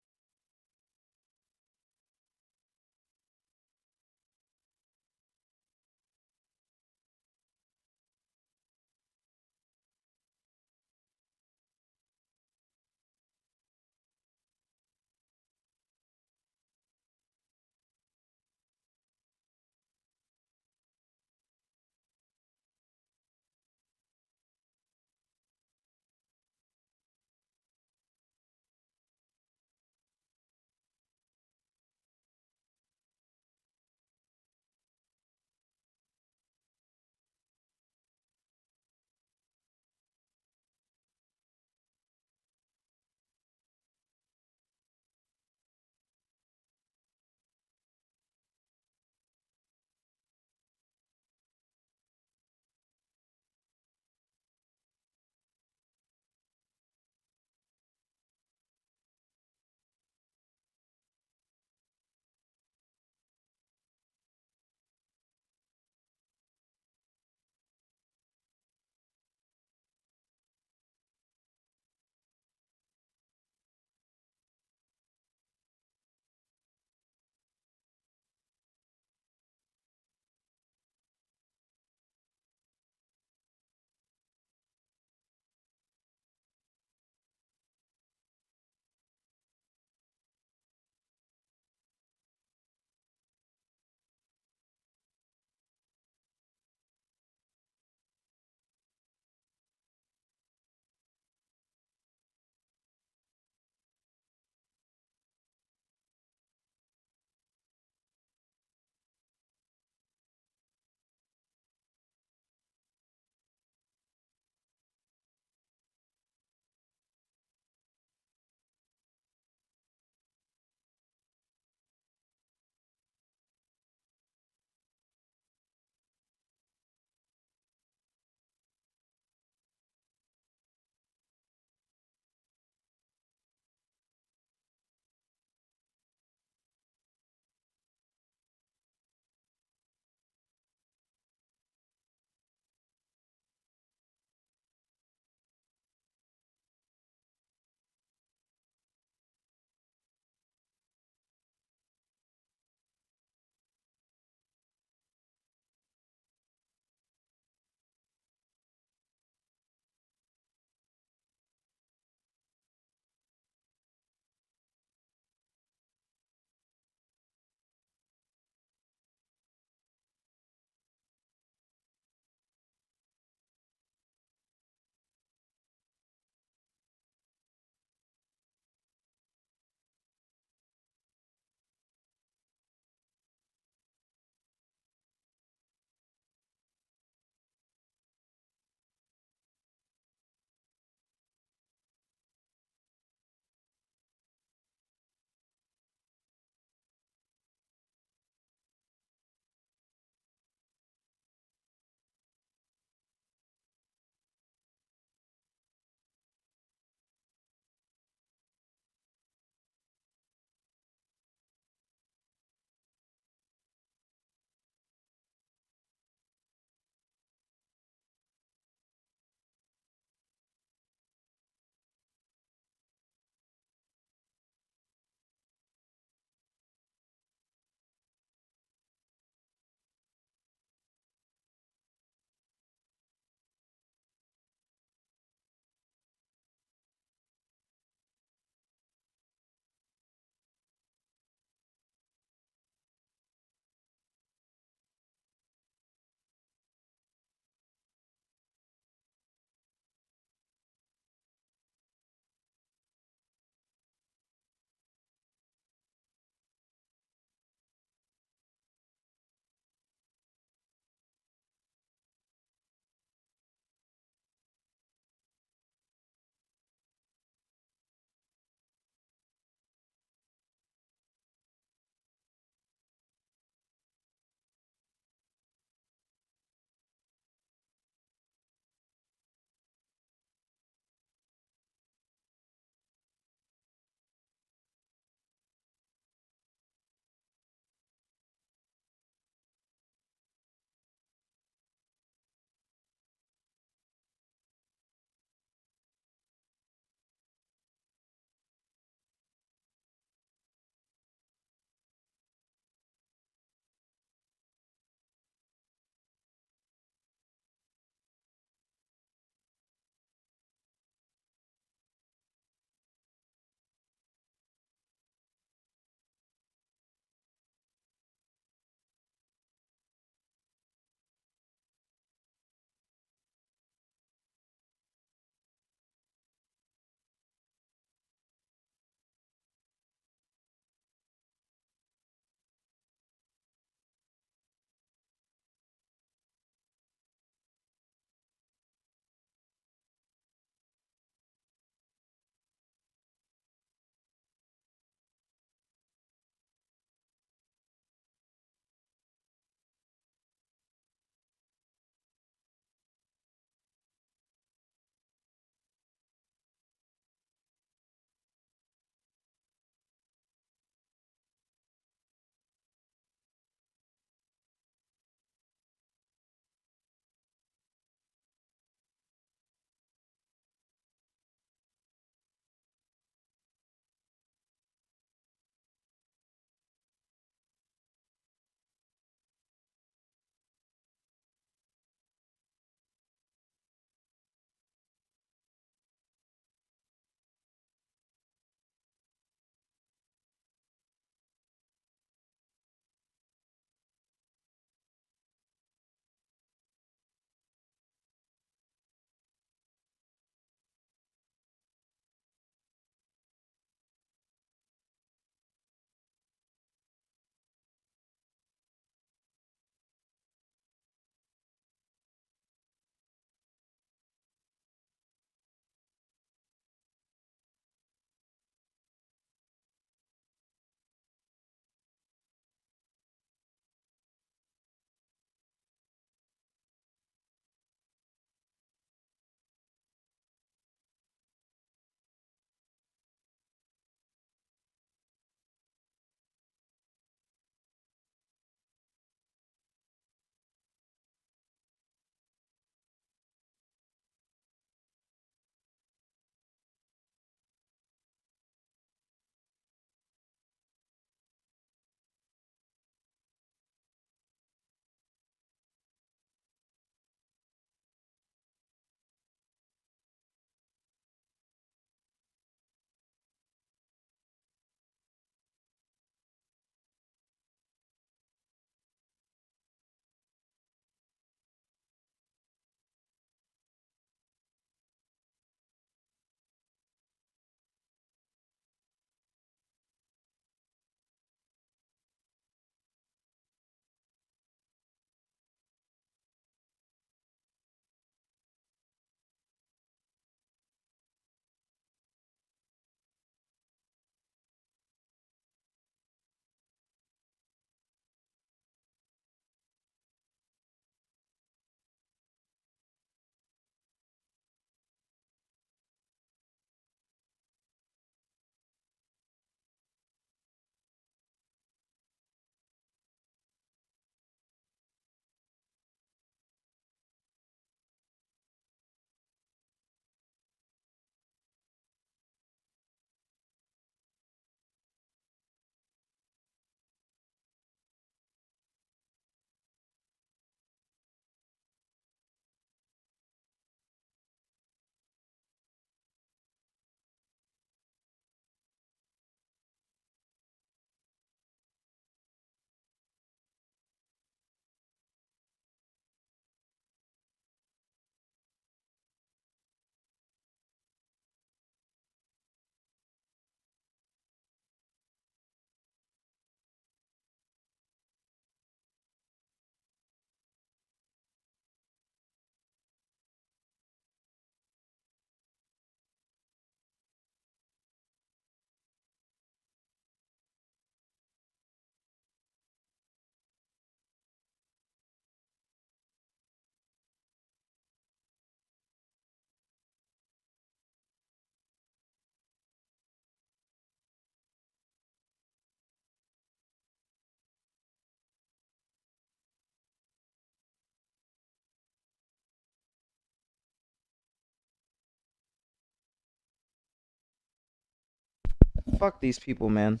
fuck these people, man.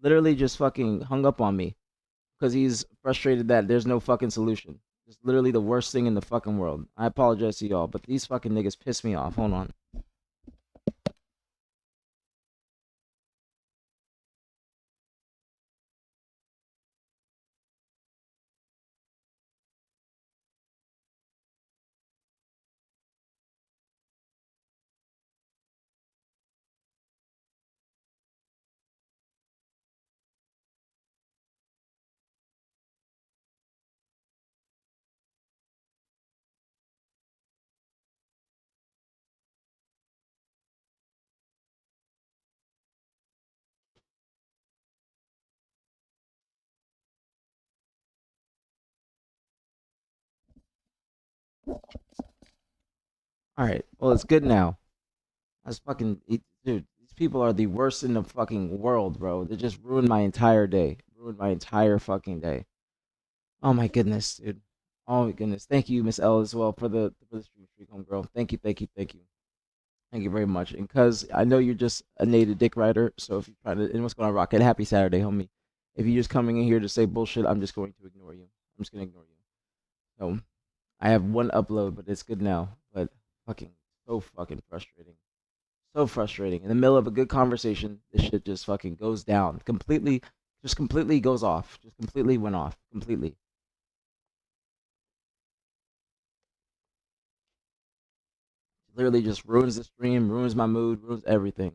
Literally just fucking hung up on me because he's frustrated that there's no fucking solution. It's literally the worst thing in the fucking world. I apologize to y'all, but these fucking niggas piss me off. Hold on. All right. Well, it's good now. That's fucking dude. These people are the worst in the fucking world, bro. They just ruined my entire day. Ruined my entire fucking day. Oh my goodness, dude. Oh my goodness. Thank you, Miss L, as well for the stream, home girl. Thank you, thank you, thank you. Thank you very much. And cuz I know you're just a native dick rider, so if you try to, and what's going on, Rocket? Happy Saturday, homie. If you're just coming in here to say bullshit, I'm just going to ignore you. I'm just gonna ignore you. So I have one upload, but it's good now. But fucking so fucking frustrating. So frustrating. In the middle of a good conversation, this shit just fucking goes down. Completely, just completely goes off. Just completely went off. Completely. Literally just ruins the stream, ruins my mood, ruins everything.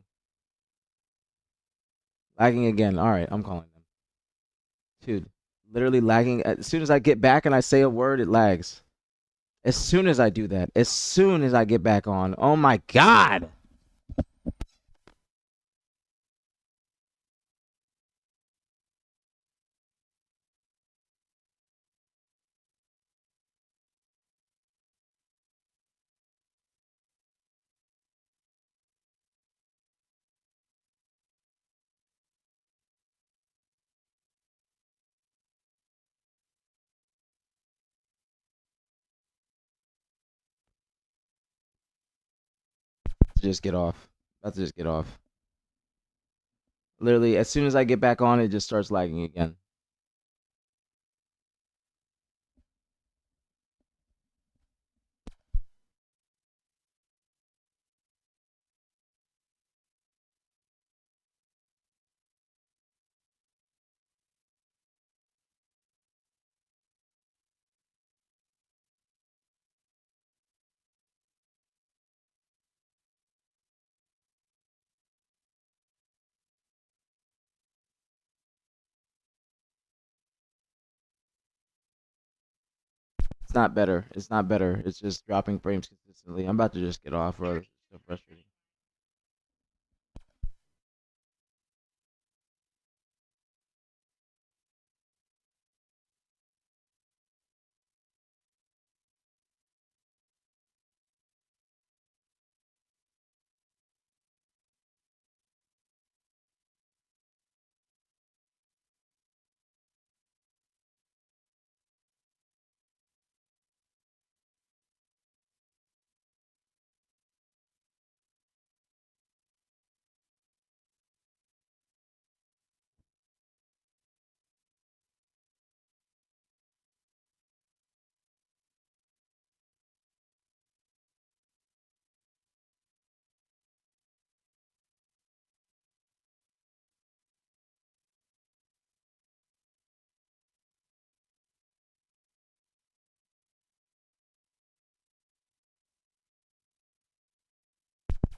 Lagging again. All right, I'm calling them. Dude, literally lagging. As soon as I get back and I say a word, it lags. As soon as I do that, as soon as I get back on. Oh my god. To just get off. About to just get off. Literally, as soon as I get back on, it just starts lagging again. It's not better. It's not better. It's just dropping frames consistently. I'm about to just get off, bro. It's so frustrating.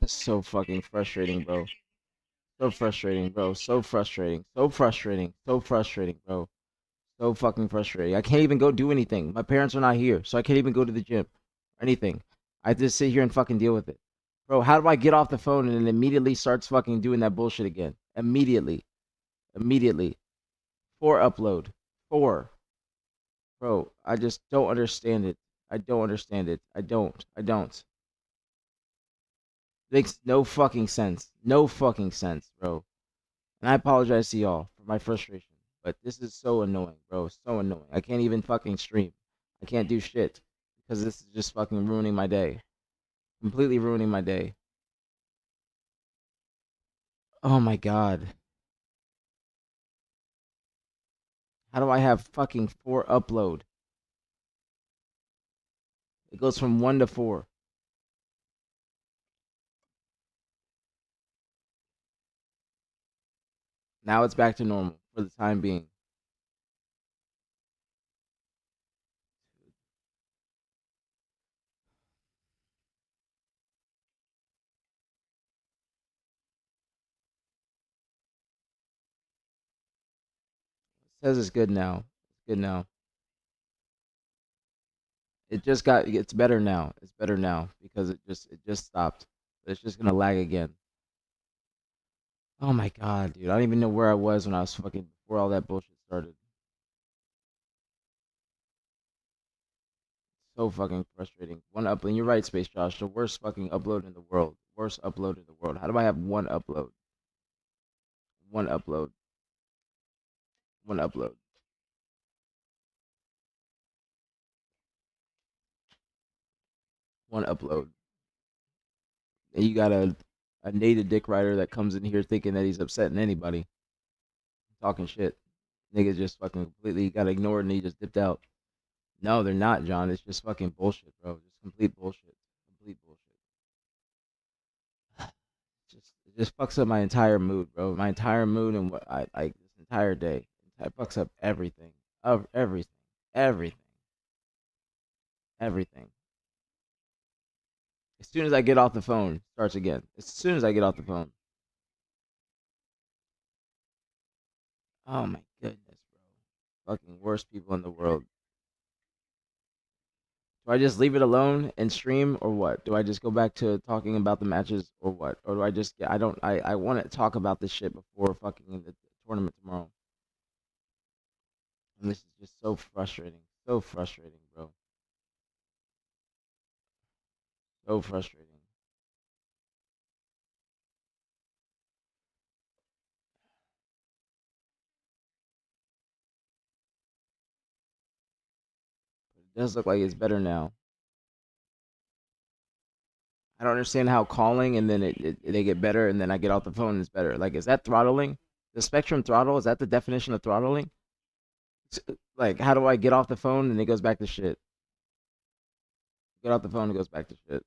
It's so fucking frustrating, bro. So frustrating, bro. So frustrating. So frustrating. So frustrating, bro. So fucking frustrating. I can't even go do anything. My parents are not here, so I can't even go to the gym or anything. I just sit here and fucking deal with it. Bro, how do I get off the phone and it immediately starts fucking doing that bullshit again? Immediately. Immediately. Four upload. Four. Bro, I just don't understand it. I don't understand it. I don't. I don't. Makes no fucking sense. No fucking sense, bro. And I apologize to y'all for my frustration, but this is so annoying, bro. So annoying. I can't even fucking stream. I can't do shit because this is just fucking ruining my day. Completely ruining my day. Oh my god. How do I have fucking 4 upload? It goes from 1 to 4. Now it's back to normal for the time being. It says it's good now. It's good now. It's better now. It's better now because it just stopped. It's just gonna lag again. Oh my god, dude. I don't even know where I was when I was fucking before all that bullshit started. So fucking frustrating. One upload. You're right, Space Josh. The worst fucking upload in the world. Worst upload in the world. How do I have one upload? One upload. One upload. One upload. And you got a native dick rider that comes in here thinking that he's upsetting anybody, talking shit. Nigga just fucking completely got ignored and he just dipped out. No, they're not, John. It's just fucking bullshit, bro. Just complete bullshit. Complete bullshit. It just fucks up my entire mood, bro. My entire mood and what I like this entire day. It fucks up everything. Of everything. Everything. Everything. As soon as I get off the phone, it starts again. As soon as I get off the phone. Oh my goodness, bro. Fucking worst people in the world. Do I just leave it alone and stream or what? Do I just go back to talking about the matches or what? Or do I just I don't I want to talk about this shit before fucking the tournament tomorrow. And this is just so frustrating. So frustrating, bro. So frustrating. But it does look like it's better now. I don't understand how calling and then they get better and then I get off the phone and it's better. Like, is that throttling? The spectrum throttle, is that the definition of throttling? Like, how do I get off the phone and it goes back to shit? Get off the phone and it goes back to shit.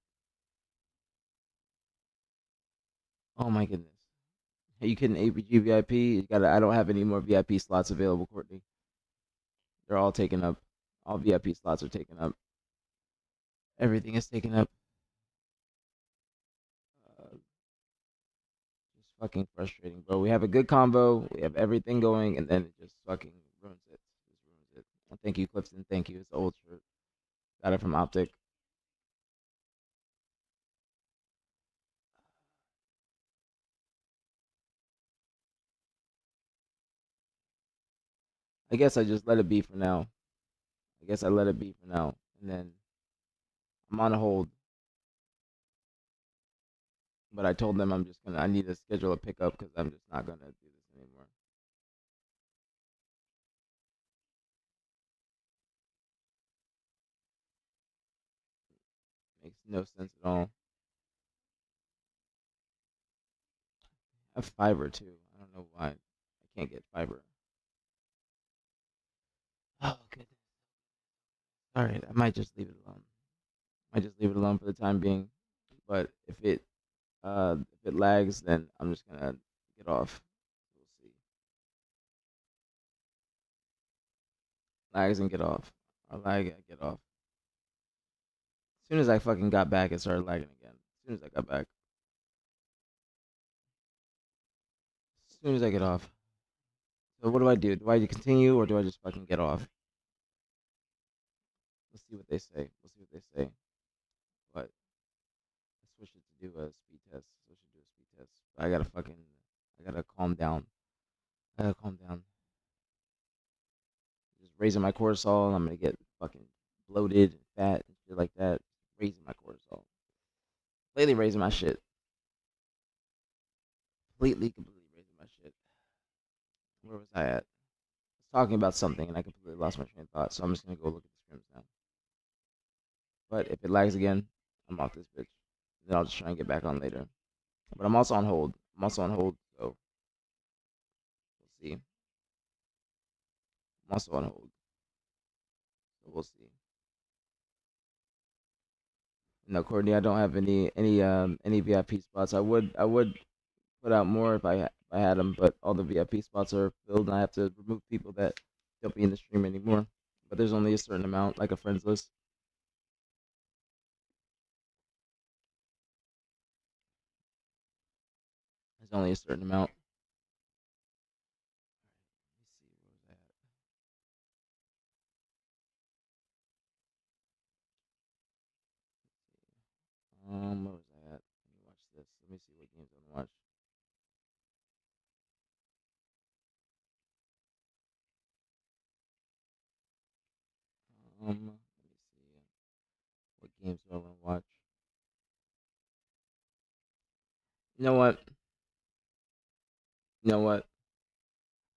Oh my goodness. Hey, you couldn't aPG VIP? You gotta, I don't have any more VIP slots available, Courtney. They're all taken up. All VIP slots are taken up. Everything is taken up. Just fucking frustrating, bro. We have a good combo. We have everything going, and then it just fucking ruins it. Just ruins it. And thank you, Clifton. Thank you. It's the old shirt. Got it from Optic. I guess I just let it be for now. I guess I let it be for now. And then I'm on hold. But I told them I need to schedule a pickup because I'm just not gonna do this anymore. Makes no sense at all. I have fiber too. I don't know why I can't get fiber. Oh, goodness. All right, I might just leave it alone. I might just leave it alone for the time being. But if it lags, then I'm just gonna get off. We'll see. Lags and get off. Or lag, I get off. As soon as I fucking got back, it started lagging again. As soon as I got back. As soon as I get off. So what do I do? Do I continue or do I just fucking get off? Let's see what they say. Let's see what they say. But I switched it to do a speed test. Switch it to do a speed test. But I gotta calm down. I gotta calm down. Just raising my cortisol and I'm gonna get fucking bloated and fat and shit like that. Raising my cortisol. Completely raising my shit. Completely raising my shit. Where was I at? I was talking about something and I completely lost my train of thought. So I'm just gonna go look at the scrims now. But if it lags again, I'm off this bitch. Then I'll just try and get back on later. But I'm also on hold. I'm also on hold, so I'm also on hold, so we'll see. No, Courtney, I don't have any VIP spots. I would put out more if I had them, but all the VIP spots are filled, and I have to remove people that don't be in the stream anymore. But there's only a certain amount, like a friends list. There's only a certain amount. Let me see, where was I at? Where was I at? Let me watch this. Let me see what games I want to watch. Let me see what games do I want to watch. You know what? You know what?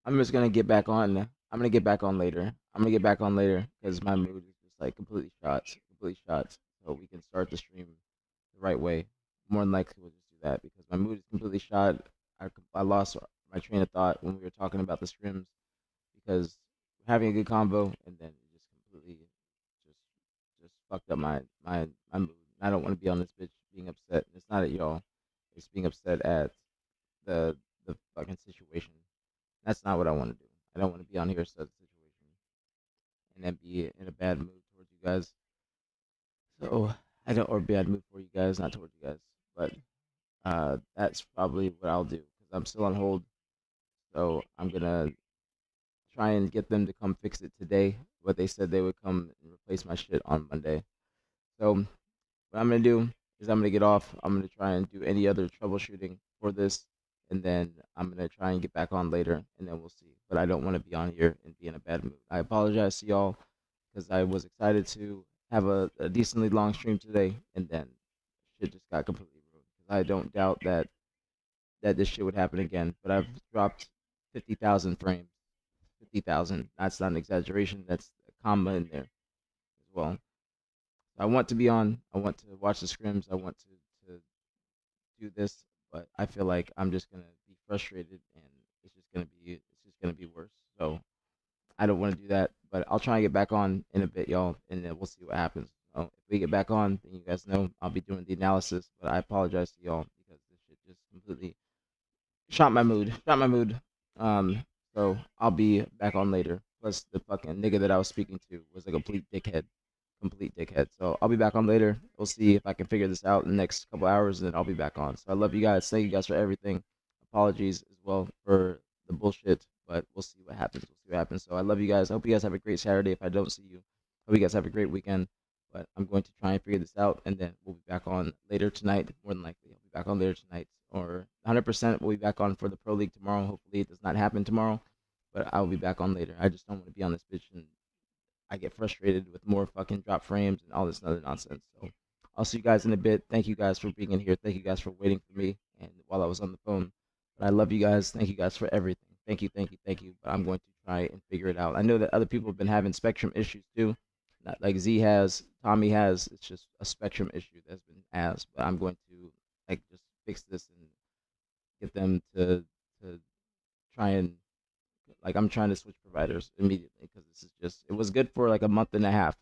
I'm just gonna get back on. I'm gonna get back on later. I'm gonna get back on later because my mood is just like completely shots. So we can start the stream the right way. More than likely, we'll just do that because my mood is completely shot. I lost my train of thought when we were talking about the scrims because we're having a good convo and then it just completely just just fucked up my mood. I don't want to be on this bitch being upset. It's not at y'all. It's being upset at the fucking situation. That's not what I want to do. I don't want to be on here such a situation and then be in a bad mood towards you guys. So I don't, or bad mood for you guys, not towards you guys. But that's probably what I'll do because I'm still on hold. So I'm gonna try and get them to come fix it today. But they said they would come and replace my shit on Monday. So what I'm gonna do is I'm gonna get off. I'm gonna try and do any other troubleshooting for this, and then I'm gonna try and get back on later, and then we'll see. But I don't want to be on here and be in a bad mood. I apologize to y'all because I was excited to have a decently long stream today, and then shit just got completely ruined. 'Cause I don't doubt that this shit would happen again, but I've dropped 50,000 frames. 50,000. That's not an exaggeration. That's a comma in there as well. I want to be on. I want to watch the scrims. I want to do this, but I feel like I'm just gonna be frustrated, and it's just gonna be worse. So I don't want to do that, but I'll try and get back on in a bit, y'all, and then we'll see what happens. So if we get back on, then you guys know I'll be doing the analysis. But I apologize to y'all because this shit just completely shot my mood. Shot my mood. Um, so I'll be back on later. Plus the fucking nigga that I was speaking to was a complete dickhead. Complete dickhead. So I'll be back on later. We'll see if I can figure this out in the next couple hours, and then I'll be back on. So I love you guys. Thank you guys for everything. Apologies as well for the bullshit, but we'll see what happens. We'll see what happens. So I love you guys. I hope you guys have a great Saturday. If I don't see you, hope you guys have a great weekend. But I'm going to try and figure this out, and then we'll be back on later tonight. More than likely, I'll be back on later tonight, or 100% we'll be back on for the Pro League tomorrow. Hopefully, it does not happen tomorrow, but I'll be back on later. I just don't want to be on this bitch and I get frustrated with more fucking drop frames and all this other nonsense. So I'll see you guys in a bit. Thank you guys for being in here. Thank you guys for waiting for me and while I was on the phone. But I love you guys. Thank you guys for everything. Thank you, thank you, thank you. But I'm going to try and figure it out. I know that other people have been having spectrum issues too. Not like Z has, Tommy has. It's just a spectrum issue that's been asked. But I'm going to like just fix this and get them to try and like I'm trying to switch providers immediately because this is just it was good for like a month and a half.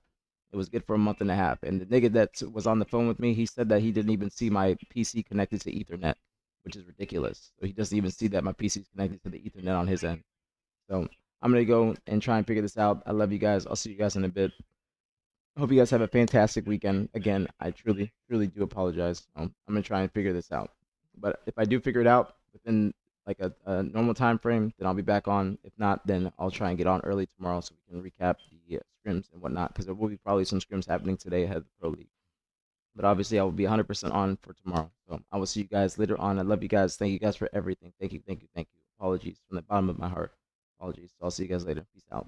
It was good for a month and a half. And the nigga that was on the phone with me, he said that he didn't even see my PC connected to Ethernet, which is ridiculous. So he doesn't even see that my PC is connected to the Ethernet on his end. So I'm gonna go and try and figure this out. I love you guys. I'll see you guys in a bit. I hope you guys have a fantastic weekend. Again, I truly do apologize. I'm gonna try and figure this out. But if I do figure it out within like a normal time frame, then I'll be back on. If not, then I'll try and get on early tomorrow so we can recap the scrims and whatnot. Because there will be probably some scrims happening today ahead of the Pro League. But obviously, I will be 100% on for tomorrow. So I will see you guys later on. I love you guys. Thank you guys for everything. Thank you, thank you, thank you. Apologies from the bottom of my heart. Apologies. So I'll see you guys later. Peace out.